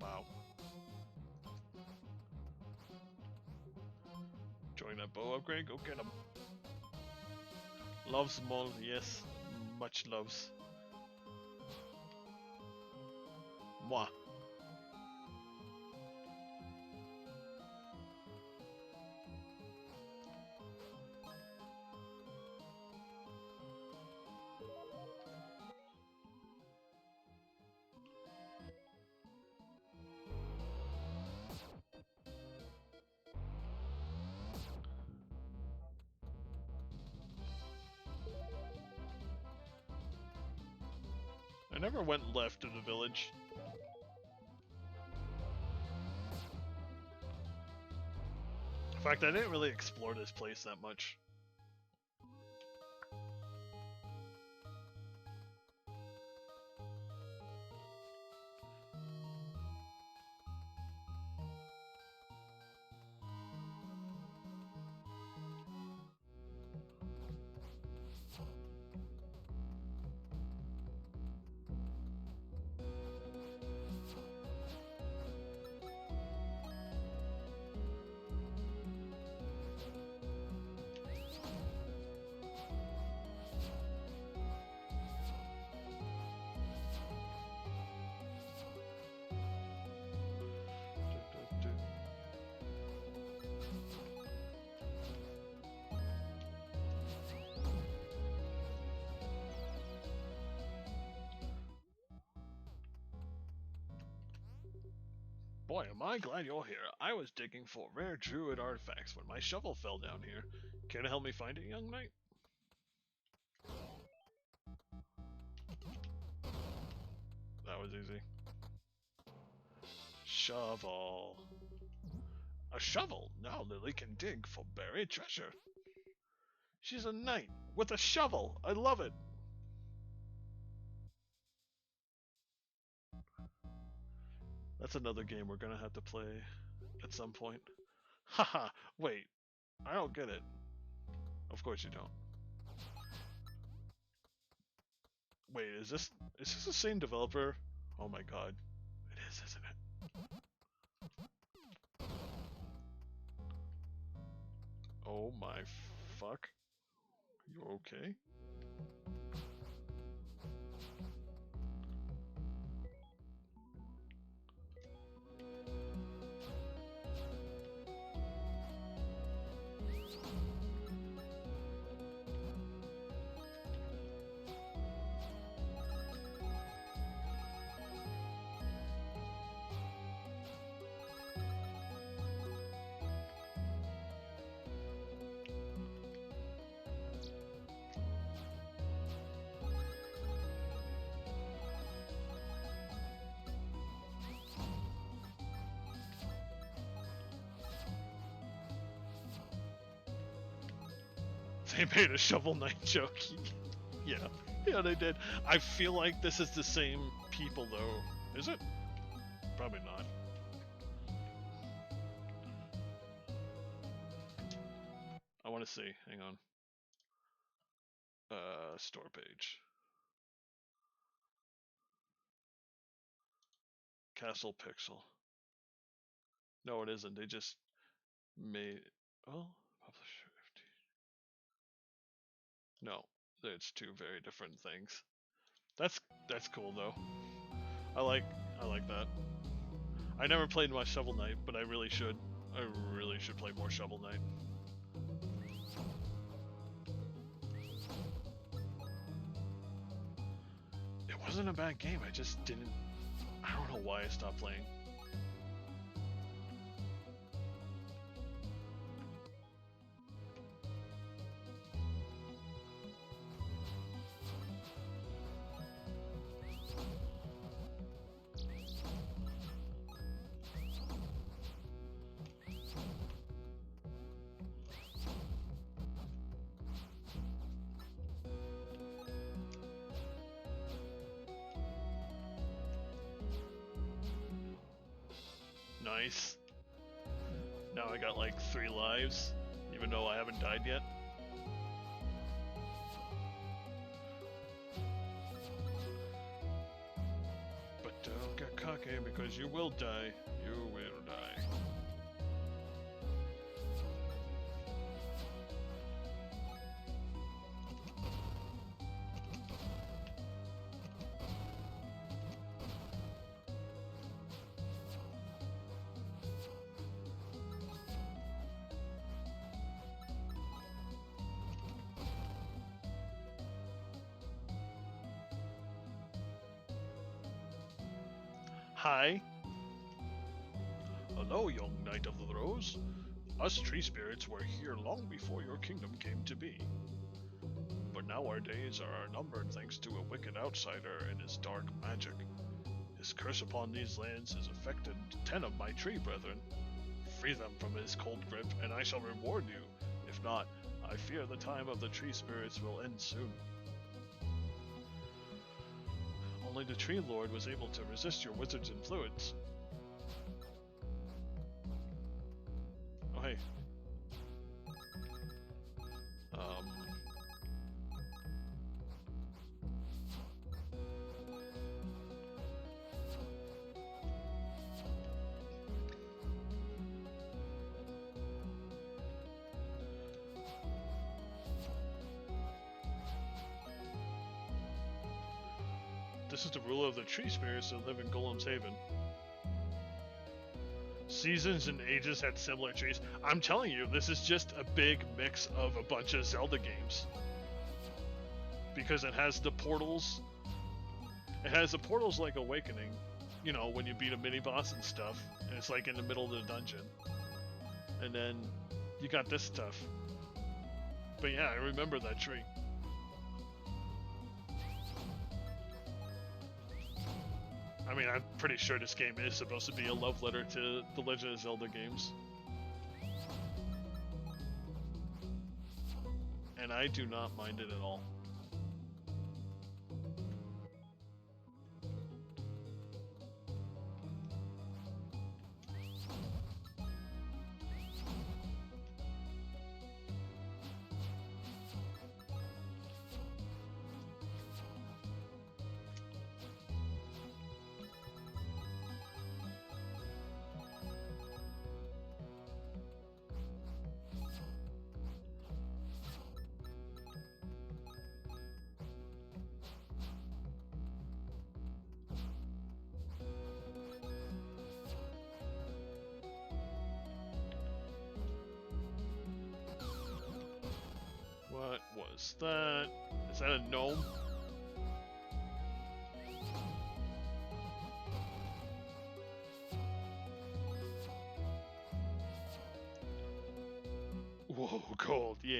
Wow. enjoying that bow upgrade. Go get him. Loves Mol, yes. Much loves. Moi. I never went left of the village. In fact, I didn't really explore this place that much. Boy, am I glad you're here. I was digging for rare druid artifacts when my shovel fell down here. Care to help me find it, young knight? That was easy. Shovel. A shovel! Now Lily can dig for buried treasure. She's a knight with a shovel! I love it! That's another game we're gonna have to play at some point. Haha, wait. I don't get it. Of course you don't. Wait, is this the same developer? Oh my god. It is, isn't it? Oh my fuck. You okay? They made a Shovel Knight joke. Yeah. Yeah, they did. I feel like this is the same people, though. Is it? Probably not. I want to see. Hang on. Store page. Castle Pixel. No, it isn't. They just made... Oh, publisher. No, it's two very different things. That's cool though. I like that. I never played much Shovel Knight, but I really should. I really should play more Shovel Knight. It wasn't a bad game. I just didn't. I don't know why I stopped playing. Nice. Now I got like 3 lives, even though I haven't died yet. But don't get cocky because you will die. You will die. Hi. Hello, young Knight of the Rose. Us tree spirits were here long before your kingdom came to be. But now our days are numbered thanks to a wicked outsider and his dark magic. His curse upon these lands has affected 10 of my tree brethren. Free them from his cold grip, and I shall reward you. If not, I fear the time of the tree spirits will end soon. Only the Tree Lord was able to resist your wizard's influence. Oh, hey. This is the rule of the tree spirits that live in Golem's Haven. Seasons and ages had similar trees. I'm telling you, this is just a big mix of a bunch of Zelda games. Because it has the portals. It has the portals like Awakening, you know, when you beat a mini boss and stuff. And it's like in the middle of the dungeon. And then you got this stuff. But yeah, I remember that tree. I mean, I'm pretty sure this game is supposed to be a love letter to the Legend of Zelda games. And I do not mind it at all. What was that? Is that a gnome? Whoa, gold, yeah.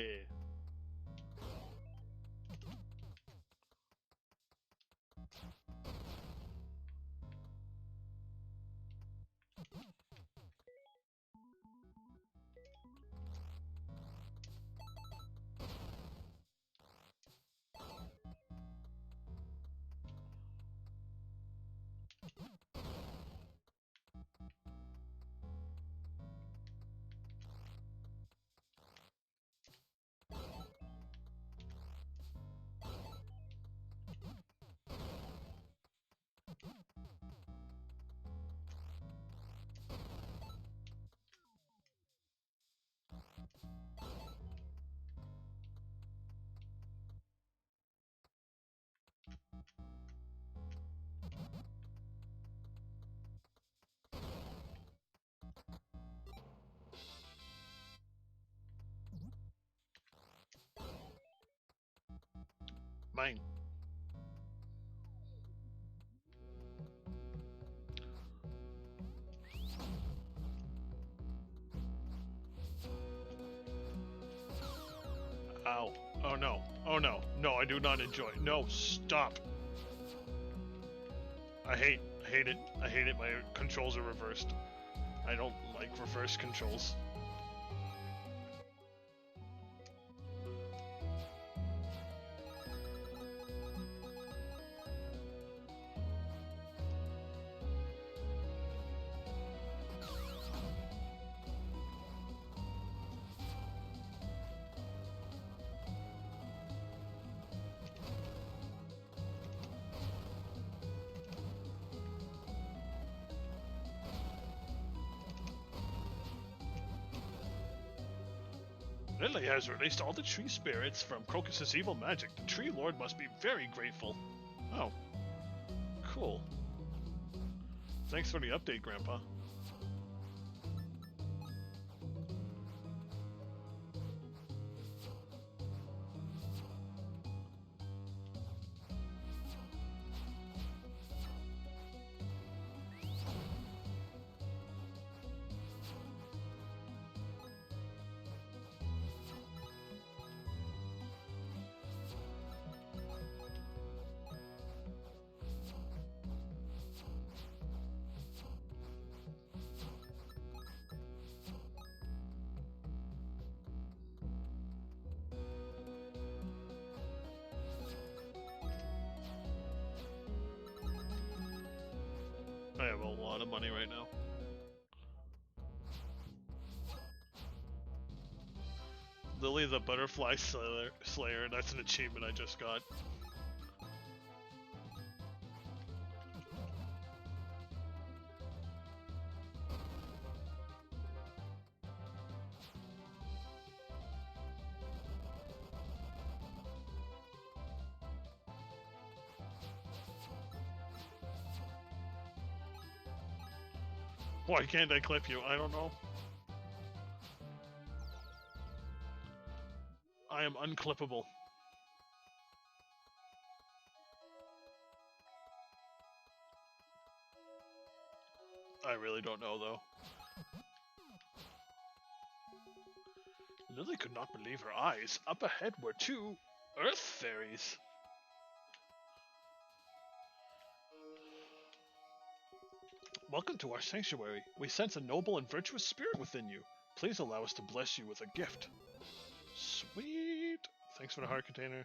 Mine. Ow. Oh no. Oh no. No, I do not enjoy it. No, stop. I hate it. I hate it. My controls are reversed. I don't like reverse controls. Lily has released all the tree spirits from Crocus's evil magic. The Tree Lord must be very grateful. Oh. Cool. Thanks for the update, Grandpa. have a lot of money right now. Lily the Butterfly Slayer, that's an achievement I just got. Why can't I clip you? I don't know. I am unclippable. I really don't know, though. Lily could not believe her eyes. Up ahead were two Earth Fairies. Welcome to our sanctuary. We sense a noble and virtuous spirit within you. Please allow us to bless you with a gift. Sweet. Thanks for the heart container.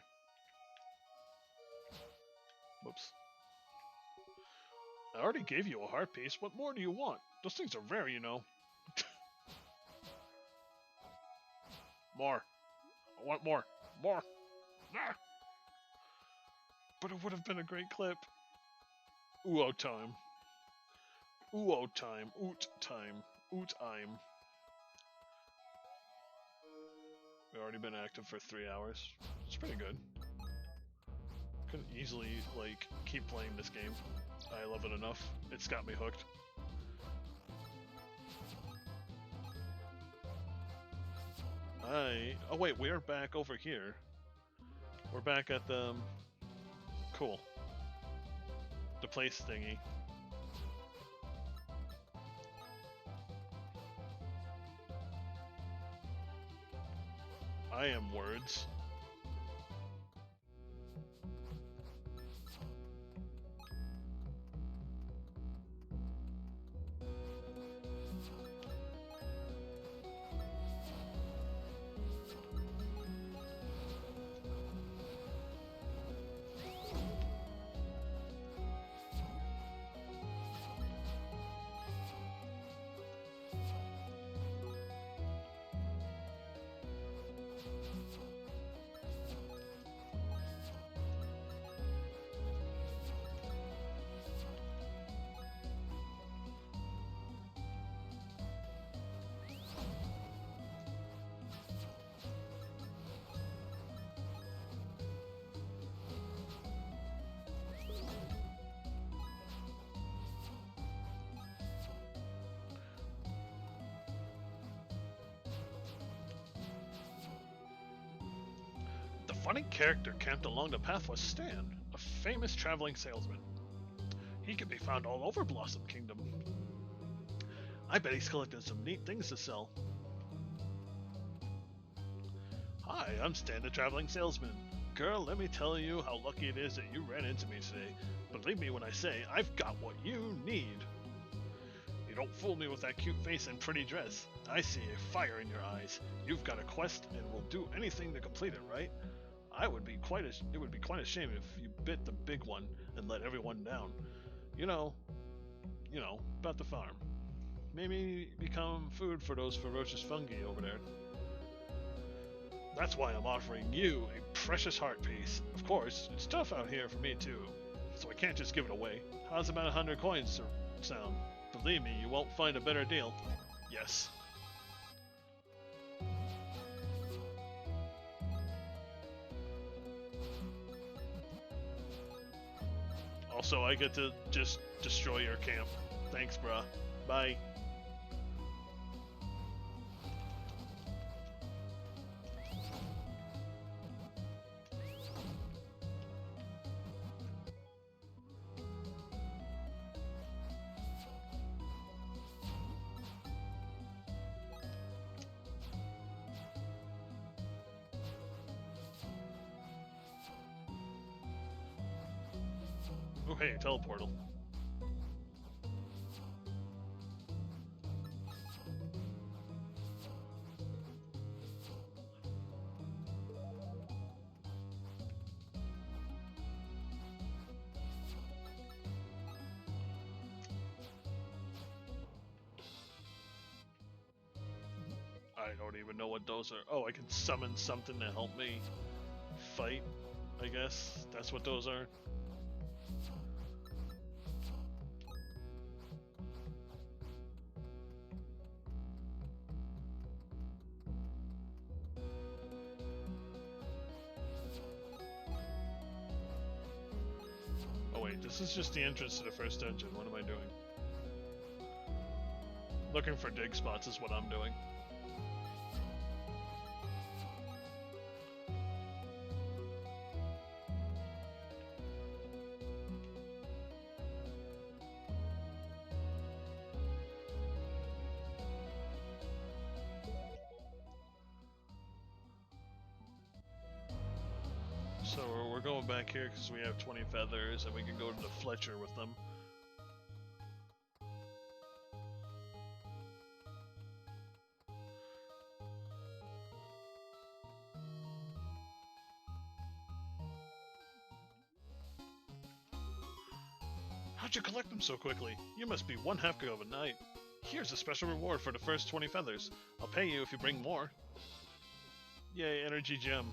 Whoops. I already gave you a heart piece. What more do you want? Those things are rare, you know. More. I want more. More. Ah. But it would have been a great clip. Ooh time. Ooh time. Oot time. Oot I'm. We've already been active for 3 hours. It's pretty good. Could easily, like, keep playing this game. I love it enough. It's got me hooked. Oh wait, we're back over here. We're back at the... Cool. The place thingy. I am words. The funny character camped along the path was Stan, a famous traveling salesman. He can be found all over Blossom Kingdom. I bet he's collecting some neat things to sell. Hi, I'm Stan the Traveling Salesman. Girl, let me tell you how lucky it is that you ran into me today. Believe me when I say, I've got what you need. You don't fool me with that cute face and pretty dress. I see a fire in your eyes. You've got a quest and will do anything to complete it, right? It would be quite a shame if you bit the big one and let everyone down. You know, about the farm. Maybe become food for those ferocious fungi over there. That's why I'm offering you a precious heart piece. Of course, it's tough out here for me too, so I can't just give it away. How's about 100 coins sound? Believe me, you won't find a better deal. Yes. Also, I get to just destroy your camp. Thanks, bruh. Bye. Oh hey, teleportal. I don't even know what those are. Oh, I can summon something to help me fight, I guess. That's what those are. Oh wait, this is just the entrance to the first dungeon. What am I doing? Looking for dig spots is what I'm doing. So we're going back here because we have 20 feathers and we can go to the Fletcher with them. How'd you collect them so quickly? You must be one half of a knight. Here's a special reward for the first 20 feathers. I'll pay you if you bring more. Yay, energy gem.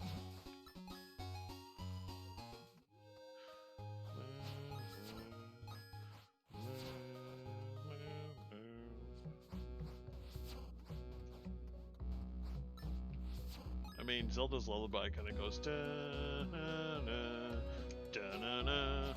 I mean, Zelda's lullaby kind of goes da-na-na, da-na-na.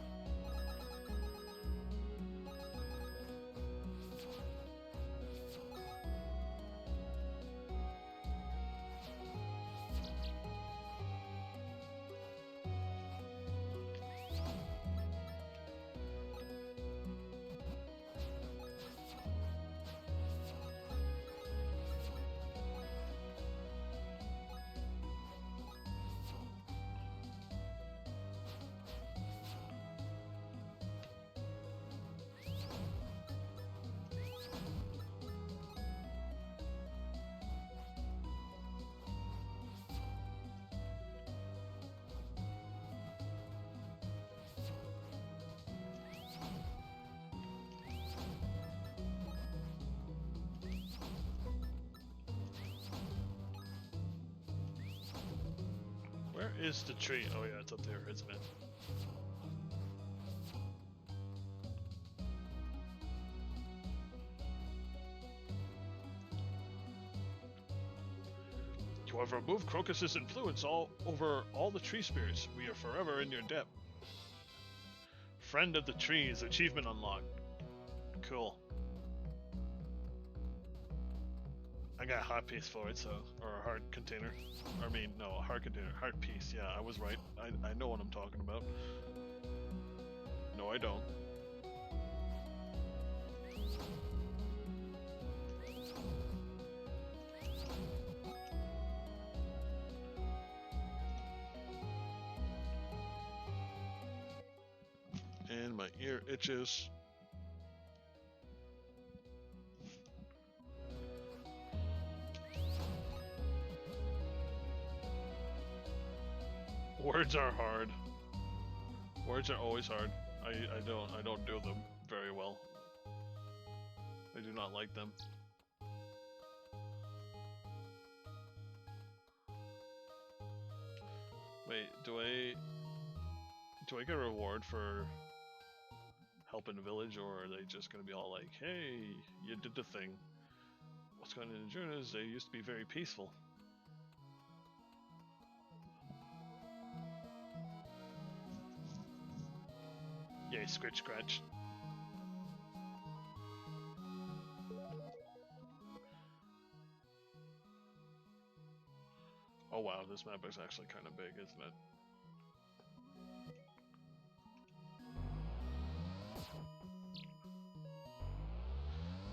Where is the tree? Oh yeah, it's up there, isn't it? You have removed Crocus's influence over all the tree spirits. We are forever in your debt. Friend of the Trees, achievement unlocked. Cool. I got a heart piece for it, so, or a heart container. I mean, no, a heart container, heart piece. Yeah, I was right. I know what I'm talking about. No, I don't. And my ear itches. Words are hard. Words are always hard. I don't do them very well. I do not like them. Wait, do I get a reward for helping the village, or are they just gonna be all like, hey, you did the thing? What's going on in June is they used to be very peaceful. Yay, scratch scratch. Oh wow, this map is actually kind of big, isn't it?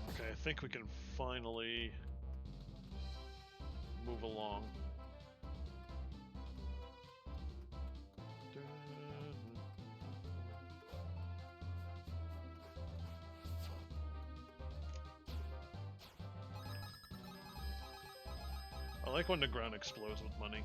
Okay, I think we can finally move along. I like when the ground explodes with money.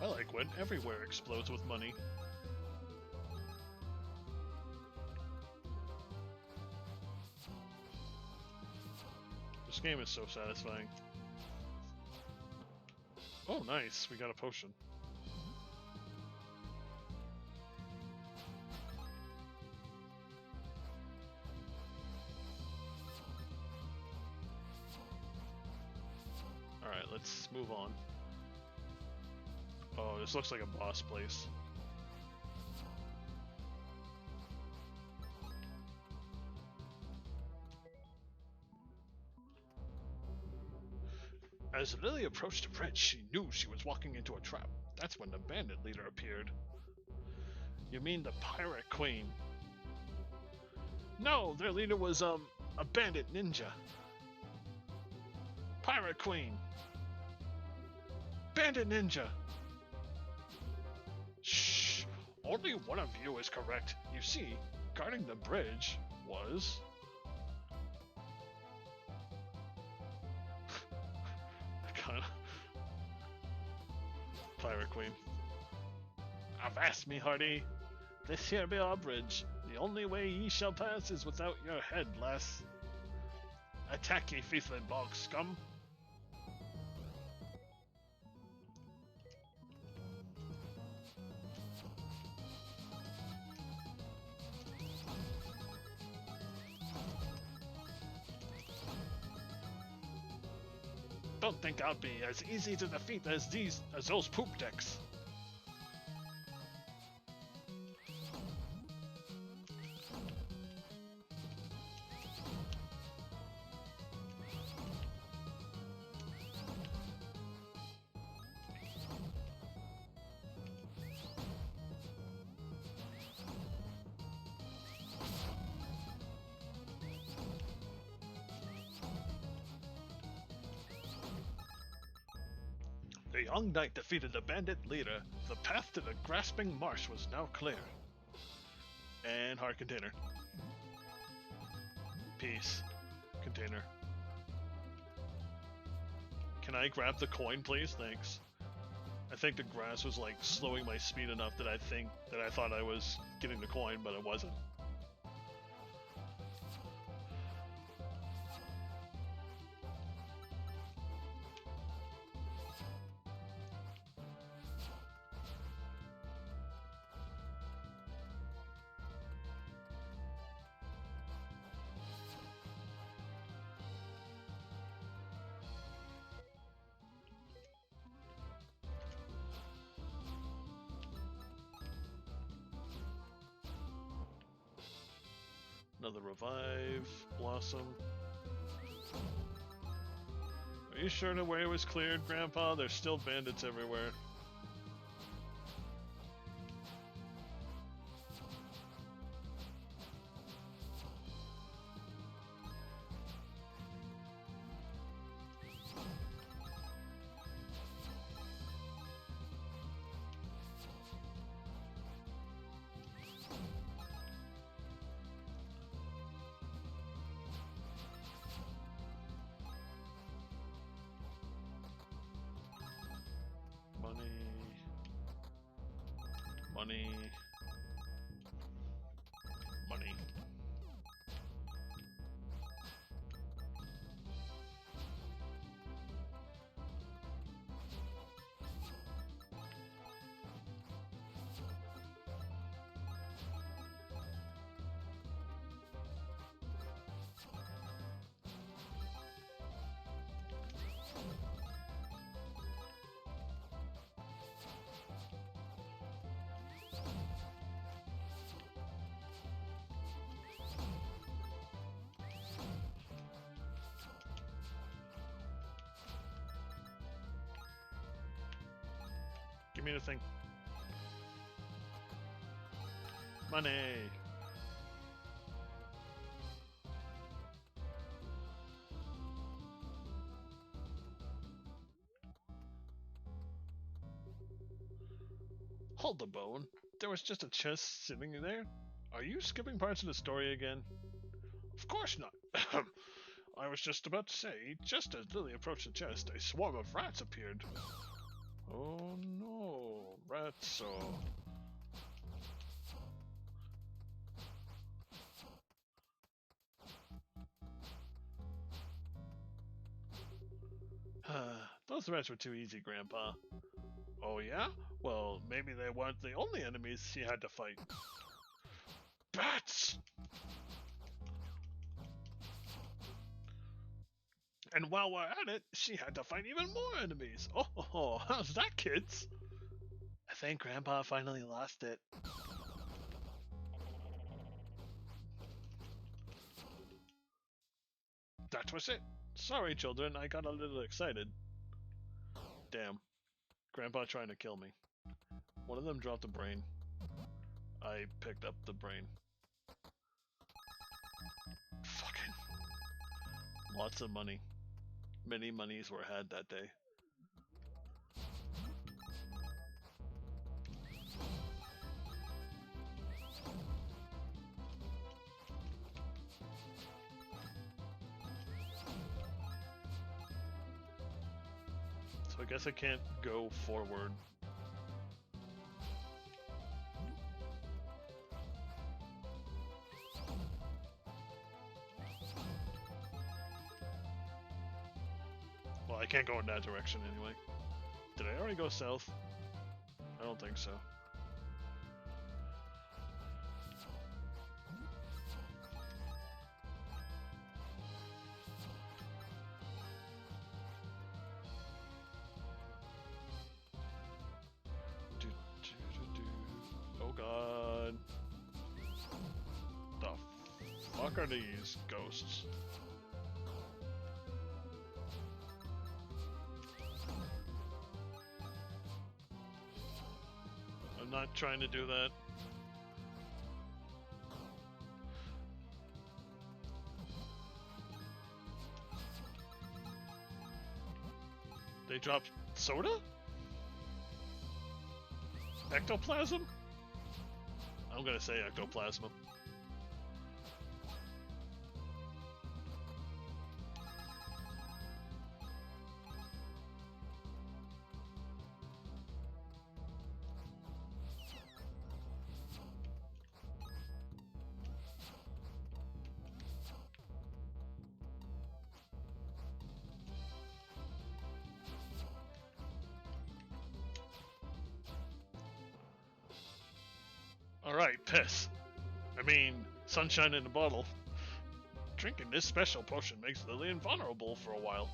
I like when everywhere explodes with money. This game is so satisfying. Oh, nice. We got a potion. Alright, let's move on. Oh, this looks like a boss place. As Lily approached the bridge, she knew she was walking into a trap. That's when the bandit leader appeared. You mean the pirate queen? No, their leader was, a bandit ninja. Pirate queen! Bandit ninja! Shh! Only one of you is correct. You see, guarding the bridge was... kinda... Pirate queen. Avast me, hearty! This here be our bridge. The only way ye shall pass is without your head, lass. Attack ye, Fieflin bog scum! Don't think I'll be as easy to defeat as those poop decks. The young knight defeated the bandit leader. The path to the grasping marsh was now clear. And hard container. Peace. Container. Can I grab the coin, please? Thanks. I think the grass was like slowing my speed enough that I thought I was getting the coin, but I wasn't. Another revive, blossom. Are you sure the way was cleared, Grandpa? There's still bandits everywhere. Money. Money. Give me the thing. Money. Hold the bone. There was just a chest sitting there. Are you skipping parts of the story again? Of course not. I was just about to say, just as Lily approached the chest, a swarm of rats appeared. Oh no, Ratso. Those rats were too easy, Grandpa. Oh yeah? Well, maybe they weren't the only enemies she had to fight. Bats! And while we're at it, she had to fight even more enemies. Oh, how's that, kids? I think Grandpa finally lost it. That was it. Sorry, children, I got a little excited. Damn. Grandpa trying to kill me. One of them dropped a brain. I picked up the brain. Fucking lots of money. Many monies were had that day. So I guess I can't go forward. Well, I can't go in that direction anyway. Did I already go south? I don't think so. Oh god. The fuck are these ghosts? I'm not trying to do that. They dropped soda? Ectoplasm? I'm gonna say ectoplasm. Alright, piss. I mean, sunshine in a bottle. Drinking this special potion makes Lily invulnerable for a while.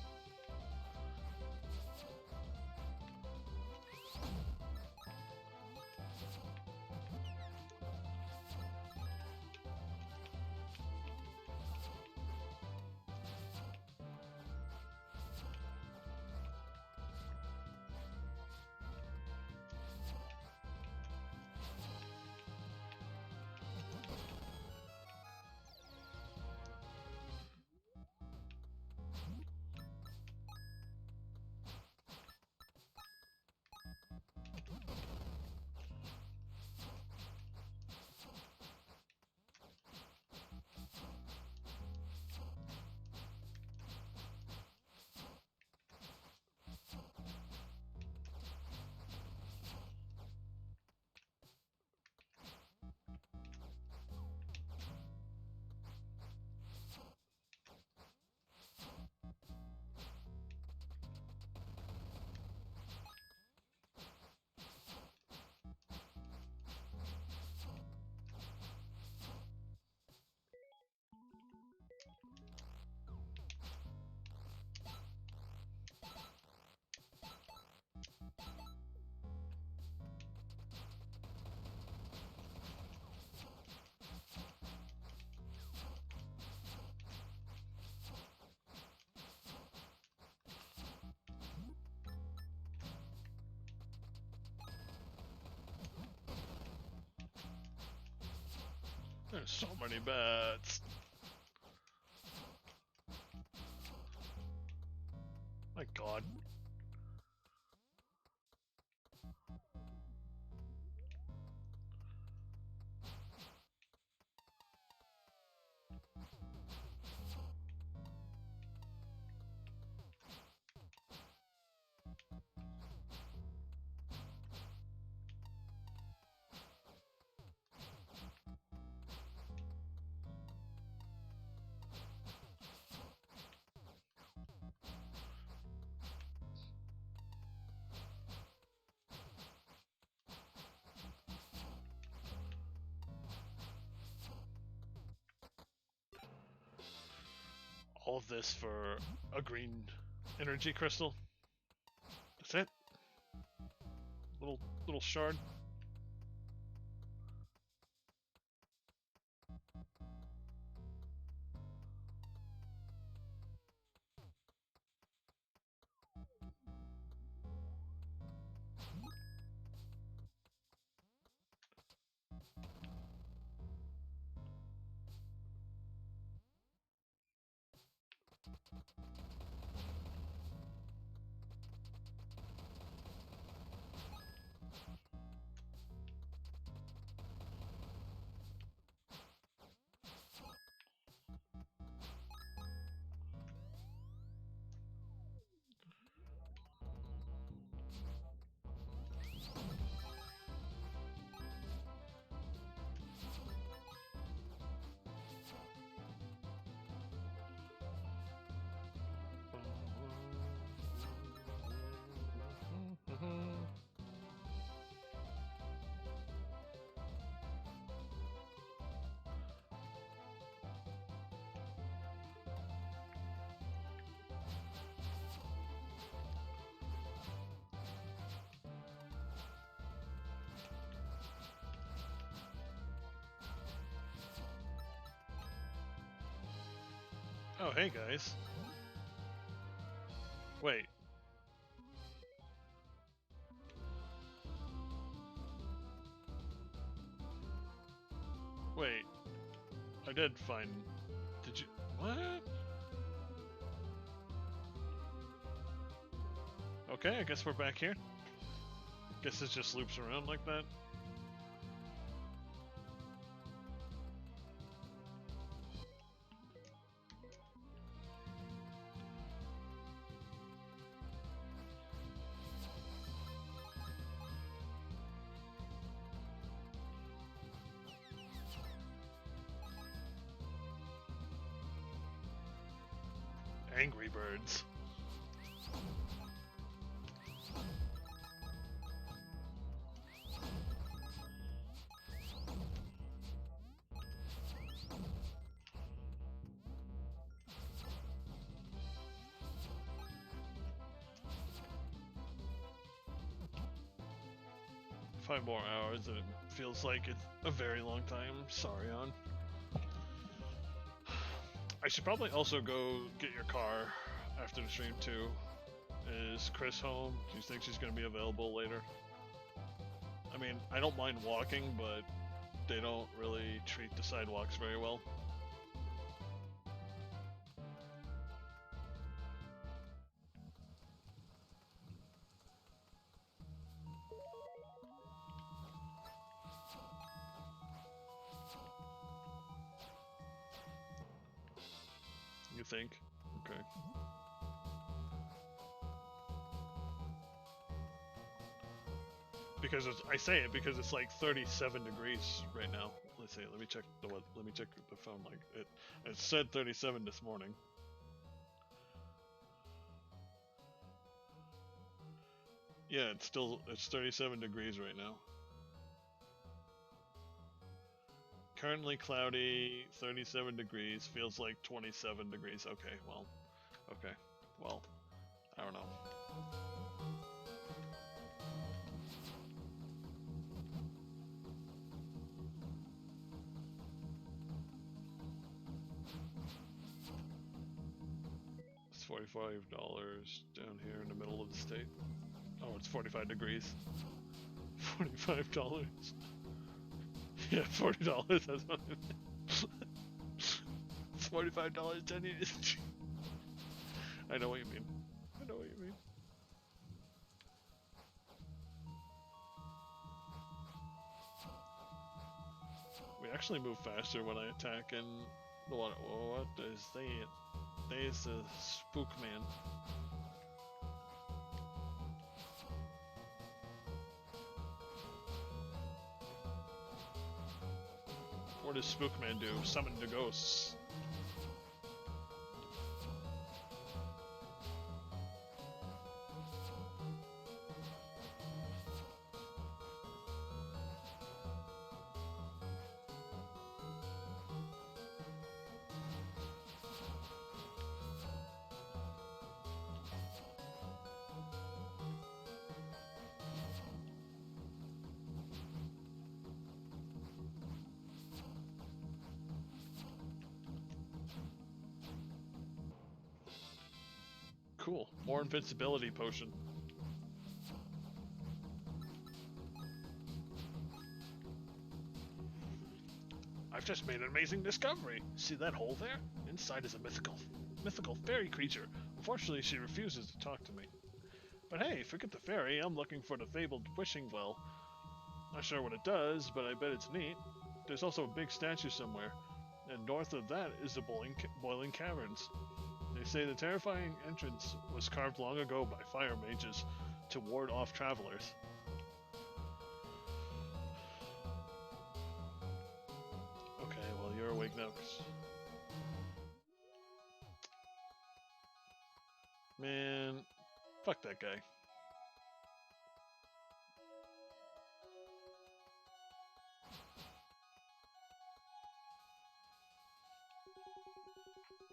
There's so many bats. My god. all of this for a green energy crystal. That's it. Little shard. Oh, hey guys. Wait. Wait. I did find... Did you... What? Okay, I guess we're back here. Guess it just loops around like that. Angry Birds. Five more hours and it feels like it's a very long time. Sorry, on. I should probably also go get your car after the stream too. Is Chris home? Do you think she's going to be available later? I mean, I don't mind walking, but they don't really treat the sidewalks very well. You think? Okay. Because I say it because it's like 37 degrees right now. Let's see. Let me check the phone. Like it said 37 this morning. Yeah, it's 37 degrees right now. Currently cloudy, 37 degrees. Feels like 27 degrees. Okay, well, I don't know. It's $45 down here in the middle of the state. Oh, it's 45 degrees. $45. Yeah, $40. That's what I meant. It's $45, Jenny. I know what you mean. We actually move faster when I attack, and what is that? There's the spook man. What does Spookman do? Summon the ghosts. cool. More invincibility potion. I've just made an amazing discovery. See that hole there? Inside is a mythical fairy creature. Unfortunately, she refuses to talk to me. But hey, forget the fairy. I'm looking for the fabled wishing well. Not sure what it does, but I bet it's neat. There's also a big statue somewhere, and north of that is the boiling caverns. They say the terrifying entrance was carved long ago by fire mages to ward off travelers. Okay, well, you're awake now. Man, fuck that guy.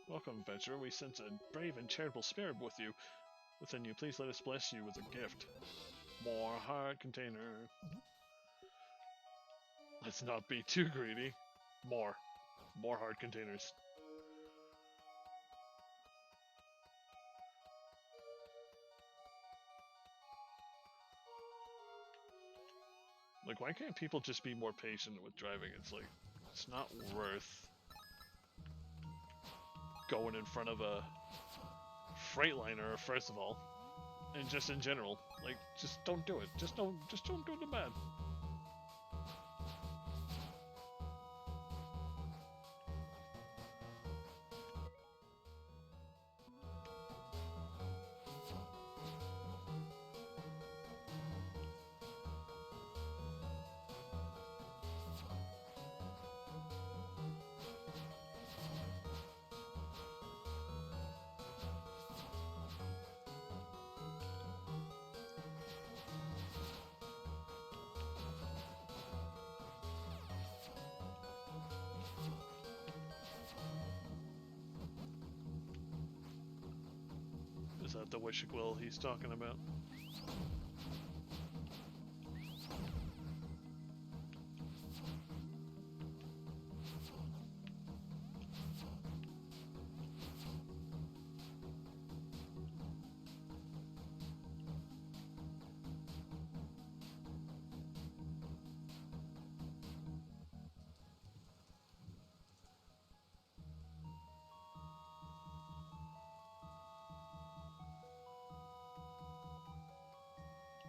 Welcome, adventurer. We sense a brave and charitable spirit with you. Within you, please let us bless you with a gift. More heart container. Let's not be too greedy. More heart containers. Like, why can't people just be more patient with driving? It's like, it's not worth going in front of a Freightliner, first of all, and just in general. Like, just don't do it. Just don't do the bad. Is that the wishing well he's talking about?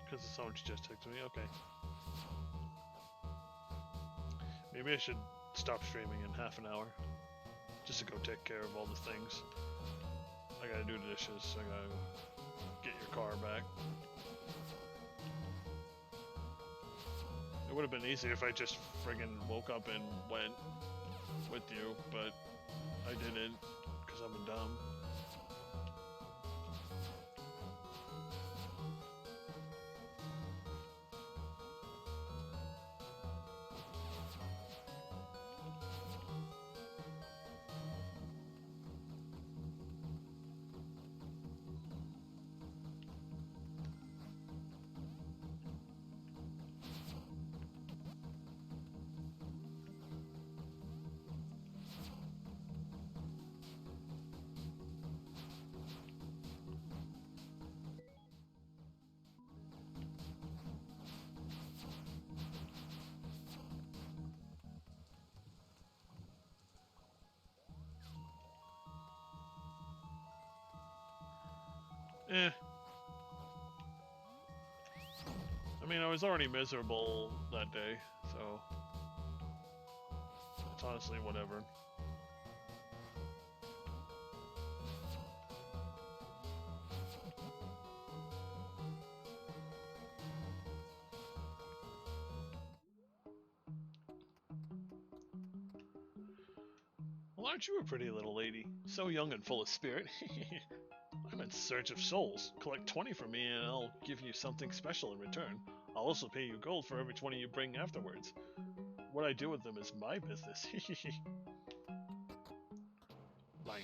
Because the someone just took to me? Okay. Maybe I should stop streaming in half an hour. Just to go take care of all the things. I gotta do the dishes, I gotta get your car back. It would have been easier if I just friggin' woke up and went with you, but I didn't, because I'm a dumb. Eh. I mean, I was already miserable that day, so it's honestly whatever. Well, aren't you a pretty little lady? So young and full of spirit. I'm in search of souls. Collect 20 from me and I'll give you something special in return. I'll also pay you gold for every 20 you bring afterwards. What I do with them is my business. Mine.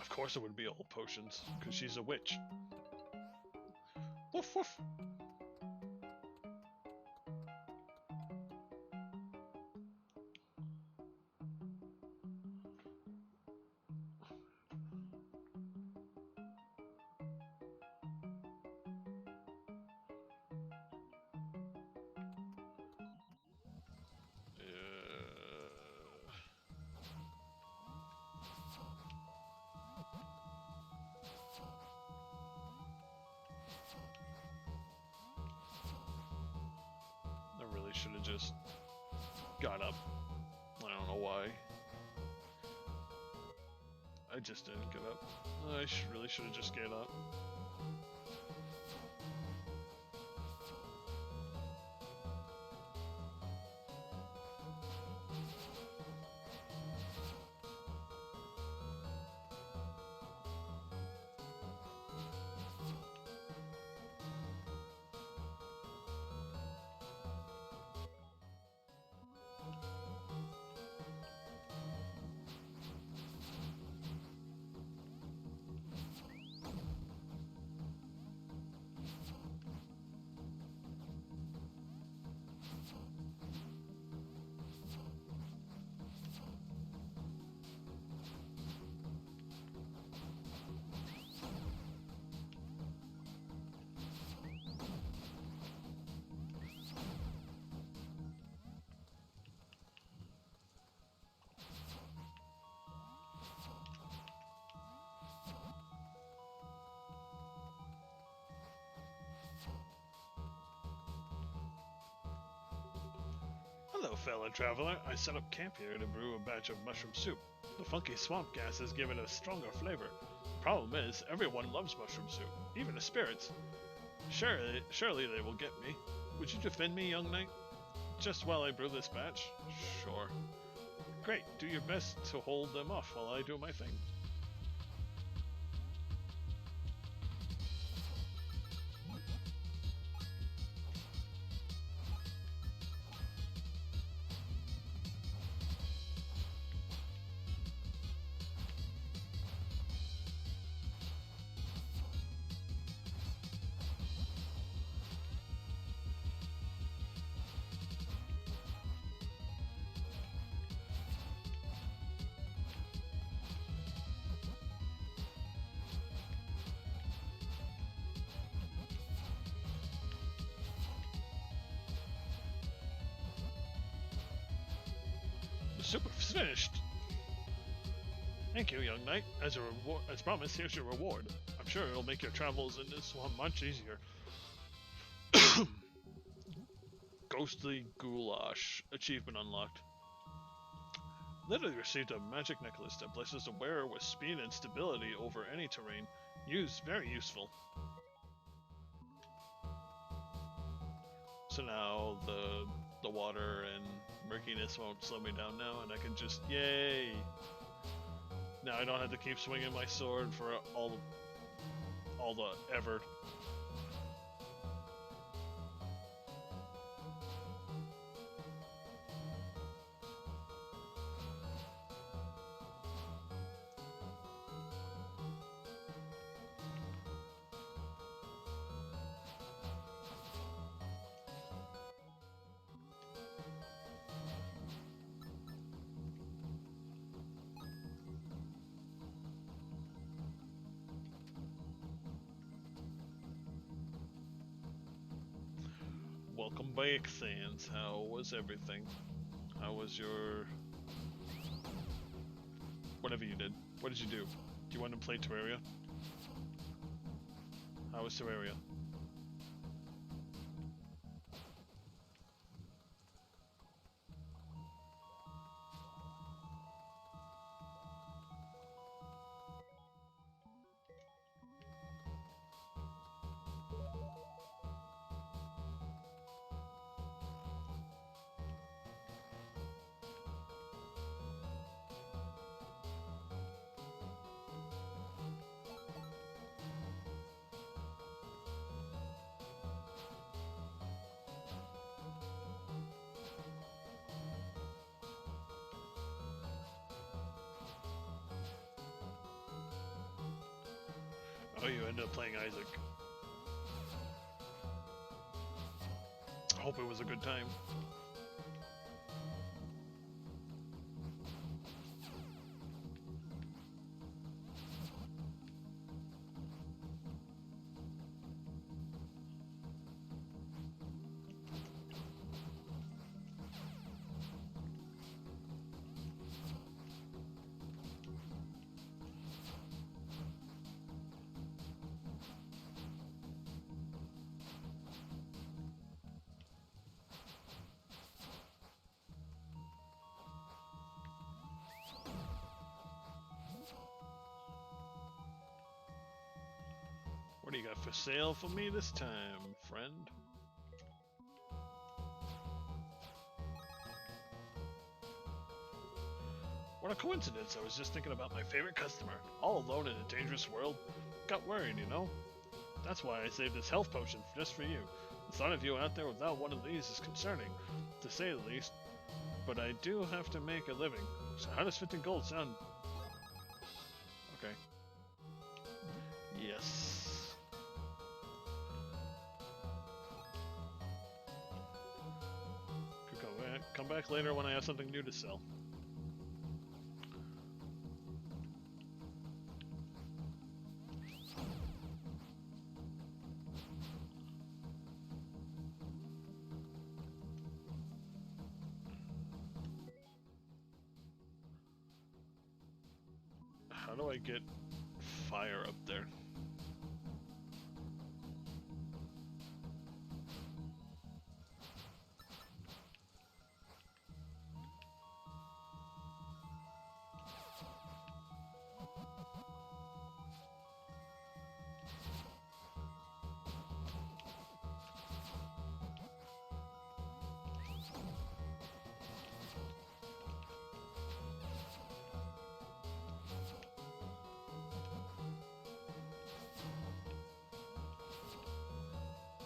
Of course it would be all potions, because she's a witch. Woof woof! should have just got up. I don't know why. I just didn't get up. I really should have just get up. Hello, fellow traveler. I set up camp here to brew a batch of mushroom soup. The funky swamp gas has given it a stronger flavor. The problem is, everyone loves mushroom soup, even the spirits. Surely they will get me. Would you defend me, young knight? Just while I brew this batch? Sure. Great, do your best to hold them off while I do my thing. The soup is finished! Thank you, young knight. As promised, here's your reward. I'm sure it'll make your travels in this swamp much easier. Ghostly Goulash. Achievement unlocked. Literally received a magic necklace that blesses the wearer with speed and stability over any terrain. Very useful. So now the water and murkiness won't slow me down now, and I can just, yay! Now I don't have to keep swinging my sword for all the ever. Welcome back, Sans. How was everything? How was your... whatever you did. What did you do? Do you want to play Terraria? How was Terraria? Oh, you ended up playing Isaac. I hope it was a good time. do you got for sale for me this time, friend? What a coincidence, I was just thinking about my favorite customer. All alone in a dangerous world. Got worried, you know? That's why I saved this health potion just for you. The thought of you out there without one of these is concerning, to say the least. But I do have to make a living. So how does 15 gold sound? Okay. Yes. Could come back later when I have something new to sell. How do I get fire up there?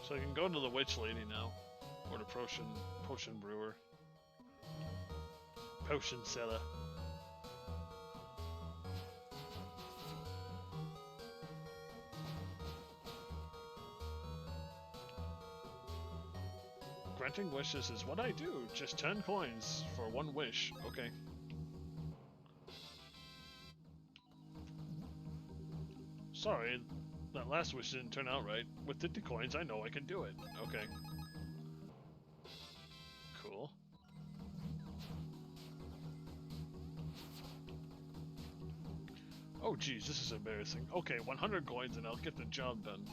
So I can go to the witch lady now, or the potion brewer, potion seller. Granting wishes is what I do. Just 10 coins for one wish. Okay. Sorry, that last wish didn't turn out right. With 50 coins, I know I can do it. Okay. Cool. Oh geez, this is embarrassing. Okay, 100 coins and I'll get the job done.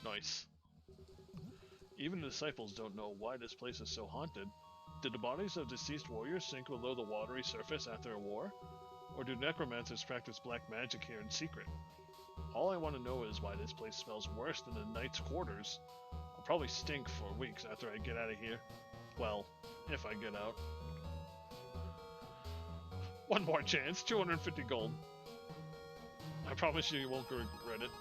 Nice. Even the disciples don't know why this place is so haunted. Did the bodies of deceased warriors sink below the watery surface after a war? Or do necromancers practice black magic here in secret? All I want to know is why this place smells worse than the knight's quarters. I'll probably stink for weeks after I get out of here. Well, if I get out. One more chance, 250 gold. I promise you won't regret it.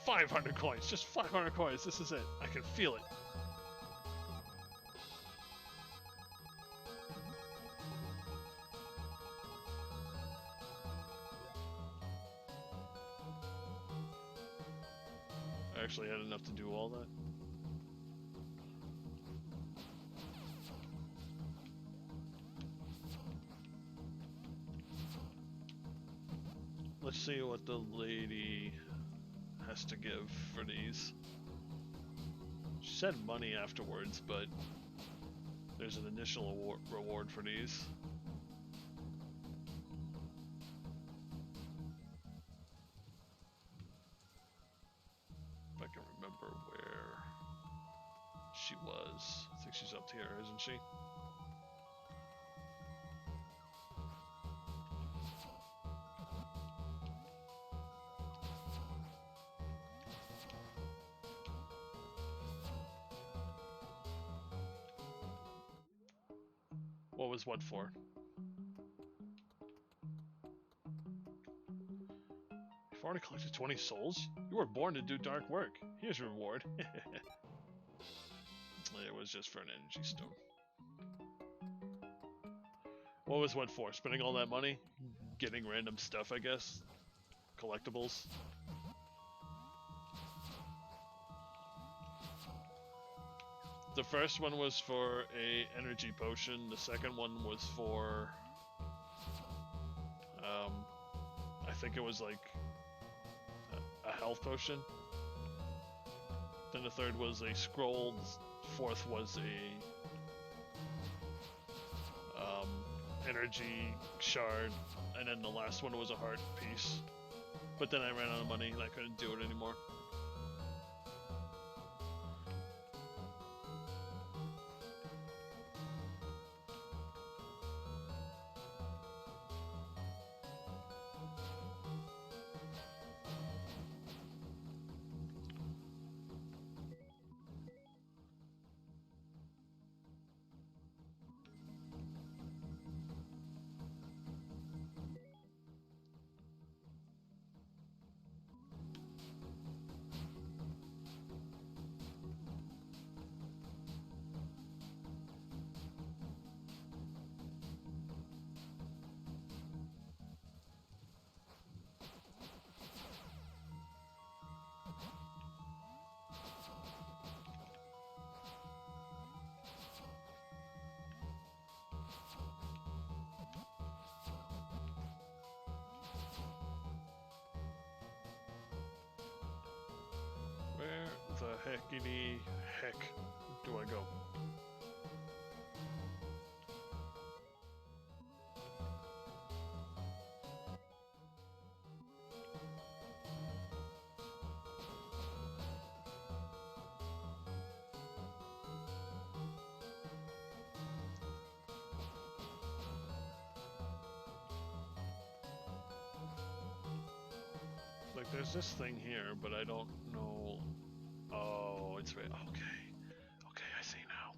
$500 coins, just 500 coins, this is it. I can feel it. I actually had enough to do all that. Let's see what the lady has to give for these. She said money afterwards, but there's an initial reward for these. If I can remember where she was. I think she's up here, isn't she? What was what for? You've already collected 20 souls? You were born to do dark work. Here's your reward. It was just for an energy stone. What was what for? Spending all that money? Getting random stuff, I guess? Collectibles? The first one was for a energy potion. The second one was for... I think it was like a health potion. Then the third was a scroll. The fourth was a energy shard, and then the last one was a heart piece. But then I ran out of money and I couldn't do it anymore. heckity heck do I go? Like, there's this thing here, but I don't know. Oh, it's right. Okay. Okay, I see now.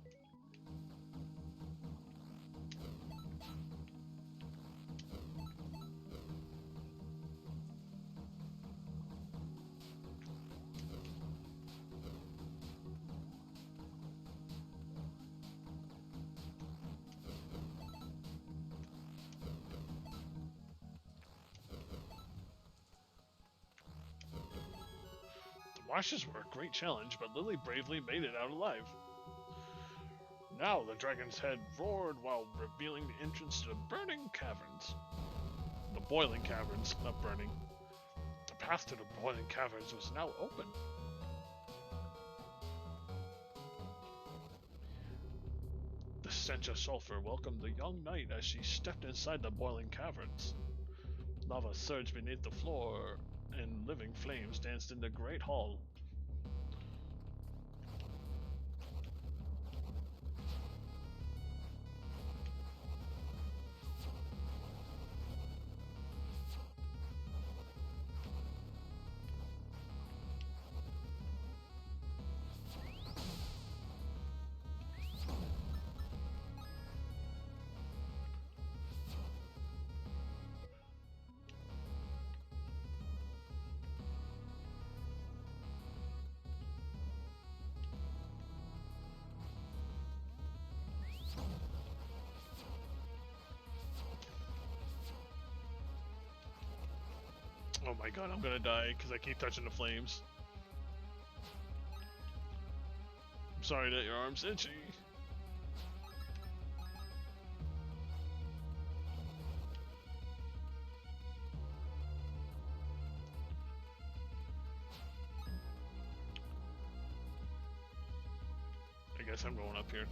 The washes were a great challenge, but Lily bravely made it out alive. Now the dragon's head roared while revealing the entrance to the burning caverns. The boiling caverns, not burning. The path to the boiling caverns was now open. The stench of sulfur welcomed the young knight as she stepped inside the boiling caverns. Lava surged beneath the floor, and living flames danced in the great hall. Oh my god, I'm gonna die because I keep touching the flames. I'm sorry that your arm's itchy. I guess I'm going up here.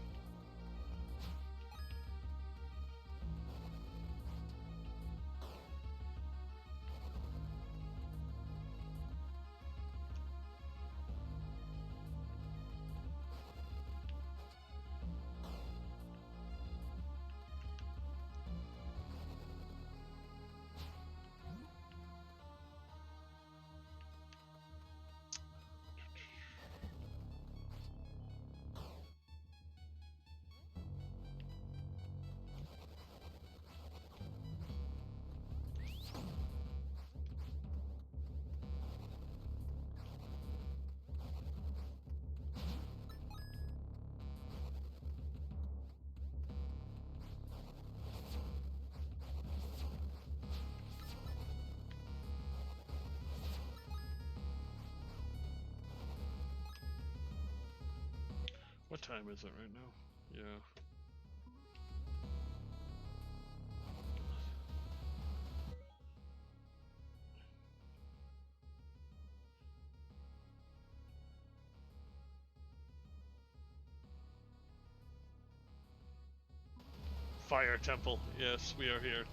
What time is it right now? Yeah. Fire Temple. Yes, we are here.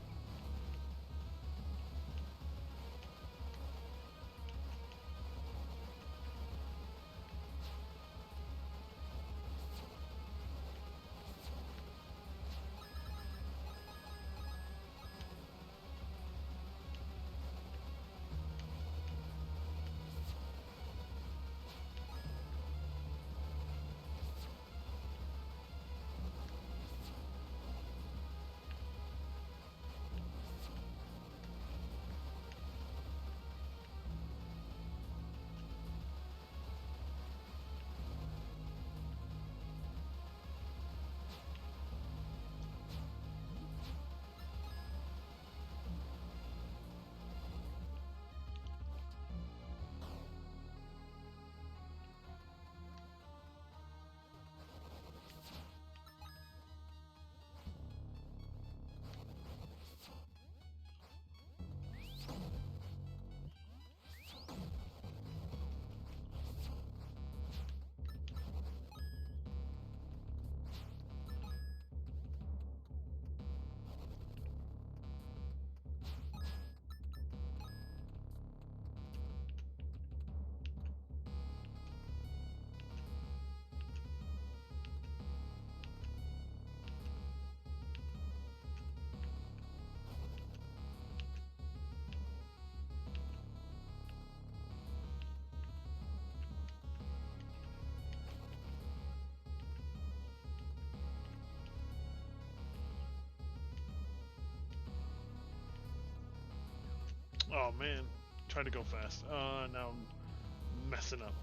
Oh man, try to go fast. Now I'm messing up.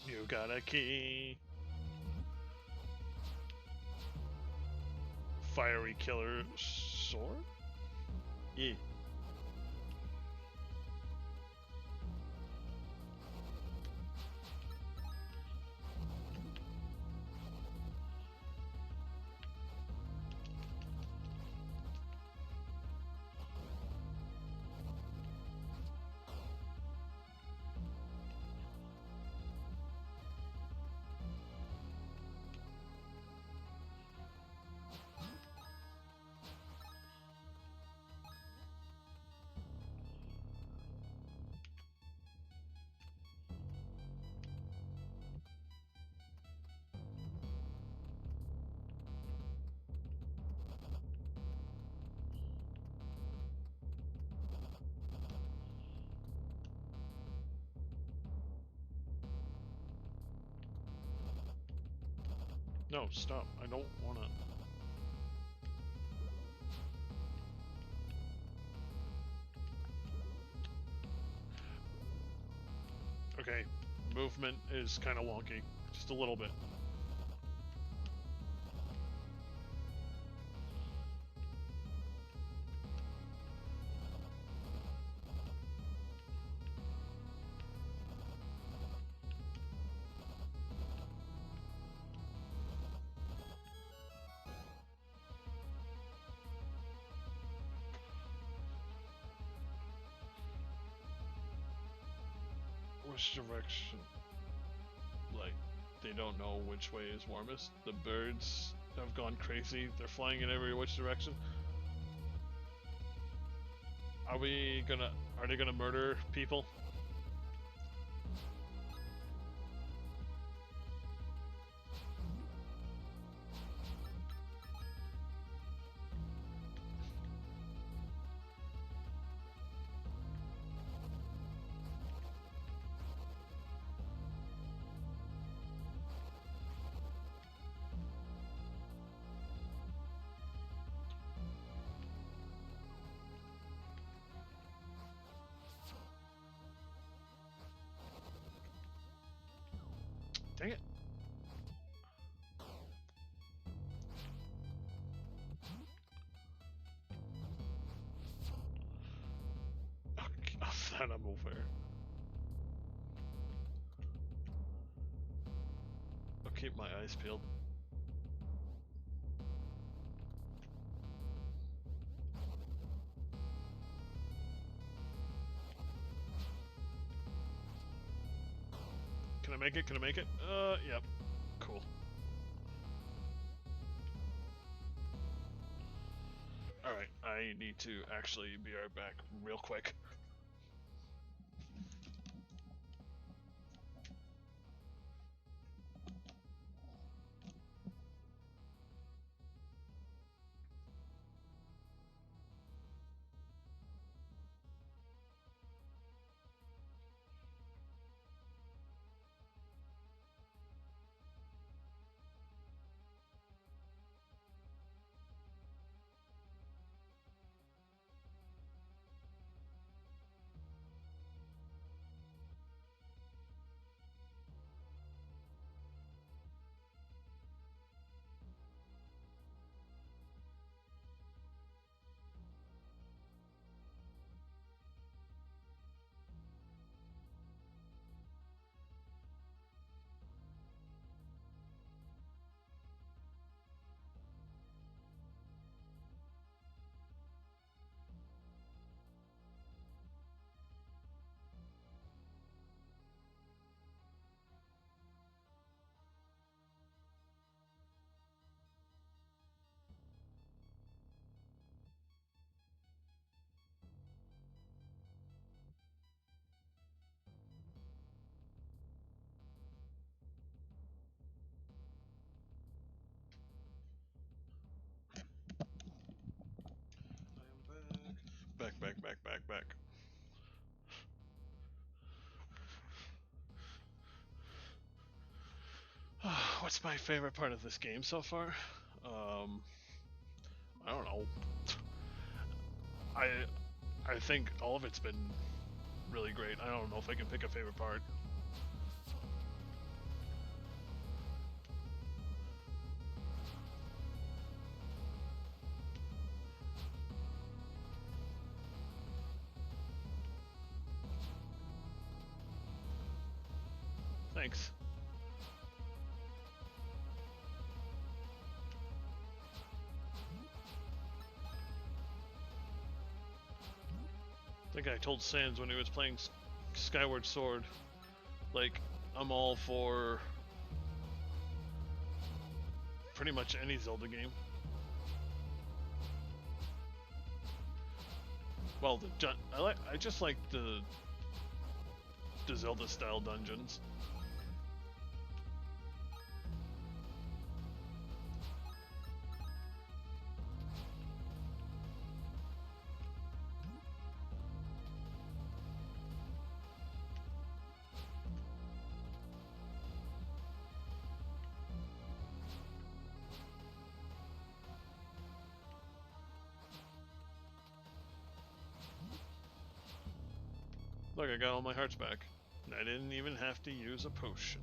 You got a key. Fiery killer sword? Yeah. No, stop. I don't wanna. Okay, movement is kind of wonky. Just a little bit. Which direction? Like, they don't know which way is warmest. The birds have gone crazy. They're flying in every which direction. Are we gonna... Are they gonna murder people? Dang it. Okay, that I'm over. I'll keep my eyes peeled. Can I make it? Can I make it? Yep. Cool. Alright, I need to actually be right back real quick. back. What's my favorite part of this game so far? I don't know. I think all of it's been really great. I don't know if I can pick a favorite part. Thanks. I think I told Sans when he was playing Skyward Sword, like, I'm all for pretty much any Zelda game. Well, I just like the Zelda style dungeons. Look, I got all my hearts back. And I didn't even have to use a potion.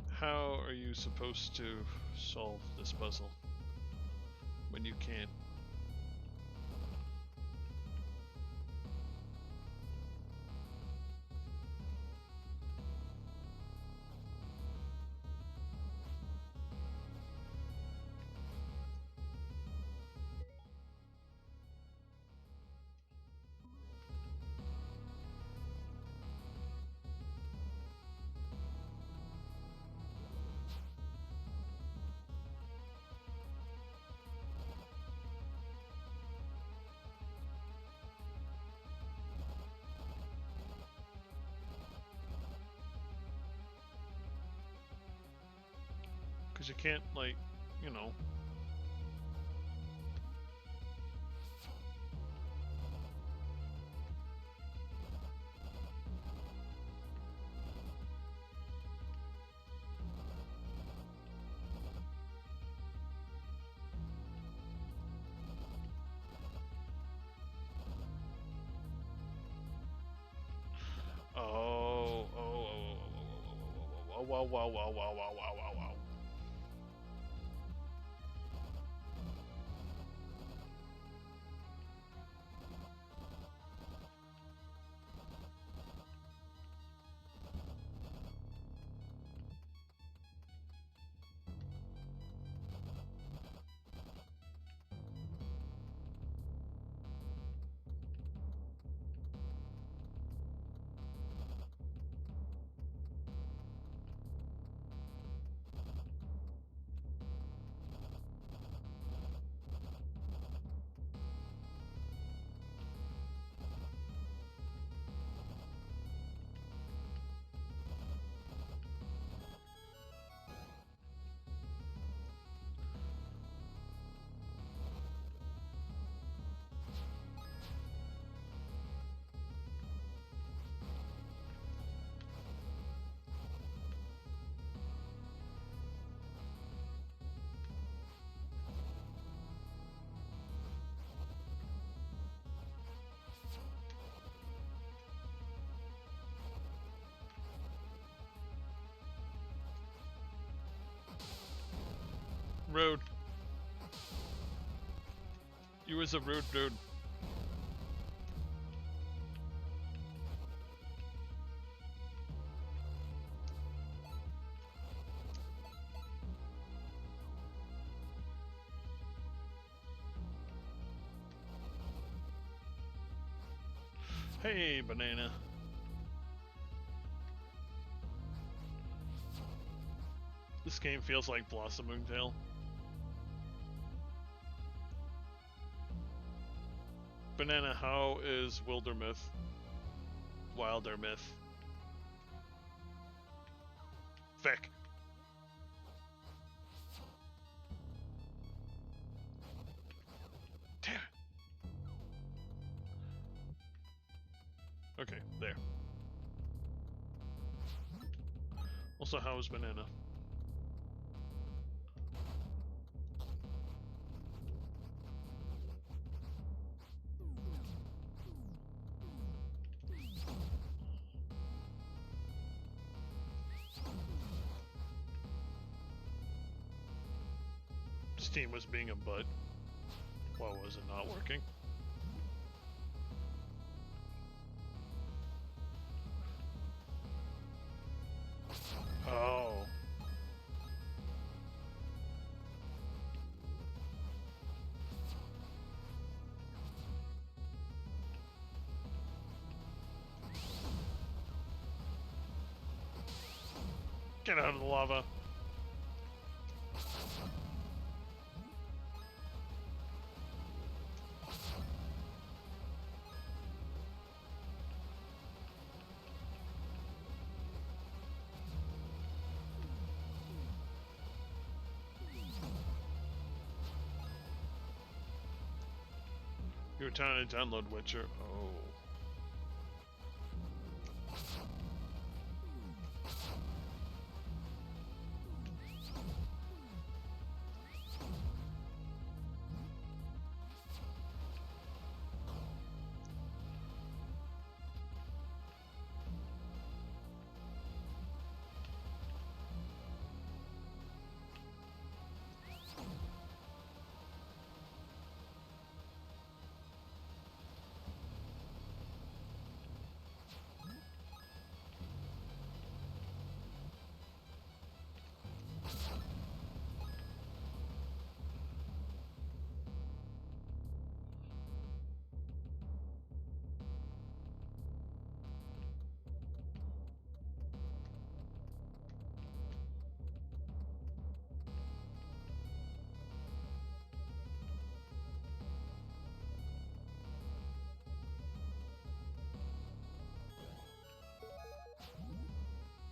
How are you supposed to solve this puzzle when you can't? Because you can't, like, you know. Wow. Rude. You was a rude dude. Hey, banana. This game feels like Blossoming Tale. Banana, how is Wildermyth? Wilder Myth. Vic. Damn it. Okay, there. Also, how is Banana? Steam was being a butt. Why was it not working? Oh. Get out of the lava. You were trying to download Witcher. Oh.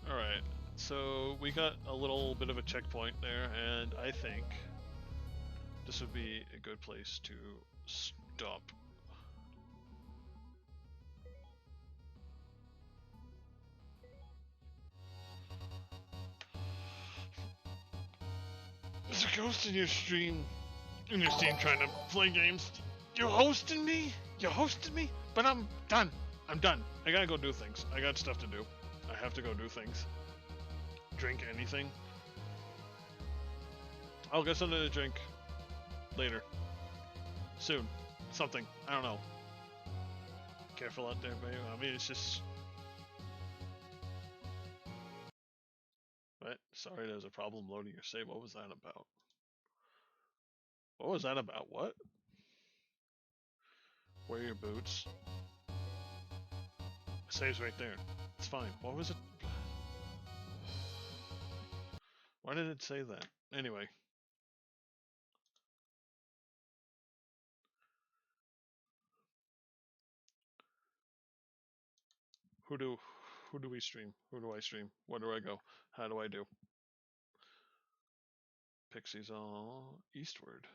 Alright, so we got a little bit of a checkpoint there, and I think this would be a good place to stop. There's a ghost in your stream. In your stream trying to play games. You hosting me? You hosted me? But I'm done. I'm done. I gotta go do things. I got stuff to do. I have to go do things. Drink anything. I'll get something to drink later. Soon. Something. I don't know. Careful out there, babe. I mean, it's just... What? Sorry, there's a problem loading your save. What was that about? What was that about? What? Wear your boots. Save's right there. It's fine. What was it? Why did it say that? Anyway. Who do we stream? Who do I stream? Where do I go? How do I do? Pixies all eastward.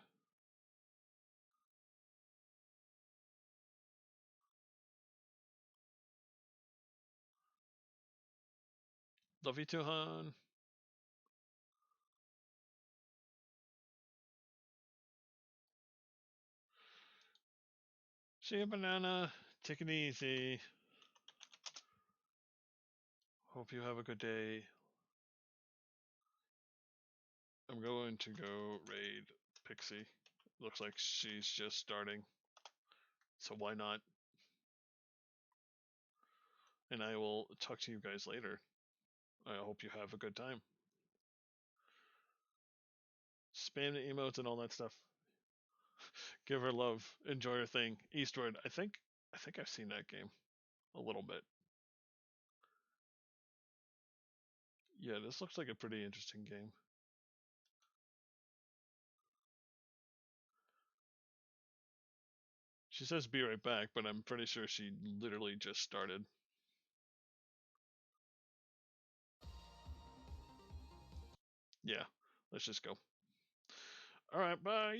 Love you too, hon. See you, banana. Take it easy. Hope you have a good day. I'm going to go raid Pixie. Looks like she's just starting. So why not? And I will talk to you guys later. I hope you have a good time. Spam the emotes and all that stuff. Give her love. Enjoy her thing. Eastward. I think I've seen that game a little bit. Yeah, this looks like a pretty interesting game. She says be right back, but I'm pretty sure she literally just started. Yeah, let's just go. Alright, bye!